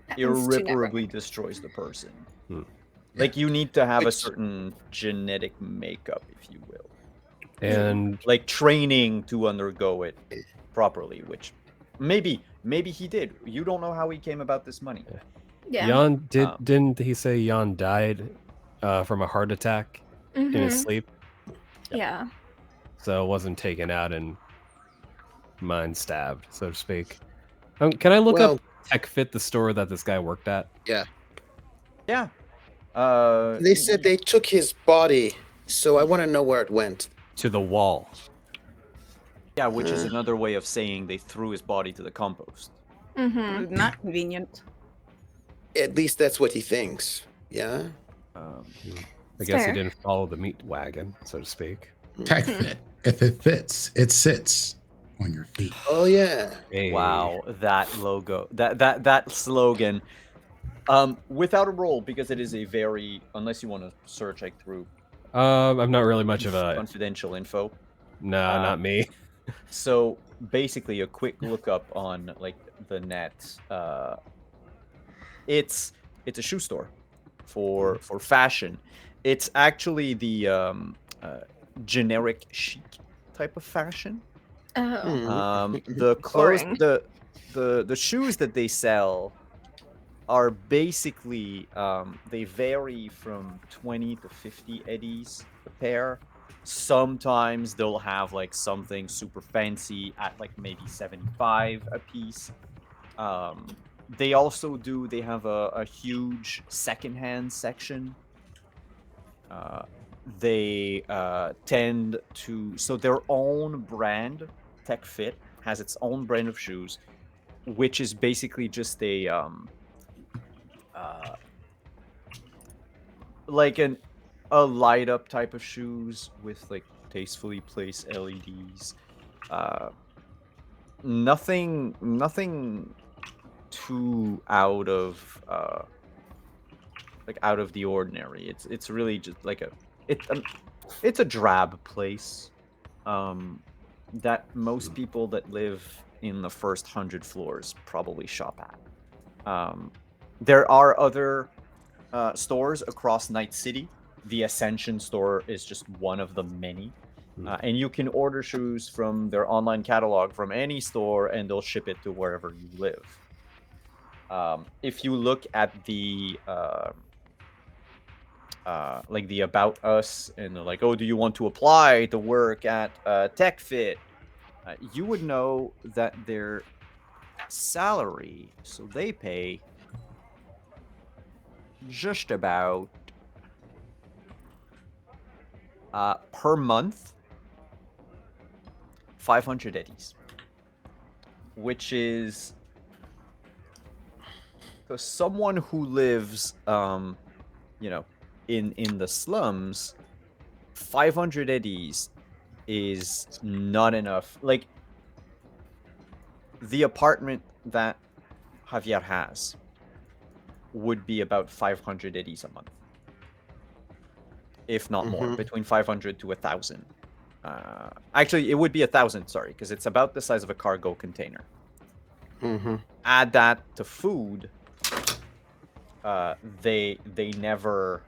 Happens to never- irreparably destroys the person. Like you need to have a certain genetic makeup, if you will. And Like training to undergo it properly, which maybe he did. You don't know how he came about this money. Yeah. Jan didn't he say Jan died from a heart attack in his Mhm. sleep? Yeah. So it wasn't taken out and mind stabbed, so to speak. Can I look up Tech Fit, the store that this guy worked at? Yeah. Yeah. They said they took his body, so I want to know where it went. To the wall. Yeah, which is another way of saying they threw his body to the compost. Mm-hmm. Not convenient. At least that's what he thinks. Yeah. I guess Fair. he didn't follow the meat wagon, so to speak. Tech fit. If it fits, it sits on your feet. Oh yeah. Hey. Wow, that logo, that slogan. Without a roll, because it is a very, unless you want to search like through I'm not really much of a confidential info. no, not me. So basically, a quick lookup on like the net. It's a shoe store for fashion. It's actually the generic chic type of fashion. Oh. The clothes, Boring. the shoes that they sell are basically they vary from 20 to 50 eddies a pair. Sometimes they'll have like something super fancy at like maybe 75 a piece. They also do. They have a huge secondhand section. They tend to, so their own brand, Tech Fit, has its own brand of shoes, which is basically just a like a light up type of shoes with like tastefully placed LEDs. Nothing too out of out of the ordinary. It's really just like it's a drab place that most people that live in the first 100 floors probably shop at. There are other stores across Night City. The Ascension store is just one of the many. And you can order shoes from their online catalog from any store, and they'll ship it to wherever you live. If you look at the like the About Us, and they're like, oh, do you want to apply to work at Tech Fit? You would know that their salary, so they pay just about per month 500 eddies, which is for someone who lives you know, in the slums. 500 eddies is not enough. Like, the apartment that Javier has would be about 500 eddies a month, if not more, between 500 to 1,000. Actually, it would be 1,000, sorry, because it's about the size of a cargo container. Add that to food, they never,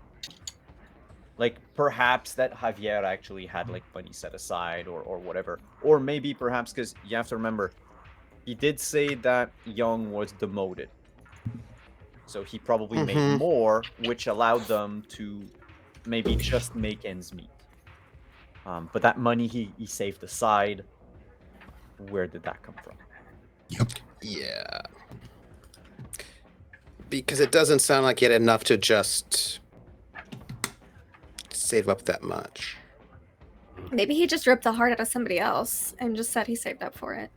like, perhaps that Javier actually had like money set aside or whatever, or maybe perhaps, because you have to remember, he did say that Young was demoted, so he probably made more, which allowed them to maybe just make ends meet. But that money he saved aside, where did that come from? Yep. Yeah. Because it doesn't sound like he had enough to just save up that much. Maybe he just ripped the heart out of somebody else and just said he saved up for it.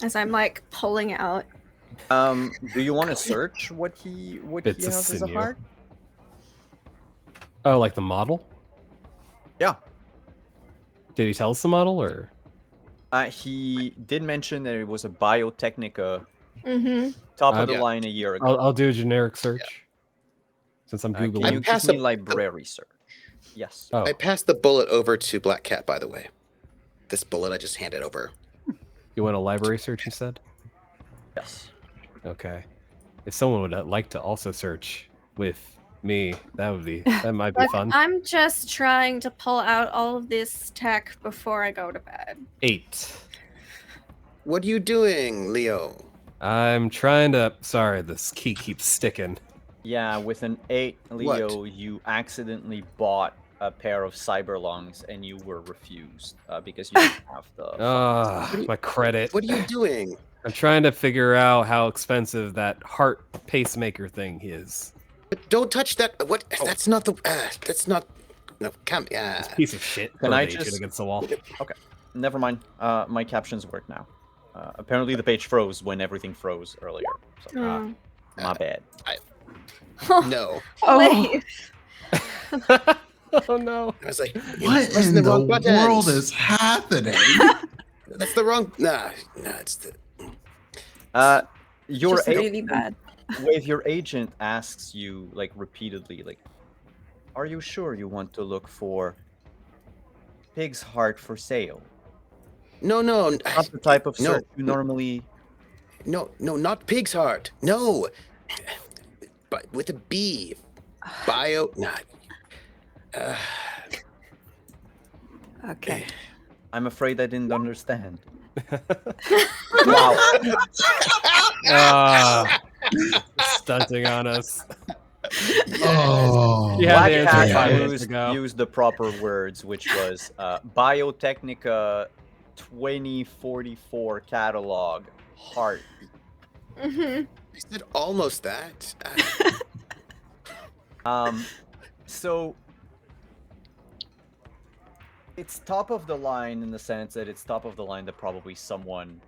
As I'm like pulling out. Do you want to search what he Bits of has as a sinew. heart? Oh, like the model? Yeah. Did he tell us the model, or? He did mention that it was a Biotechnica Mm-hmm. top of the Yeah. line a year ago. I'll do a generic search. Since I'm Can Googling. you pass give me a- library search? Yes. Oh, I passed the bullet over to Black Cat, by the way. This bullet I just handed over. you want a library search instead? Yes. Okay. If someone would like to also search with me, that might be Look, fun. I'm just trying to pull out all of this tech before I go to bed. 8. What are you doing, Leo? I'm trying to. Sorry, this key keeps sticking. Yeah, with an 8, Leo, you accidentally bought a pair of cyber lungs and you were refused because you didn't have the. My credit. What are you doing? I'm trying to figure out how expensive that heart pacemaker thing is. Don't touch that. What? Oh. That's not the. That's not. No, come. Piece of shit. Can I Throw the just- shit against the wall? Okay, never mind. My captions work now. Apparently the page froze when everything froze earlier. So, Oh. my bad. No. Oh. Wait. Oh no. I was like, What pressing in the wrong buttons. world is happening? That's the wrong. Nah, it's the. Your Just really bad. Wave, your agent asks you like repeatedly, like, are you sure you want to look for pig's heart for sale? No, Not the type of No. search you normally. no, not pig's heart. No, but with a B. Bio. Nah. Okay. I'm afraid I didn't understand. Wow. Stunting on us. Oh, Yeah, Black the answer Cat 5 minutes used, ago. used the proper words, which was Biotechnica 2044 catalog heart. Mm-hmm. I said almost that. So it's top of the line in the sense that it's top of the line that probably someone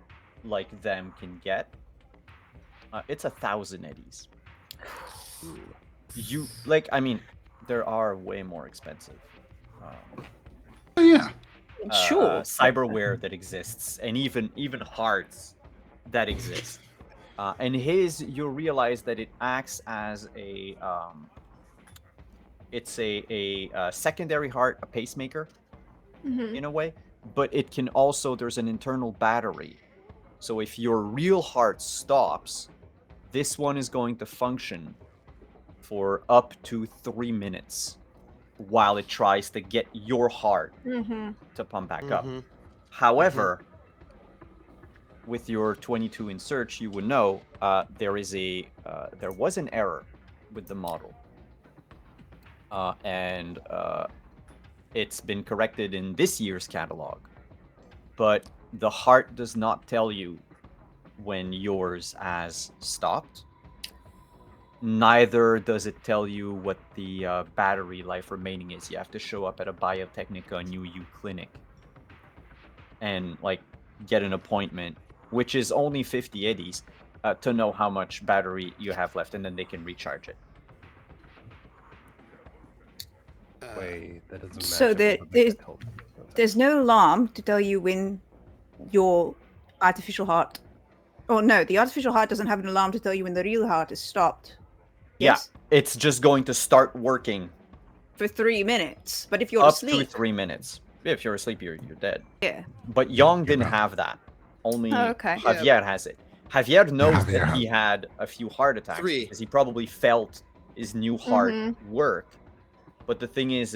like them can get. It's 1,000 eddies. You like? I mean, there are way more expensive. Oh, yeah. Sure. Cyberware that exists, and even hearts that exist. And his, you'll realize that it acts as a it's a secondary heart, a pacemaker Mm-hmm. in a way, but it can also, there's an internal battery. So if your real heart stops, this one is going to function for up to 3 minutes while it tries to get your heart Mm-hmm. to pump back up. Mhm. However, with your 22 in search, you would know there was an error with the model, and it's been corrected in this year's catalog. But the heart does not tell you when yours has stopped. Neither does it tell you what the battery life remaining is. You have to show up at a Biotechnica New U clinic and like get an appointment, which is only 50 eddies, to know how much battery you have left, and then they can recharge it. Wait, that doesn't match So up there- with there's- that help. There's no alarm to tell you when your artificial heart. Oh no, the artificial heart doesn't have an alarm to tell you when the real heart is stopped. Yes? Yeah, it's just going to start working For 3 minutes. But if you're up asleep, to 3 minutes. If you're asleep, you're dead. yeah. But Young didn't about- have that. Only Oh, okay. Javier has it. Javier knows Javier that he had a few heart attacks 3. because he probably felt his new heart Mhm. work. But the thing is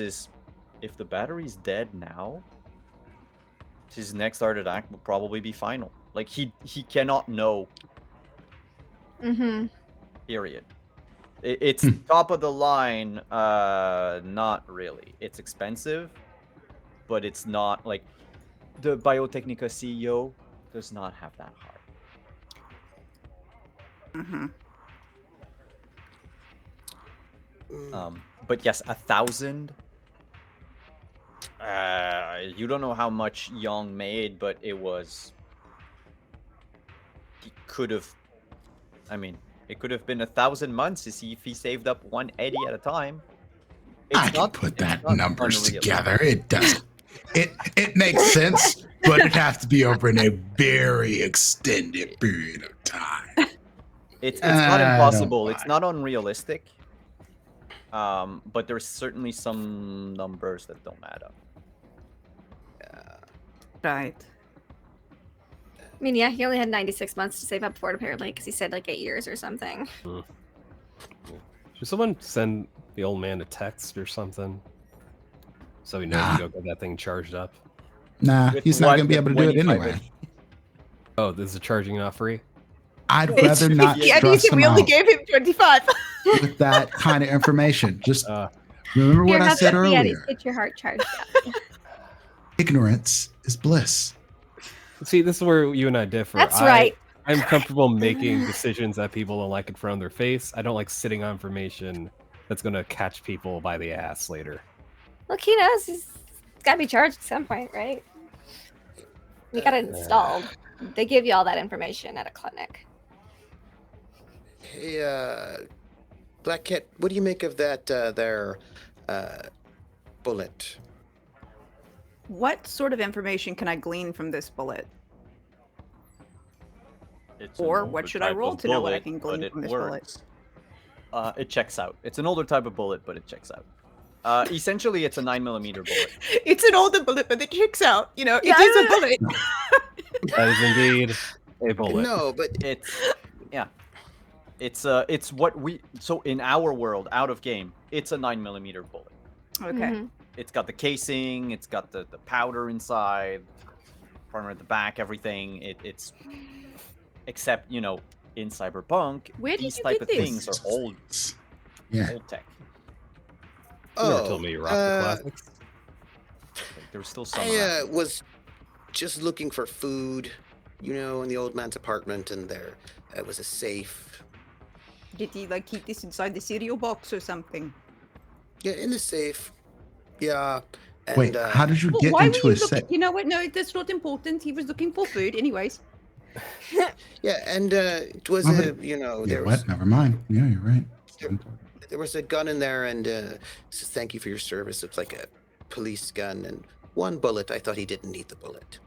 if the battery's dead now, his next heart attack will probably be final. Like he cannot know. Mm-hmm. Period. It's top of the line. Not really. It's expensive, but it's not like the Biotechnica CEO does not have that heart. Mm-hmm. But yes, 1,000. You don't know how much Young made, but it was. He could have. I mean, it could have been 1,000 months to see if he saved up 1 eddy at a time. I can put it's that not numbers unreal. together. It does. It makes sense, but it has to be over in a very extended period of time. It's not I don't impossible. It's buy not unrealistic. But there's certainly some numbers that don't add up. Right. I mean, yeah, he only had 96 months to save up for it, apparently, because he said like 8 years or something. Should someone send the old man a text or something? So he knows Nah. to go get that thing charged up. Nah, With he's not what? going to be able to do it 25 anyway. Oh, this is charging not free? I'd rather not Yeah, stress him out him 25. with that kind of information. Just Uh, remember Here, what I have said some Yetis, earlier. get your heart charged up. Ignorance is bliss. see, this is where you and I differ. That's right. I'm comfortable making decisions that people don't like in front of their face. I don't like sitting on information that's going to catch people by the ass later. Look, he knows he's got to be charged at some point, right? You got it installed. They give you all that information at a clinic. Hey, Black Cat, what do you make of that their bullet? What sort of information can I glean from this bullet? It's an Or older what should I type roll of to know what I bullet, can but glean it from this bullet? works. It checks out. It's an older type of bullet, but it checks out. Essentially, it's a 9mm bullet. It's an older bullet, but it checks out. You know, Yeah. it is a bullet. That is indeed a bullet. No, but It's what we, so in our world, out of game, it's a 9mm bullet. Okay. Mhm. It's got the casing, it's got the powder inside, partner at the back, everything. It's except, you know, in Cyberpunk, Where did these you type get of this? things are old Yeah. tech. You never told me you rocked the classics. Like, there's still some. I was just looking for food. in the old man's apartment, and there was a safe. Did he like keep this inside the cereal box or something? Yeah, in the safe. Yeah. And, Wait, how did you Well, get why into were a you looking? set? You know what? No, that's not important. He was looking for food, anyways. Yeah, and it was Oh, a but- there Yeah, was what? Never mind. Yeah, you're right. there was a gun in there, and says thank you for your service. It's like a police gun, and one bullet. I thought he didn't need the bullet,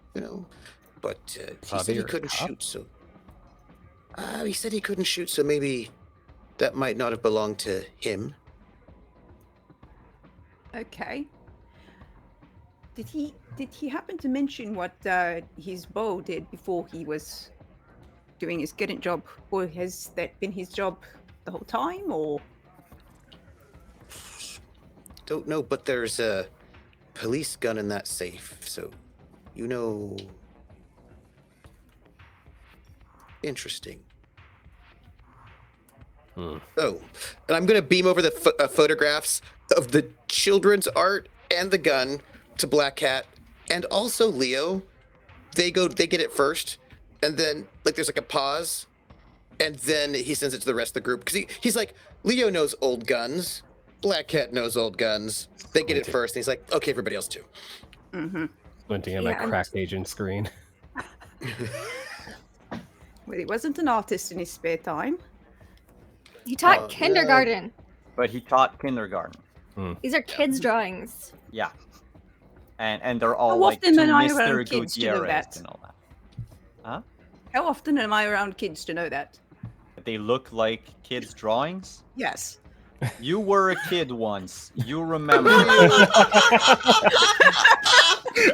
but he said he couldn't shoot. So he said he couldn't shoot. So maybe that might not have belonged to him. Okay. Did he happen to mention what his bow did before he was doing his current job, or has that been his job the whole time, or? Don't know, but there's a police gun in that safe, so interesting. Oh, and I'm gonna beam over the photographs of the children's art and the gun to Black Cat, and also Leo. They get it first, and then there's a pause, and then he sends it to the rest of the group because he's like, Leo knows old guns, Black Cat knows old guns. They get it first, and he's like, okay, everybody else too. Squinting at my cracked agent screen. Well, he wasn't an artist in his spare time. He taught kindergarten. But he taught kindergarten. These are kids' drawings. Yeah. And they're all How like often to am I Mr. around kids to know Gutierrez that? and all that. Huh? How often am I around kids to know that? They look like kids' drawings? Yes. You were a kid once. You remember.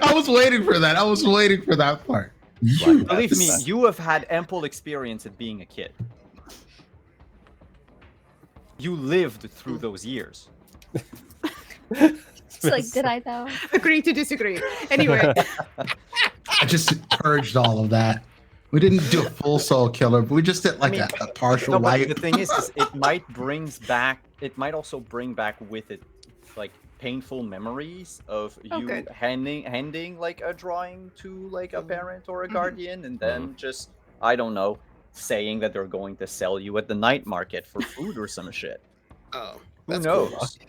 I was waiting for that. I was waiting for that part. Believe me, you have had ample experience at being a kid. You lived through those years. It's like, did I though? Agree to disagree. Anyway. I just purged all of that. We didn't do a full soul killer, but we just did like a partial No, but light. the thing is it might also bring back with it like painful memories of you handing like a drawing to like a parent or a guardian, and then just, I don't know, saying that they're going to sell you at the night market for food or some shit. Oh, who knows? Cool.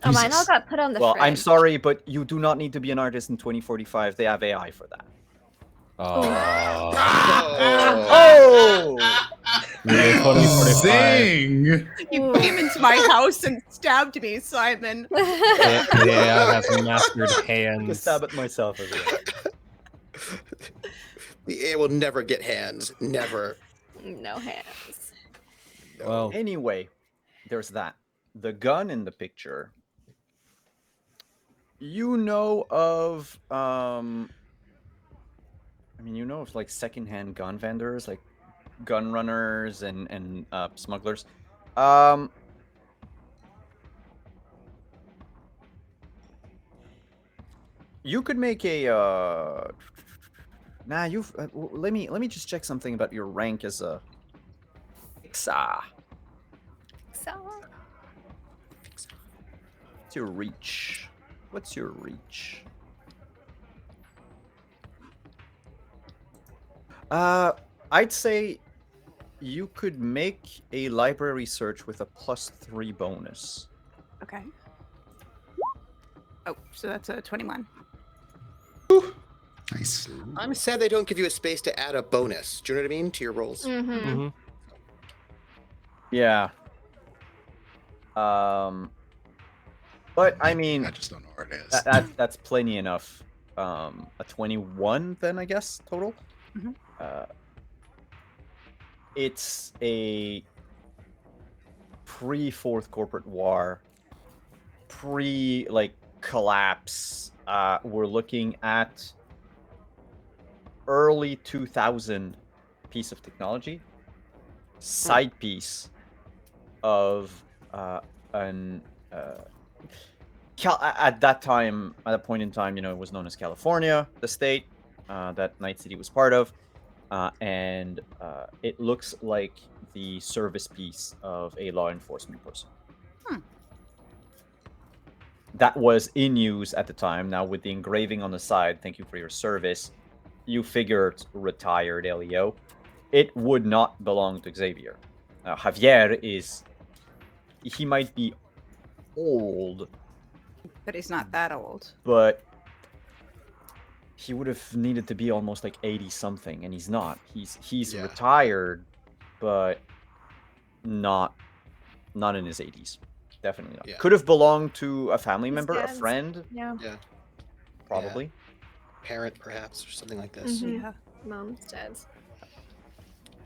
Oh, mine all got put on the Well, fridge. I'm sorry, but you do not need to be an artist in 2045. They have AI for that. Oh. Zing! You came into my house and stabbed me, Simon. Yeah, I have mastered hands. To stab at myself as well. The AI will never get hands. Never. No hands. Well, anyway, there's that. The gun in the picture. You know of like secondhand gun vendors, like gun runners and smugglers. You could make a let me just check something about your rank as a fixer. What's your reach? What's your reach? I'd say you could make a library search with a +3 bonus. Okay. Oh, so that's a 21. Nice. I'm sad they don't give you a space to add a bonus. Do you know what I mean? To your rolls. Yeah. But I mean, I just don't know where it is. That's plenty enough. A 21 then, I guess, total. It's a pre-Fourth Corporate War, collapse. We're looking at early 2000 piece of technology, side piece of at that point in time, it was known as California, the state that Night City was part of, and it looks like the service piece of a law enforcement person. That was in use at the time. Now with the engraving on the side, thank you for your service, you figured retired Elio, it would not belong to Xavier. Javier is... He might be old, But he's not that old. but he would have needed to be almost like 80-something, and he's not. He's Yeah. retired, but not in his 80s. Definitely not. Yeah. Could have belonged to a family His member, a dad's- friend, Yeah. probably. Parent, perhaps, or something like this. Mhm. Yeah. Mom's dad's.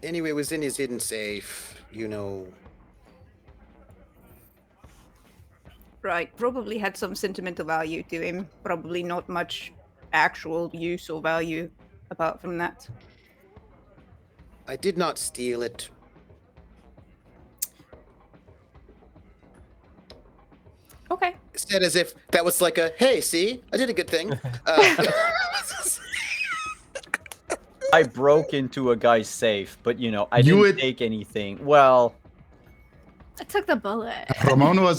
Anyway, it was in his hidden safe. You know. Right. Probably had some sentimental value to him. Probably not much actual use or value apart from that. I did not steal it. Okay. Said as if that was like a, hey, see, I did a good thing. Uh, I broke into a guy's safe, but I You didn't would- take anything. Well, I took the bullet. If Ramona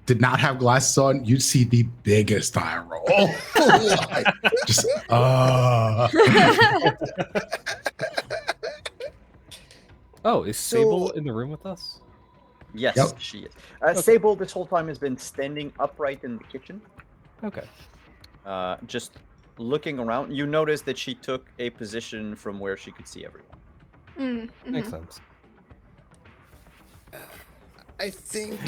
did not have glasses on, you'd see the biggest eye roll. Like, just Oh, is Sable in the room with us? yes, Yep. she is. Sable this whole time has been standing upright in the kitchen, Okay. just looking around. You notice that she took a position from where she could see everyone. Makes sense. I think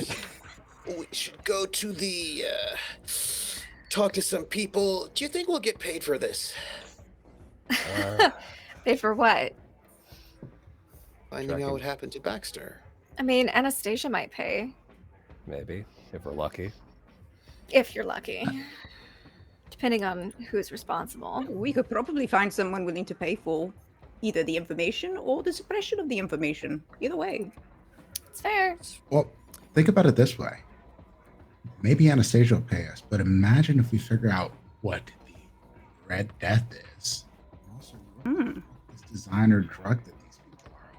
we should go to the talk to some people. Do you think we'll get paid for this? Paid for what? Finding out Tracking. what happened to Baxter. I mean, Anastasia might pay Maybe, if we're lucky. if you're lucky, depending on who's responsible. We could probably find someone willing to pay for either the information or the suppression of the information. Either way. It's fair. well, think about it this way. Maybe Anastasia will pay us, but imagine if we figure out what the Red Death is. Also, Hmm. this designer drug that these people are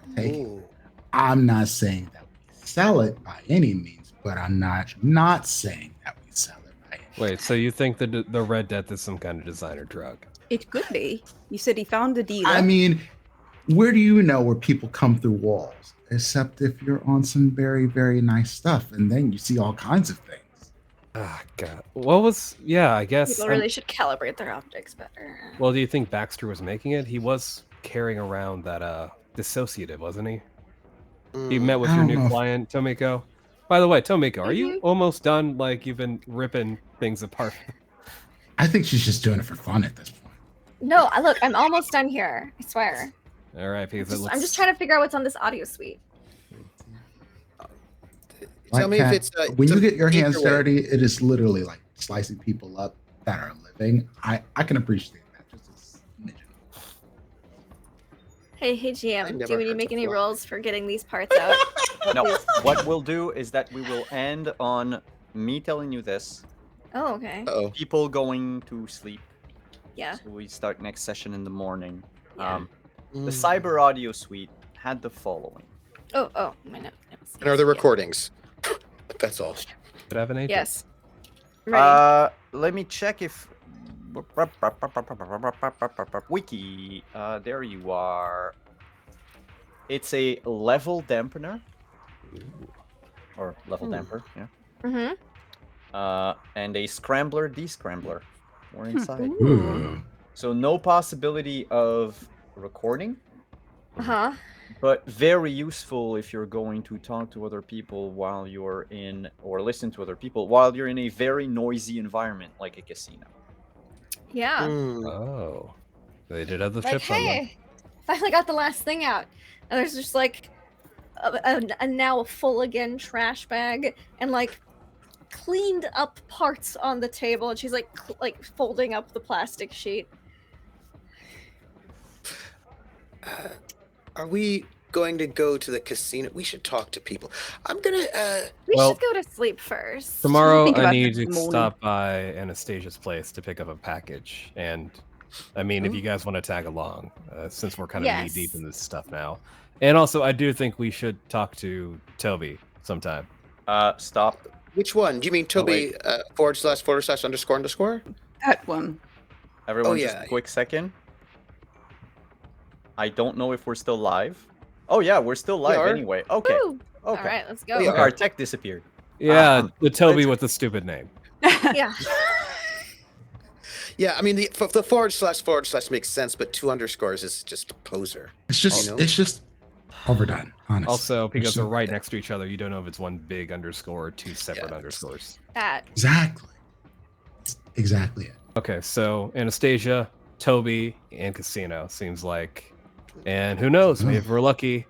on. Take it. Ooh. I'm not saying that we sell it by any means, but I'm not saying that we sell it by any Wait, so you think the Red Death is some kind of designer drug? It could be. You said he found the dealer. I mean, where do you know where people come through walls? Except if you're on some very, very nice stuff, and then you see all kinds of things. Ah, God. What was? Yeah, I guess. People really should calibrate their optics better. Well, do you think Baxter was making it? He was carrying around that dissociative, wasn't he? He met with I your don't new know if- client, Tomiko. By the way, Tomiko, are you Mm-hmm. almost done? Like you've been ripping things apart. I think she's just doing it for fun at this point. No, look, I'm almost done here. I swear. All right, because it looks. I'm just trying to figure out what's on this audio suite. Tell me if it's when you some get your hands either way. dirty, it is literally like slicing people up that are living. I can appreciate that just as ninja. Hey, I GM, do never you need to heard make of any fly. rolls for getting these parts out? No, what we'll do is that we will end on me telling you this, Oh, okay. Uh-oh. people going to sleep. Yeah. So we start next session in the morning. Yeah. The cyber audio suite had the following. Oh, my notes. And are the recordings? That's all. Could have an agent. Yes. Ready. Let me check if wiki. There you are. It's a level dampener, or level damper, yeah. Mm-hmm. And a scrambler, descrambler. We're inside. Ooh. So no possibility of recording, Uh-huh. but very useful if you're going to talk to other people while you're in, or listen to other people while you're in a very noisy environment like a casino. Yeah. Hmm. Oh, they did have the Like, chips on them. hey, finally got the last thing out. And there's just like a now full again trash bag and like cleaned up parts on the table. And she's like folding up the plastic sheet. Are we going to go to the casino? We should talk to people. I'm gonna. We Well, should go to sleep first. Tomorrow, Think I about need this you to morning. stop by Anastasia's place to pick up a package. And I mean, if you guys want to tag along, since we're kind of knee deep Yes. in this stuff now. And also, I do think we should talk to Toby sometime. Stop. Which one? Do you mean Toby // _____? That one. Everyone, just yeah. a quick second. I don't know if we're still live. Oh yeah, we're still live are. anyway. Okay. Woo! Okay. All right, let's go. We Look, are. our tech disappeared. Yeah, the Toby let's- with the stupid name. Yeah. Yeah, I mean the // makes sense, but 2 underscores is just a poser. It's just know? it's just overdone, honestly. Also, because It's they're so- right next to each other, you don't know if it's one big underscore or 2 separate Yeah. underscores. That. Exactly. That's exactly it. Okay, so Anastasia, Toby, and Casino seems like, and who knows? Maybe if we're lucky,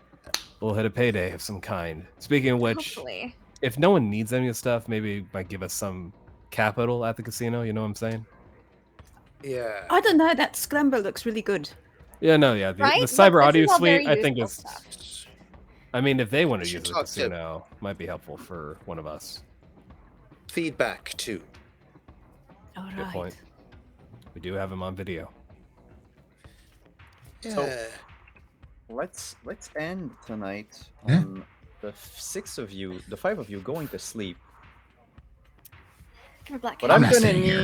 we'll hit a payday of some kind. Speaking of which, Hopefully. if no one needs any of the stuff, maybe it might give us some capital at the casino. You know what I'm saying? Yeah. I don't know. That scramble looks really good. Yeah, no, yeah. The Right? cyber But this audio is all suite, very I think useful is. stuff. I mean, if they want We to should use the talk to- casino, might be helpful for one of us. Feedback too. All Good point. We do have him on video. Yeah. So- Let's end tonight Yeah. on the 5 of you going to sleep. Come here, Black But Cat. I'm not gonna sitting here.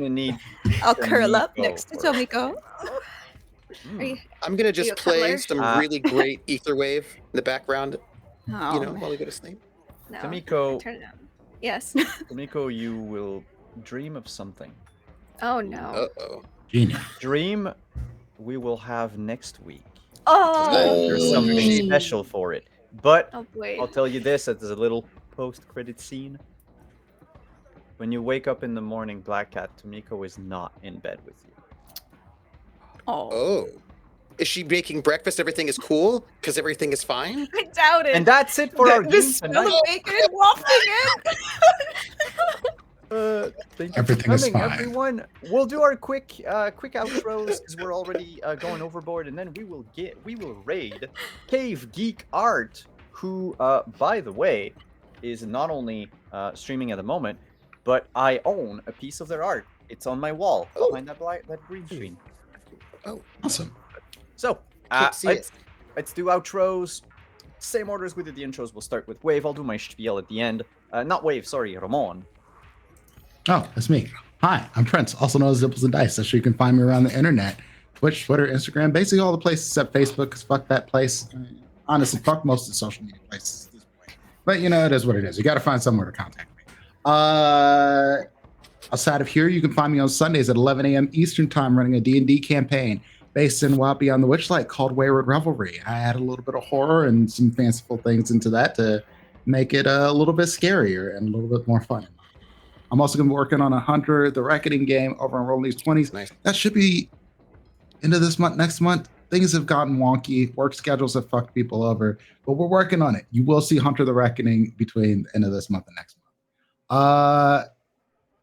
need I'll curl up Tomiko next to first. Tomiko. Hmm. Are you, I'm gonna you just a play cuddler? some Uh, really great ether wave in the background, Oh, you know, while we go to sleep. no. Tomiko, Turn it on. Yes. Tomiko, you will dream of something. Oh no. Uh-oh. Genius. Dream we will have next week. Oh. There's something Oh. special for it. But Oh boy. I'll tell you this as a little post-credit scene. When you wake up in the morning, Black Cat, Tomiko is not in bed with you. oh. Oh. Is she making breakfast? Everything is cool? Because everything is fine? I doubt it. And that's it for our The game smell tonight. of bacon wafting Thank you Everything for is coming, fine. everyone. We'll do our quick outros because we're already going overboard, and then we will raid Cave Geek Art, who, by the way, is not only streaming at the moment, but I own a piece of their art. It's on my wall behind that green screen. Awesome. So Can't see it. let's do outros. Same order as we did the intros. We'll start with Wave. I'll do my spiel at the end. Not Wave, sorry, Ramon. Oh, that's me. Hi, I'm Prince, also known as Zipples and Dice. That's where you can find me around the internet. Twitch, Twitter, Instagram, basically all the places except Facebook, because fuck that place. Honestly, fuck most of the social media places at this point. But you know, it is what it is. You got to find somewhere to contact me. Outside of here, you can find me on Sundays at 11 a.m. Eastern Time running a D&D campaign based in Wild Beyond the Witchlight called Wayward Revelry. I add a little bit of horror and some fanciful things into that to make it a little bit scarier and a little bit more fun. I'm also going to be working on a Hunter the Reckoning game over on Rolling These 20s. Nice. That should be into this month, next month. Things have gotten wonky. Work schedules have fucked people over, but we're working on it. You will see Hunter the Reckoning between the end of this month and next month.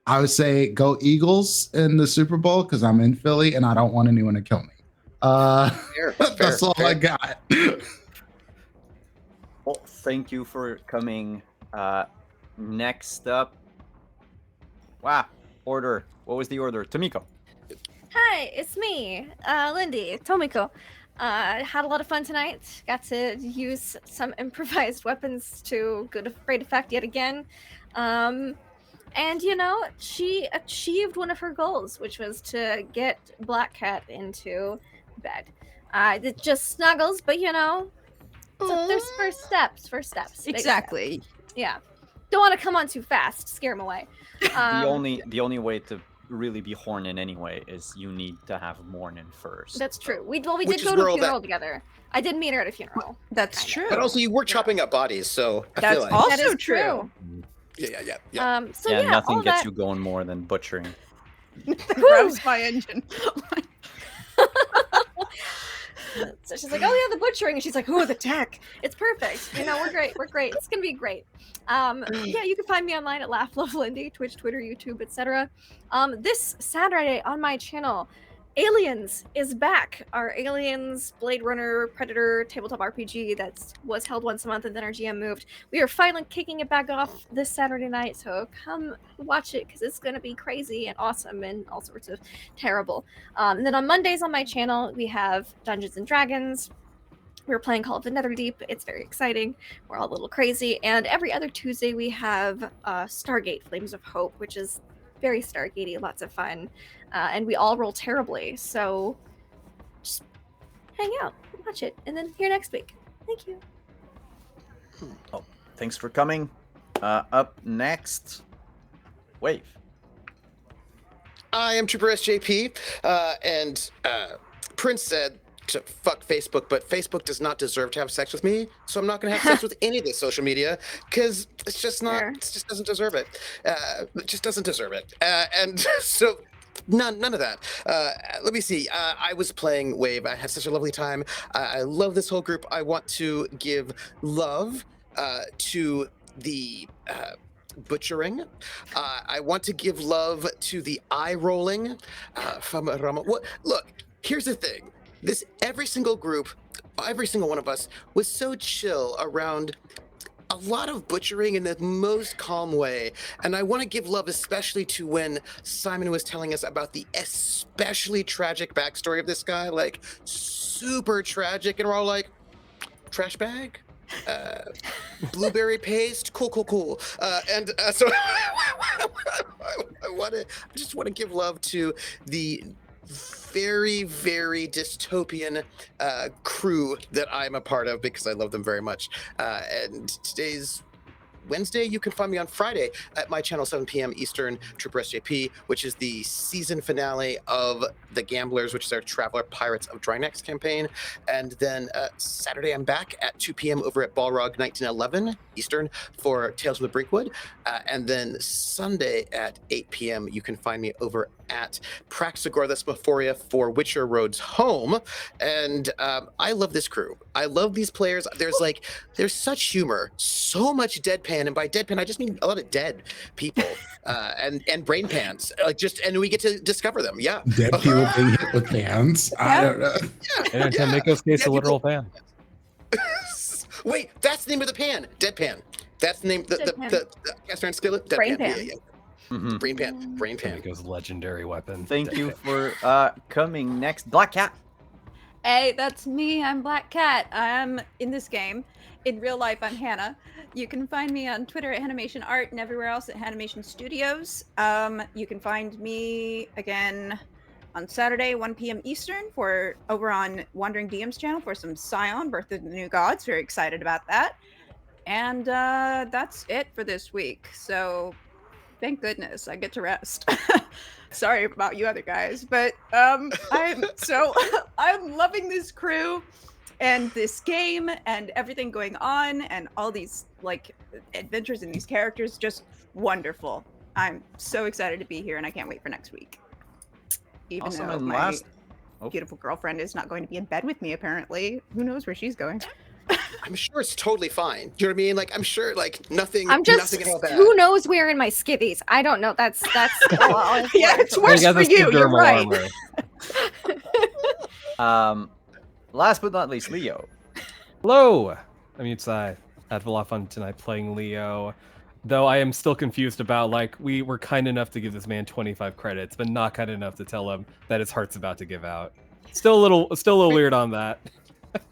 I would say go Eagles in the Super Bowl because I'm in Philly and I don't want anyone to kill me. Fair, That's all fair. I got. Well, thank you for coming. Next up. Wow. Order. What was the order? Tomiko. Hi, it's me, Lindy, Tomiko. Had a lot of fun tonight. Got to use some improvised weapons to great effect yet again. And you know, she achieved one of her goals, which was to get Black Cat into bed. It just snuggles, but you know, there's first steps. Big steps. Exactly. Yeah. Don't want to come on too fast, scare him away. The only way to really be horning anyway is you need to have morning first. That's true. We did Which is go to where a all that- funeral together. I did meet her at a funeral. That's Kinda. true. But also, you were chopping up bodies, so I That's feel like. also That is true. Yeah. So yeah, yeah, nothing all gets that. you going more than butchering. Revs my engine. So she's like, "Oh yeah, the butchering," and she's like, "Oh, the tech. It's perfect. You know, we're great. We're great. It's gonna be great." Yeah, you can find me online at Laugh Love Lindy, Twitch, Twitter, YouTube, etc. This Saturday on my channel, Aliens is back. Our Aliens Blade Runner Predator tabletop RPG that was held once a month and then our GM moved. We are finally kicking it back off this Saturday night, so come watch it because it's gonna be crazy and awesome and all sorts of terrible. And then on Mondays on my channel, we have Dungeons and Dragons. We're playing Call of the Netherdeep. It's very exciting. We're all a little crazy. And every other Tuesday, we have Stargate Flames of Hope, which is very Stargatey, lots of fun. and we all roll terribly. So just hang out, watch it, and then here next week. Thank you. Oh, thanks for coming. Up next, Wave. I am Trooper SJP, and Prince said to fuck Facebook, but Facebook does not deserve to have sex with me, so I'm not going to have sex with any of this social media because it's just not. Fair. It just doesn't deserve it. It just doesn't deserve it. And so. None of that. Let me see. I was playing Wave. I had such a lovely time. I love this whole group. I want to give love to the butchering. I want to give love to the eye rolling from Rama. Look, here's the thing. Every single group, every single one of us was so chill around a lot of butchering in the most calm way. And I want to give love especially to when Simon was telling us about the especially tragic backstory of this guy, like super tragic. And we're all like, trash bag? Blueberry paste? Cool. So I just want to give love to the very, very dystopian crew that I'm a part of because I love them very much. And today's Wednesday. You can find me on Friday at my channel, 7 p.m. Eastern, Trooper SJP, which is the season finale of The Gamblers, which is our Traveler Pirates of Drynex campaign. And then Saturday, I'm back at 2 p.m. over at Balrog 1911 Eastern for Tales from the Brinkwood. And then Sunday at 8 p.m., you can find me over at Praxagora, that's Mephoria, for Witcher Roads Home. And I love this crew. I love these players. There's such humor, so much deadpan, and by deadpan I just mean a lot of dead people and brain pans. And we get to discover them. Yeah, Dead people being hit with pans. I don't know. And in Nico's case, a literal pan. Wait, that's the name of the pan. Deadpan. That's the name. The cast iron skillet. Deadpan. Brain pan. Yeah. Mm-hmm. Brain pan. Nico's legendary weapon. Thank you for coming next, Black Cat. Hey, that's me. I'm Black Cat. I'm in this game. In real life, I'm Hannah. You can find me on Twitter at Animation Art and everywhere else at Animation Studios. You can find me again on Saturday, 1 p.m. Eastern, over on Wandering DM's channel for some Scion, Birth of the New Gods. Very excited about that. And that's it for this week. So thank goodness I get to rest. Sorry about you other guys, but I'm loving this crew and this game and everything going on and all these adventures in these characters. Just wonderful. I'm so excited to be here and I can't wait for next week. Even Awesome. though And my beautiful girlfriend is not going to be in bed with me, apparently. Who knows where she's going? I'm sure it's totally fine. You know what I mean? I'm sure nothing. I'm just nothing at all bad. who knows where in my skivvies. I don't know. That's Yeah, it's worse for you. You're right. Last but not least, Leo. Hello, I'm Yutsai. I had a lot of fun tonight playing Leo. Though I am still confused about we were kind enough to give this man 25 credits, but not kind enough to tell him that his heart's about to give out. Still a little weird on that.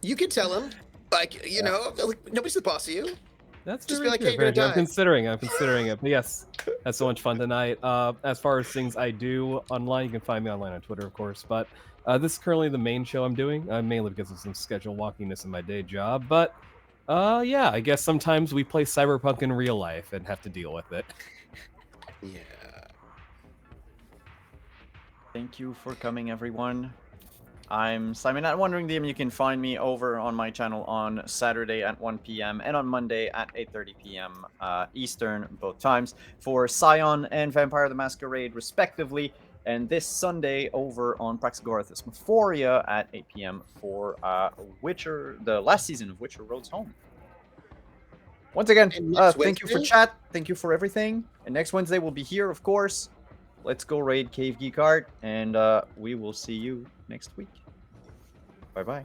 You can tell him, nobody's the boss of you. That's just really be like, true. hey, you're I'm gonna die. considering it. But yes, had so much fun tonight. As far as things I do online, you can find me online on Twitter, of course. But this is currently the main show I'm doing, mainly because of some schedule wonkiness in my day job. But yeah, I guess sometimes we play Cyberpunk in real life and have to deal with it. Yeah. Thank you for coming, everyone. I'm Simon at Wandering DM. You can find me over on my channel on Saturday at 1 p.m. and on Monday at 8:30 p.m. Eastern, both times, for Scion and Vampire the Masquerade, respectively. And this Sunday over on Praxagora Mephoria at 8 p.m. for Witcher, the last season of Witcher Roads Home. Once again, thank you for chat. Thank you for everything. And next Wednesday we'll be here, of course. Let's go raid Cave Geek Art, and we will see you next week. Bye-bye.